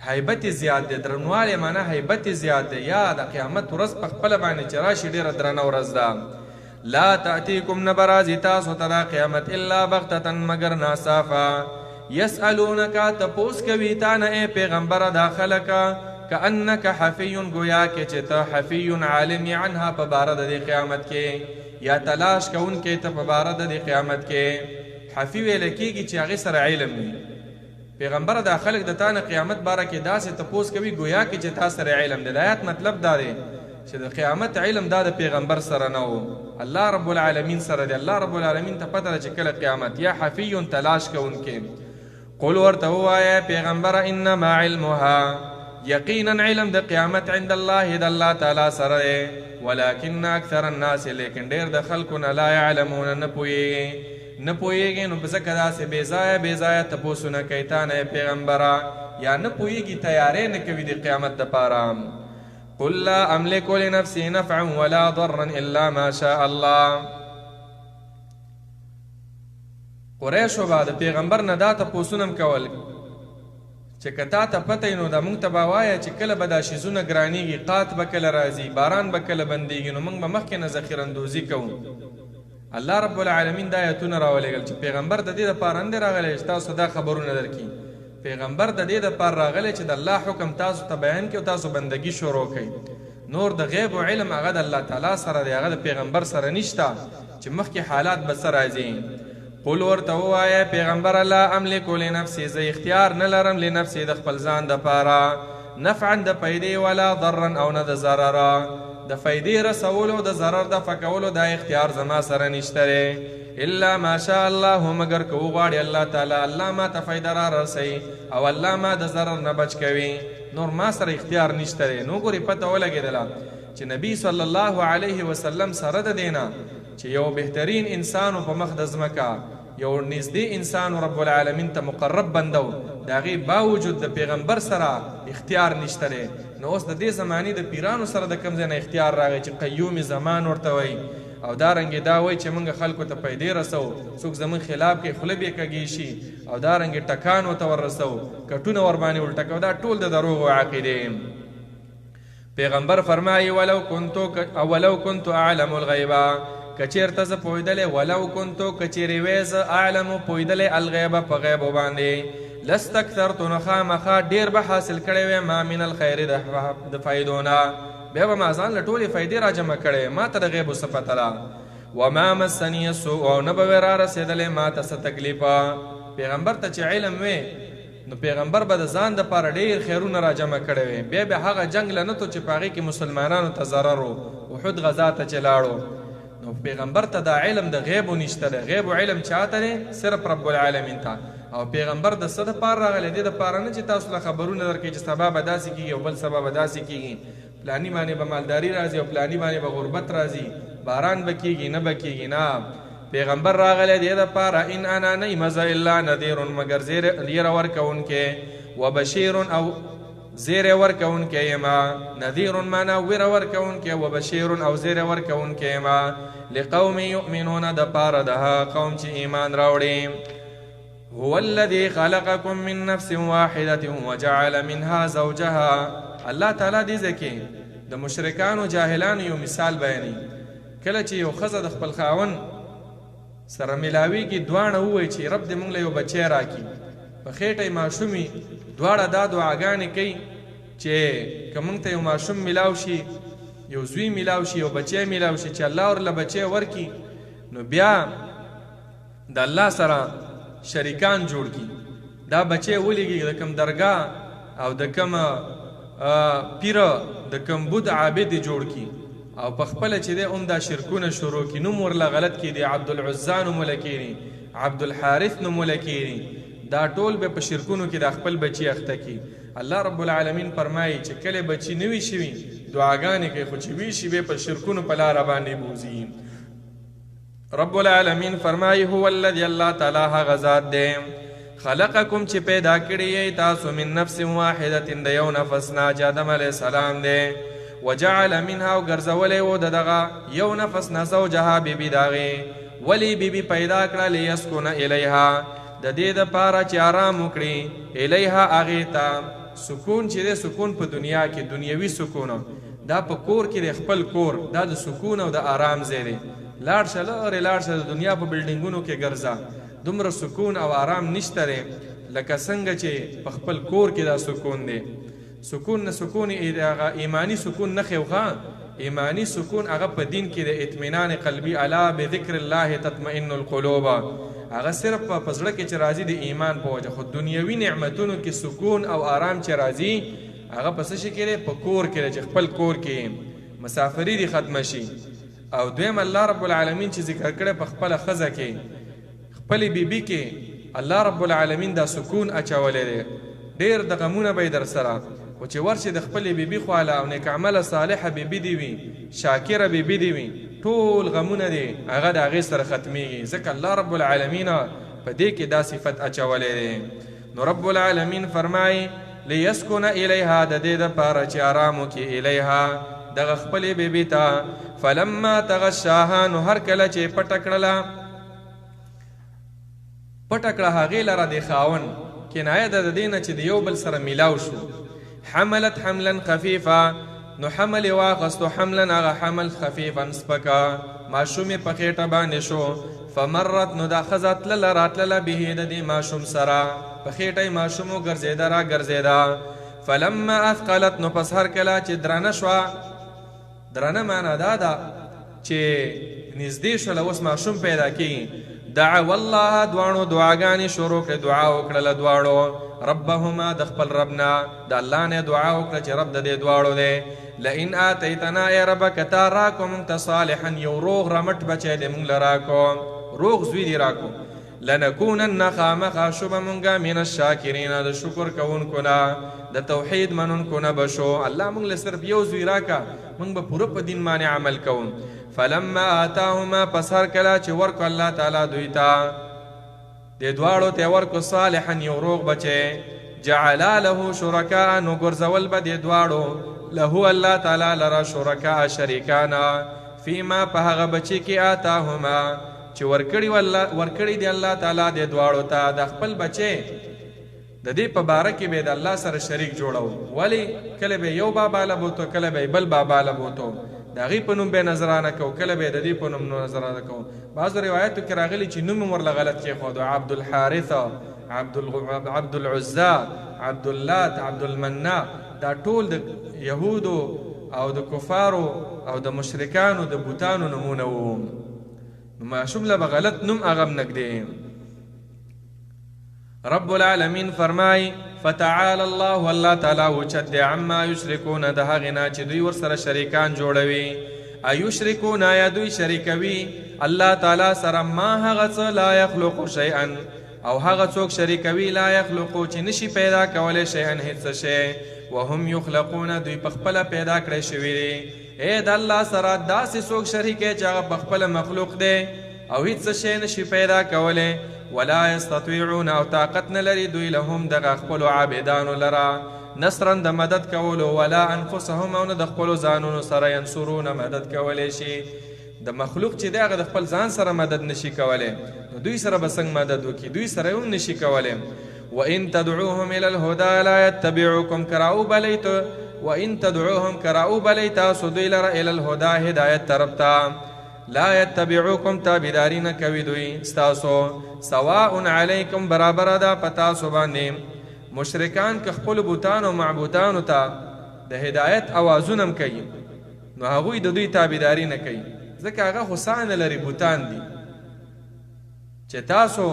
هیبت زیات دی، درنوالی معنی هیبت زیات دی، یا د قیامت ورځ په خپله باندې چې راشي ډېره درنه ورځ ده. لا تأتیکم، نه به راځي تاسو ته دا قیامت، الا بغتة، مگر ناڅاپه. یسألونک، تپوس کوي تا نه ای پیغمبره دا خلکه، کأنک حفی، گویا کې چې ته حفی عالم عنها، په باره د دې قیامت کې، یا تلاش کوونکی ته په باره د دې قیامت کې. حفی ویل کېږي چې هغې سره علم وي. پیغمبره دا خلک د تا نه قیامت باره کې داسې تپوس کوي گویا کې چې تا سره علم دی. د آیات مطلب دا دی چې د قیامت علم دا د پیغمبر سره نه و، الله رب العالمین سره دی. الله رب العالمین ته پته ده چې کله قیامت، یا حفی تلاش کوونکی. قل ورته ووایه پیغمبره، انما علمها، یقینا علم د قیامت عند الله، د الله تعالی سره دی، ولکن اکثر الناس، لیکن ډېر د خلکو نه، لا یعلمون، نه پوهېږي. نو ځکه داسې بې ځایه تپوسونه کوي تا نه پیغمبره، یا نه پوهېږي، تیاری نه کوي د قیامت دپاره. قل لا املک لنفسي نفعا ولا ضرا الا ما شاء الله. قریشو به د پیغمبر نه دا تپوسونه هم کول چې که تا ته پته نو دا موږ ته به وایه چې کله به دا شیزونه ګرانېږي، قات به کله راځي، باران به کله بندېږي، نو موږ به مخکې نه ذخیره اندوزي کوو. الله رب العالمین دا آیتونه راولېږل چې پیغمبر د دې دپاره نه دی راغلی چې تاسو دا خبرونه درکړي. پیغمبر د دې دپاره راغلی چې د الله حکم تاسو ته بیان کړي او تاسو بندګي شروع کړئ. نور د غیب و علم هغه د الله تعالی سره دی، هغه د پیغمبر سره نشته چې مخکې حالات به څه راځي. قل ورته ووایه پیغمبره، لا املک لنفسي، زه اختیار نه لرم، لنفسي، د خپل ځان دپاره، نفعا، د پیدې، ولا ضرا، او نه د ضرره، د فیدې رسولو، د ضرر دفع کولو دا اختیار زما سره نشته دی. الا ما شاء الله، مگر که وغواړي الله تعالی، الله ما ته فیده را رسوي او الله ما د ضرر نه بچ کوي، نور ما سره اختیار نشته دی. نو ګورې پته ولګېدله چې نبی صلی الله علیه وسلم سره د دینا چې یو بهترین انسان په مخ د ځمکه یو نږدې انسان رب العالمین ته مقرب بندو د هغې باوجود د پیغمبر سره اختیار نشته دی. نو اوس د دې زمانې د پیرانو سره د کوم ځای نه اختیار راغی چې قیوم زمان ورته وایي او دارنګې دا وایي چې موږ خلکو ته پیدې رسو، څوک زموږ خلاف کې خوله بې کږې شي او دارنګې ټکان ورته ور رسو، کټونه ورباندې ولټه کوو. دا ټول د دروغو عقیدې. پیغمبر فرمایي ولو کنت اعلم الغیبه، کچیرته زه پوهېدلی، ولو کنتو کچیرې وی زه اعلمو پوهېدلی الغیبه په غیبو باندې، لستکثرتو نو خامخا ډېر به حاصل کړی وی ما من الخیر د فایدو نه، بیا به ما ځان له ټولې فایدې را جمع کړی، ما ته د غیبو څه پته ده. وما مسنی السوء، او نه به وی را رسېدلی ما ته څه تکلیفه. پیغمبر ته چې علم وی نو پیغمبر به د ځان دپاره ډېر خیرونه را جمع کړی وی، بیا به هغه جنګ له نتو چې په هغې کې مسلمانانو ته ضرر و، احد غزا ته چې لاړو. نو پیغمبر ته دا علم د غیبو نشته دی، غیبو علم چاته دی؟ صرف رب العالمین ته. او پیغمبر د څه دپاره راغلی؟ دې دپاره نه چې تاسو له خبرونه درکړي چې سبا به داسې کېږي او بل سبا به داسې کېږي، پلاني باندې به مالداري راځي او پلاني باندې به غربت راځي، باران به کېږي نه به کېږي. نه، پیغمبر راغلی دې دپاره ان انا نه مزه الا نذیر، مګر یره ورکوونکی، وبشیر او زیر ورکوونکی یما، نذیر معنا ویره ورکوونکی، وبشیر او زیر ورکوونکی یما لقوم یؤمنون دپاره د هغه قوم چې ایمان راوړي. هو الذي خلقكم من نفس واحدة وجعل منها زوجها. الله تعالی دې ځای کې د مشرکانو جاهلانو یو مثال بیانوي. کله چې یو ښځه د خپل خاوند سره ملاویږي، دواړه ووایي چې رب دې موږ له یو بچی راکړي، په خېټه یې ماشوم وي، دواړه دا دعاګانې کوي چې که موږ ته یو ماشوم میلاو شي، یو زوی میلاو شي، یو بچی میلاو شي، چې الله ورله بچی ورکړي، نو بیا د الله سره شریکان جوړ کړي، دا بچی ولیږي د کوم درګاه او د کوم پیره د کوم بود عابد جوړ کړي او په خپله چې دی هم دا شرکونه شروع کړي، نوم ورله غلط کړي، د عبدالعزا نومونه کېږي، عبدالحارث نومونه کېږي، دا ټول به په شرکونو کې د خپل بچي اخته کړي. الله رب العالمین فرمایي چې کله بچي نه وي شوي دعاګانې کوي، خو چې وي شي به په شرکونو په لاره باندې بوځي. رب العالمین فرمایي هو الذي، الله تعالی هغه ذات دی، خلقکم چې پیدا کړي یې تاسو من نفس واحدة د یو نفس نه، چې آدم علیه السلام دی، وجعل منها او ګرځولی و د دغه یو نفس نه زوجها بیبي د هغې، ولې بیبي پیدا کړه لیسکن الیها د دې دپاره چې آرام وکړي، الیها هغې ته. سکون چې دی سکون په دنیا کې دنیوي سکون دا په کور کې دی، خپل کور دا د سکون او د آرام ځای دی. لاړ شه لرې لاړ شه د دنیا په بلډینګونو کې ګرځه، دومره سکون او آرام نشته دی لکه څنګه چې په خپل کور کې دا سکون دی. سکون نه سکون هغه ایمانی سکون نه خیوخه، ایمانی سکون هغه په دین کې د اطمینان قلبي، الا بذکر الله تطمئن القلوب، هغه صرف په زړه کې چې راځي د ایمان په وجه. خو دنیوي نعمتونو کې سکون او آرام چې راځي هغه په څه شي کې دی؟ په کور کې دی، چې خپل کور کې مسافري دې ختمه شي. او دویم الله رب العالمین چې ذکر کړی په خپله ښځه کې، خپلې بیبي کې الله رب العالمین دا سکون اچولی دی. ډېر د غمونه به یې در سره، خو چې ورشي د خپلې بیبي خواله او نیک عمله صالحه بیبي دې وي، شاکره بیبي دې وي، ټول غمونه دې هغه د هغې سره ختمیږي، ځکه الله رب العالمین په دې کې دا صفت اچولی دی. نو رب العالمین فرمایي لیسکن الیها د دې دپاره چې آرام وکړي الیها دغه خپلې بیبي ته. فلما تغشاها نو هر کله چې پټه کړله هغې لره د خاوند، کنایه ده د دې نه چې د یو بل سره میلاو شو. حملت حملا خفیفا نو حمل یې واخستو، حملا هغه حمل خفیفا سپکه، ماشوم یې په خېټه باندې شو. فمرت نو دا ښځه تلله راتلله به د دې ماشوم سره، په خېټه یې ماشوم وګرځېده را ګرځېده. فلما اثقلت نو پس هر کله چې درنه شوه، درنه معنا دا ده چې نږدې شوله اوس ماشوم پیدا کېږي، دعوا الله دواړو دعاګانې شروع کړې، دعا وکړله دواړو ربهما د خپل ربنا، د الله نه دعا وکړه چې رب د دې دواړو دی. لئن آتیتنا ای رب که تا راکو موږ ته صالحا یو روغ رمټ بچی دی موږ له راکو، روغ زوی دی راکو. لنکونن خامخا شبه منگا من الشاکرین د شکر کوونکو نه د توحید منونکو نه بشو. الله موږ له صرف یو زوی راکا موږ به پوره په دین باندې عمل کوو. فلما آتاهما پس هر کله چې ورکو الله تعالی دوی ته د دواړو ته ورکو صالحا یو روغ بچی جعلا له شرکاء نو ګرځول به د دواړو له الله تعالی لره شرکاء شریکانا فیما په هغه بچی کې آتاهما چې ورکړی دی الله تعالی د دواړو ته د خپل بچی د دې په باره کې به د الله سره شریک جوړو. ولی کله به یو بابا لبوتو کله به بل بابا لبوتو د هغې په نوم به نظرانه کو کله به د دې په نوم نظرانه کو. بعضو روایتو کې راغلي چې نوم ورله غلط کېښودو عبدالحارث عبدالعزا عبداللات عبدالمنا دا ټول د یهودو او د کفارو او د مشرکانو د بوتانو نومونه وو. نو ماشوم له به غلط نوم هغه هم نږدې. رب العالمین فرمای فتعال الله الله تعالی اوچت دی عما یشرکون د هغې نه چې دوی ورسره شریکان جوړوي. ایشرکون یا دوی شریکوي الله تعالی سره ما هغه څه لا یخلقو شیئا او هغه څوک شریکوي لا یخلقو چې نشي پیدا کولی شیئا هیڅ شی وهم یخلقون دوی په خپله پیدا کړی شوي دي. ای د الله سره داسې څوک شریک چې هغه په خپله مخلوق دی او هیڅ شی نشي پیدا کولی. ولا یستطیعون او طاقت نه لري دوی لهم دغه خپلو عابدانو لره نصرا د مدد کولو ولا انفسهم او نه د خپلو ځانونو سره ینصرون مدد کولی شي. د مخلوق چې دی هغه د خپل ځان سره مدد نشي کولی نو دوی سره به څنګه مدد وکړي دوی سره هم نشي کولی. وان تدعوهم الى الهدى لا يتبعوكم کراو بلیت وان تدعوهم کراو بلی تاسو دوی لره الى الهدى هدایت طرف ته لا يتبعوكم تابعداري نه کوي دوی ستاسو سواء علیکم برابر ده پتاسو باندې. مشرکان که خپل بوتانو معبودانو ته د هدایت اوازونه هم کوي نو هغوی د دوی تابعداري نه کوي ځکه هغه خو سانه لري بوتان دي. چې تاسو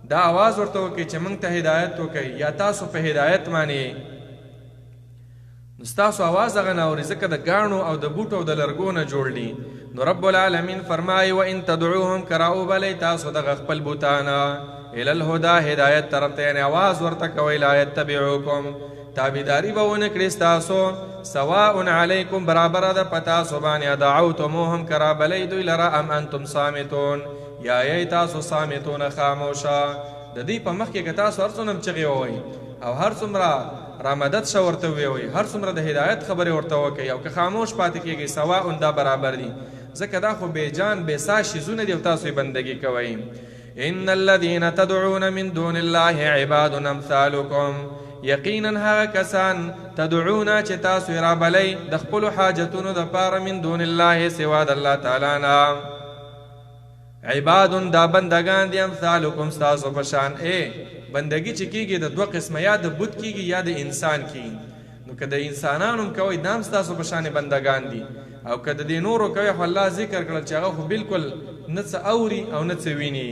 دا आवाज ورته وکړي چې موږ ته هدایت وکړي یا تاسو په هدایت معنی نو ستاسو आवाज هغه نه اوري ځکه د ګاڼو او د بوټو او د لرګو نه جوړ دي. نو رب العالمین فرمایي وان تدعوهم کراو بلی تاسو دغه خپل بوتانه الى الهدى هدایت طرف ته یعنې आवाज ورته کوئ لا یتبعوکم تابعداري به ونه کړي ستاسو سواء علیکم برابره ده په تاسو باندې دعوتموهم کرا بلی دوی لره ام انتم صامتون یا یې تاسو صامتون خاموشه. د دې په مخ کې که تاسو هر څومره چغې ووایي او هر څومره را مدد شو ورته ووایي هر څومره د هدایت خبرې ورته وکړي او که خاموش پاتې کېږي سواء دا برابر دي ځکه دا خو بېجان بېسا شیزونه دي او تاسو یې بندګي کوئ. ان الذین تدعون من دون الله عباد امثالکم یقینا هغه کسان تدعون چې تاسو یې رابلئ د خپلو حاجتونو دپاره من دون الله سوا د الله تعالی نه عباد دا بندگان دي امثالکم ستاسو په شان. بندگی چې کېږي د دوه قسمه یا د بت کېږي یا د انسان کېږي. نو که د انسانانو هم کوئ دا هم ستاسو په شان بندگان دي او که د دې نورو کوئ خو الله ذکر کړل چې هغه خو بالکل نه څه اوري او نه څه ویني.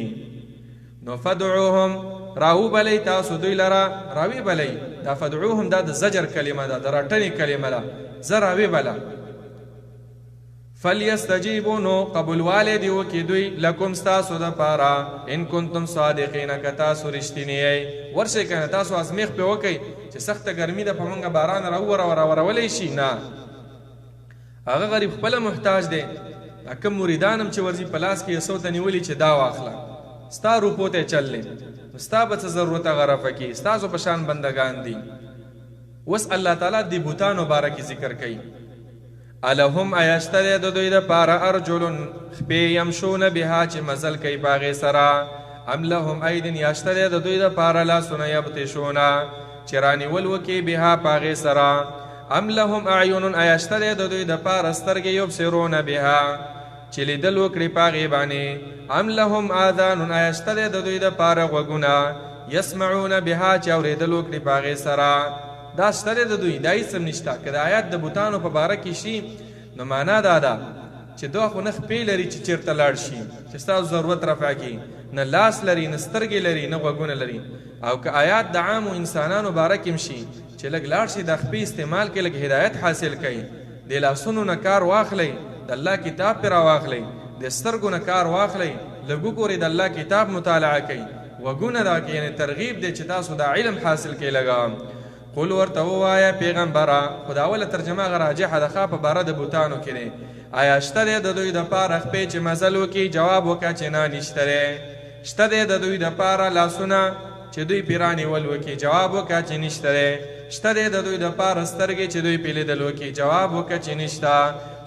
نو فدعوهم راو بلی تاسو دوی لره راوی بلی دا فدعوهم دا د زجر کلمه ده د راټنې کلمه ده زه راوی بله. فلیستجیبو نو قبولوالی دی وکړي دوی لکم ستاسو دپاره ان کنتم صادقین که تاسو رښتینی یئ. ورشئ که نه تاسو ازمیښت پرې وکئ چې سخته ګرمي ده په موږ باران راورولی شي نه هغه غریب خپله محتاج دی. کم مریدان هم چې ورځي په لاس کې یې څو ته نیولي چې دا واخله ستا روپو ته یې چل دی نو ستا به څه ضرورت هغه رفع کړي ستاسو په شان بندگان دي. اوس الله تعالی د بوتانو باره کې ذکر کوي. الهم ایشته دی د دوی دپاره ارجلن خپې یمشون بها چې مزل کوي په هغې سره ام لهم ایدن یشته دی د دوی دپاره لاسونه یبطشونه چې رانیول وکړي بها په هغې سره ام لهم اعین ایشته دی د دوی دپاره سترګې یبصرون بها چې لیدل وکړي په هغې باندې ام لهم آذان ایشته دی د دوی دپاره غوږونه یسمعون بها چې اورېدل وکړي په هغې سره دا شته دی د دوی دا هېڅ هم نشته. که د آیات د بوتانو په باره کې شي نو معنا دا ده چې دوی خو نه خپې لري چې چېرته لاړ شي چې ستاسو ضرورت رفع کړي نه لاس لري نه سترګې لري نه غوږونه لري. او که آیات د عامو انسانانو باره کې هم شي چې لږ لاړ شي د خپې استعمال کې لږ هدایت حاصل کوي د لاسونو نه کار واخلئ د الله کتاب پرې راواخلئ د سترګو نه کار واخلئ لږ وګورئ د الله کتاب مطالعه کوئ وګونه راکړئ یعنې ترغیب دی چې تاسو دا علم حاصل کړئ لږه قل ورته ووایه پیغمبره خو د اوله ترجمه هغه راجحه ده ښه په باره د بوتانو کې دی آیا شته دی د دوی دپاره خپې چې مزل وکړي جواب وکړه چې نه نشته دی شته دی د دوی دپاره لاسونه چې دوی پرې رانیول وکړي جواب وکړه چې نشته دی شته دی د دوی دپاره سترګې چې دوی پرې لیدل وکړي جواب وکړه چې نشته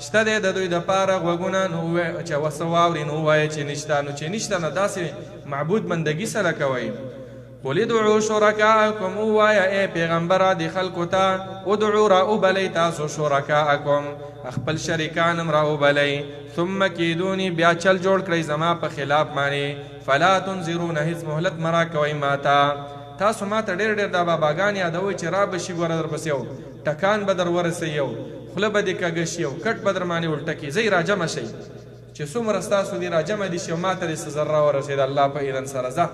شته دی د دوی دپاره غوږونه نو چې څه واوري نو ووایه چې نشته نو چې نشته نه داسې معبود بندګي سره کوئ قل ادعوا شرکاءکم ووایه ای پیغمبره د خلکو ته ادعوا راوبلئ تاسو شرکاءکم خپل شریکانم راوبلئ ثم کیدونی بیا چل جوړ کړئ زما په خلاف باندې فلا تنظرون هیڅ مهلت مه راکوئ ماته تاسو ماته ډېر ډېر دا باباګان یادوئ چې را به شي ګوره درپسې یو ټکان به در ورسوي یو خوله به دې کږه شي یو کټ به در باندې الټه کړي ځئ راجمع شئ چې څومره ستاسو دي راجمع دي شي او ماته دې څه ذره ورسېد الله په اذن سره ځه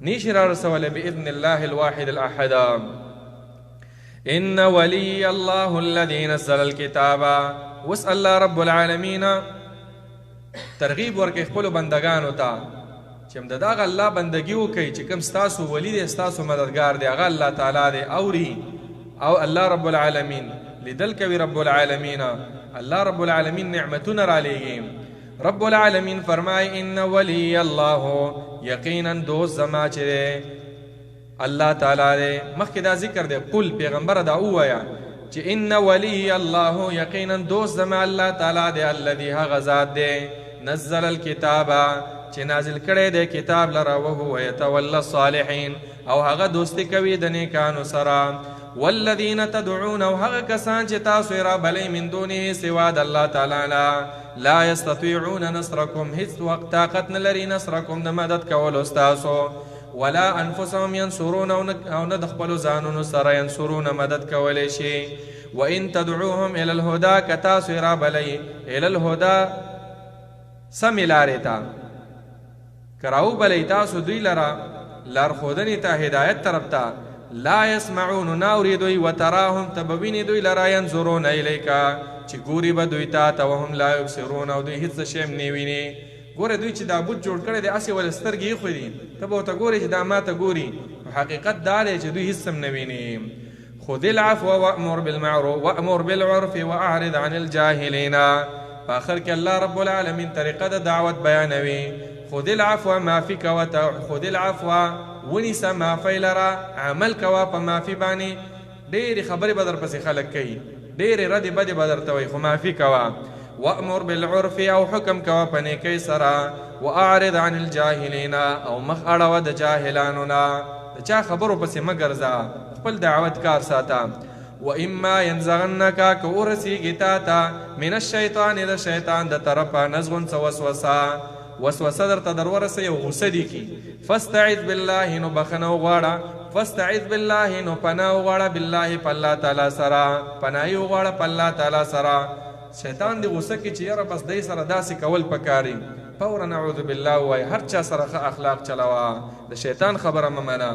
نیشی را رسوله بإذن الله الواحد الأحد إن ولي الله الذي نزل الكتاب واسأل الله رب العالمين ترغیب ورکړي خپلو بندګانو ته چې د دغه الله بندګي وکړي چې کوم ستاسو ولی دی ستاسو مددګار دی هغه الله تعالی دی اوري او الله رب العالمین لیدل کوي رب العالمین الله رب العالمین نعمتونه را لیږي رب العالمین فرمای ان ولی الله یقینا دوست زما چې الله تعالی دی مخکې دا ذکر دی قل پیغمبر دا ووایه چې ان ولی الله یقینا دوست زما الله تعالی دی الذي هغه ذات دی نزل الكتاب چې نازل کړی دی کتاب لره وهو یتولى الصالحین او هغه دوستی کوي د نیکانو سره والذین تدعون او هغه کسان چې تاسو یې رابلئ من دونه سوا د الله تعالی لا یستطیعون نصرکم هیڅ وخت طاقت نه لري نصرکم د مدد کولو ستاسو ولا انفسهم ینصرون او نه د خپلو ځانونو سره ینصرون مدد کولی شي وان تدعوهم الی الهدى که تاسو یې رابلئ الی الهدى سمې لارې ته که راوبلئ تاسو دوی لره لارښودنې ته هدایت طرف ته لا يسمعون ناوري دوی وتراهم تبوینی دوی لرا ینظرون الیکا چې ګوري به دوی ته وهم لا یبصرون او دوی هیڅ شی نه ویني ګوره دوی چې دا بوت جوړ کړی دی اسې ول سترګې ایښودي ته به ورته ګورې چې دا ماته ګوري حقیقت دا دی چې دوی هیڅ هم نه ویني خذ العفو وامر بالمعروف وامر بالعرف واعرض عن الجاهلین په آخر کې الله رب العالمین طریقه د دعوت بیانوي خذ العفو معافي کوه خذ العفو ونیسه معافی لره عمل کوه په معافي باندې ډېرې خبرې به درپسې خلک کوي ډېرې ردې بدې به درته وایي خو معافي کوه وامر بالعرف او حکم کوه په نیکۍ سره واعرض عن الجاهلین او مخ اړوه د جاهلانو نه د چا خبرو پسې مه ګرځه خپل دعوت کار ساته واما ينزغنك که ورسیږي تا ته من الشیطان د شیطان د طرفه نزغن څه وسوسه وسوسه درته در ورسوي او غوسه دي کی فاستعذ بالله نو بخنه وغواړه فاستعذ بالله نو پناه وغواړه بالله په الله تعالی سره پناهي وغواړه په الله تعالی سره شیطان دی غوسه کې چې یاره بس دی سره داسې کول پکاري فورا نعوذ بالله وایي هر چا سره ښه اخلاق چلوه د شیطان خبره مه منه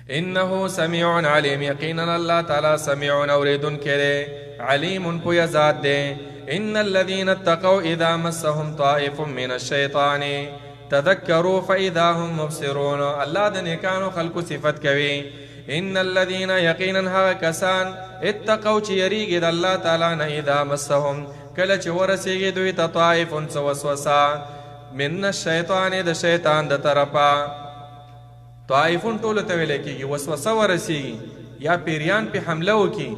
انه سمیع علیم یقینا الله تعالی سمیع اوریدونکی دی علیم پویه ذات دی ان الذين اتقوا اذا مسهم طائف من الشيطان تذكروا فاذا هم مبصرون الله د نیکانو خلقو صفت کوي ان الذين يقينا كسان اتقوا چې یریږي د الله تعالی نه اذا مسهم کله چې ورسیږي دوی ته طائف وسوسه من الشیطان د شیطان د طرفه طائفون ټولو ته ویل کېږي وسوسه ورسیږي یا پیریان په حمله وکړي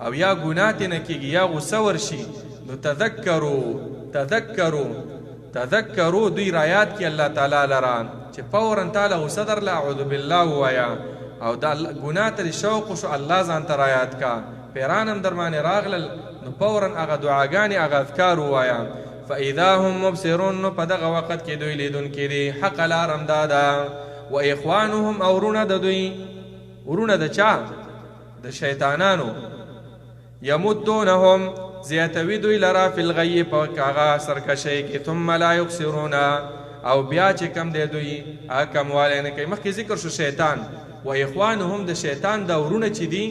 او یا ګناه ترې نه کېږي یا غوسه ورشي نو تذکروا دوی رایات کی الله تعالی لران چې فورا تعالی غوسه درله اعوذ بالله ووایه او دا ګناه ته شوق شو الله ځان ته رایات کا پیران هم در باندې راغلل نو فورا هغه دعاګانې هغه اذکار ووایه فاذا هم مبصرون نو په دغه وخت کې دوی لیدونکي دي حق لارم دا ده و اخوانهم او ورونه د دوی ورونه د چا د شیطانانو یمدونهم زیاتوی دوی لرا فی الغی په هغه سرکشۍ کې ثم لا یقصرون او بیا چې کم دی دوی هغه کموالی نه کوي مخکې ذکر شو شیطان و اخوانهم د شیطان دا ورونه چې دي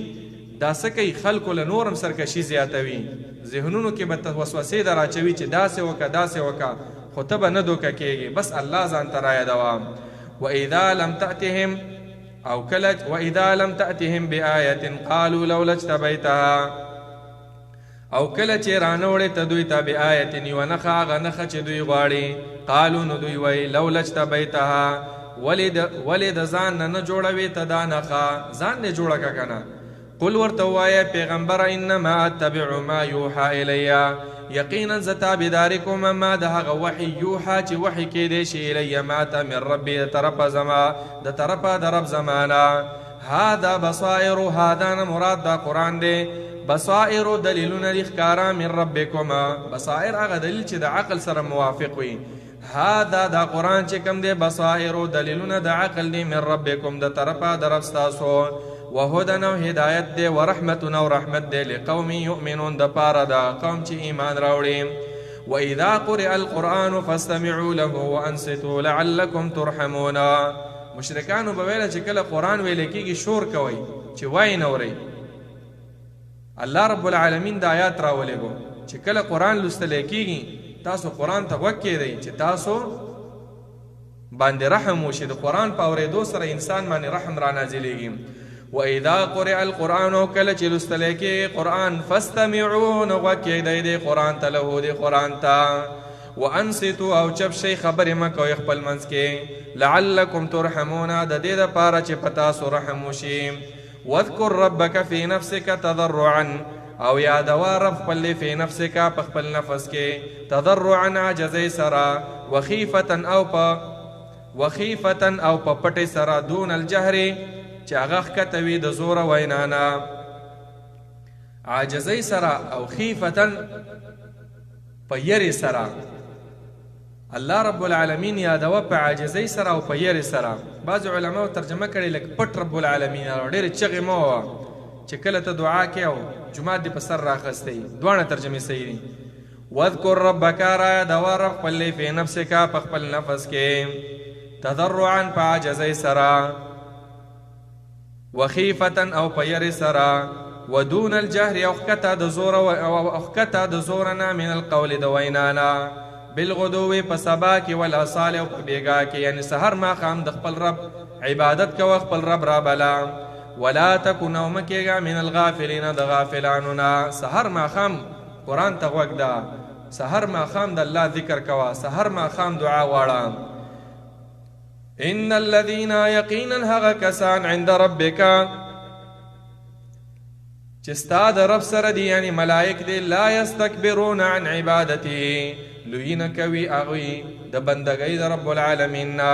دا څه کوي خلکو له نورم سرکشي زیاتوي ذهنونو کې به وسوسې در اچوي چې داسې وکړه داسې وکړه خو ته به نه دوکه کېږي، بس الله ځان ته رایادوه. وإذا لم تأتهم بآية قالوا لولا اجتبيتها، او کله چې رانوړې ته دوی ته بآیت یوه نښه، هغه نښه چې دوی غواړي، قالو نو دوی وایي لولا اجتبیتها، ولې د ځان نه جوړوې ته دا نښه، ځان دې جوړه که که نه. قل ورته ووایه پیغمبره انما اتبع ما یوحى الی، یقینا زه تابعداري کوم ما د هغه وحي یوحى چې وحي کېدی شي الی ما ته من ربي د طرفه زما د طرفه د رب زمانه. هذا بصائر، هذا نه مراد دا قرآن دی، بصائر دلیلونه دي ښکارا من ربکما، بصائر هغه دلیل چې د عقل سره موافق وي. هذا دا قرآن چې کوم دی بصائر دلیلونه د عقل دی من ربکم د طرفه د رب ستاسو، وهدن او هدایت دی، ورحمتون او رحمت دی لقوم یؤمنون د پاره دا قوم چې ایمان راوړي. واذا قرئ القرآن فاستمعوا له وانصتوا لعلكم ترحمون. مشرکانو به ویله چې کله قرآن ویل کېږي شور کوئ چې وایي نه اورئ. الله رب العالمین د آیات راولېږو چې کله قرآن لوستلی کېږي تاسو قرآن ته غوږ کېږئ چې تاسو باندې رحم وشي. د قرآن په اورېدو سره انسان باندې رحم را نازلېږي. واذا قرئ القرآن، کله چې لوستلی کېږي قرآن، فاستمعوا نو غوږ کېږدئ دې قرآن ته، له دې قرآن ته، وانصتوا او چپ شئ خبرې مه کوئ خپل منځ کې، لعلکم ترحمون د دې دپاره چې په تاسو رحم وشي. واذكر ربك في نفسك تضرعا، او یادوا رب خپل فی نفسک په خپل نفس کې، تضرعا عجزی سرا، وخیفتا او په پټې سرا، دون الجهر چې هغه ښکته وي د زوره وینانا. عاجزی سرا او خیفتا په یرې سرا. الله رب العالمین یادوه په عاجزۍ سره او په یرې سره. بعضو علماو ترجمه کړې لکه پټ رب العالمین، ډېرې چغې مه ووه چې کله ته دعا کې او جومات دې په سر راخستی. دواړه ترجمې صحیح دي. واذکر ربک، را یادوه رب خپل فی نفسک په خپل نفس کې، تضرعا په عاجزۍ سره، وخیفتا او په یرې سره، ودون الجهر او ښکته د زوره نه، من القول د وینانا، بالغدو په سبا کې والاصال او په بیګا کې، یعنی سحر ماښام د خپل رب عبادت کوه، خپل رب را بلا. ولا تکن او مه کېږه من الغافلین د غافلانو نه. سحر ماښام قرآن ته غوږ ده، سحر ماښام د الله ذکر کوه، سحر ماښام دعا غواړه. ان الذین، یقینا هغه کسان، عند ربک چې ستا د رب سره دي، یعنی ملائک دي، لا یستکبرون عن عبادته، لوی نه کوي هغوی د بندګۍ د رب العالمین نه،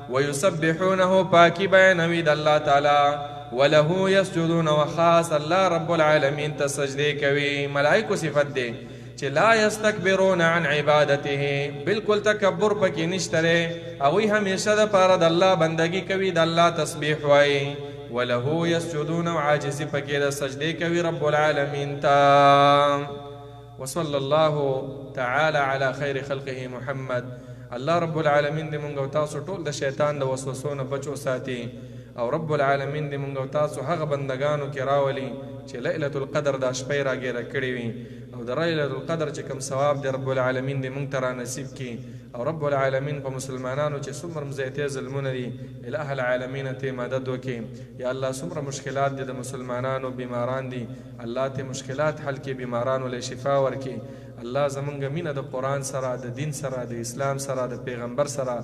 ویسبحونه پاکي بیانوي د الله تعالی، وله یسجدون، وخاص الله رب العالمین ته سجدې کوي. ملائکو صفت دی چې لا یستکبرون عن عبادته، بالکل تکبر پکې نشته دی، هغوی همیشه د پاره د الله بندګي کوي، د الله تسبیح وایي. وله یسجدون، عاجزي پکې د سجدې کوي رب العالمین ته. وصلى الله تعالى على خير خلقه محمد. الله رب العالمین دې مونږ او تاسو ټول د شیطان د وسوسو نه بچو ساتي، او رب العالمین دې مونږ او تاسو هغه بندگانو کې راولي چې لیلة القدر دا شپې راګیره کړې وي، او د لیلة القدر چې کوم ثواب دی رب العالمین دې مونږ ته را نصیب کړي. او رب العالمین په مسلمانانو چې څومره مزیتې ظلمونه دي، الٰه العالمین ته مدد وکړي. یا الله څومره مشکلات دي د مسلمانانو، بیماران دي، الله ته مشکلات حل کړي، بیمارانو له شفا ورکړي. الله زمونږ مینه د قرآن سره، د دین سره، د اسلام سره، د پیغمبر سره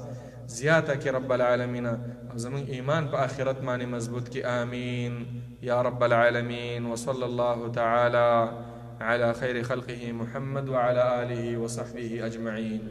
زیاته کړي رب العالمین، او زمونږ ایمان په آخرت باندې مضبوط کړي. آمین یا رب العالمین. وصلی الله تعالی على خير خلقه محمد وعلى آله وصحبه أجمعين.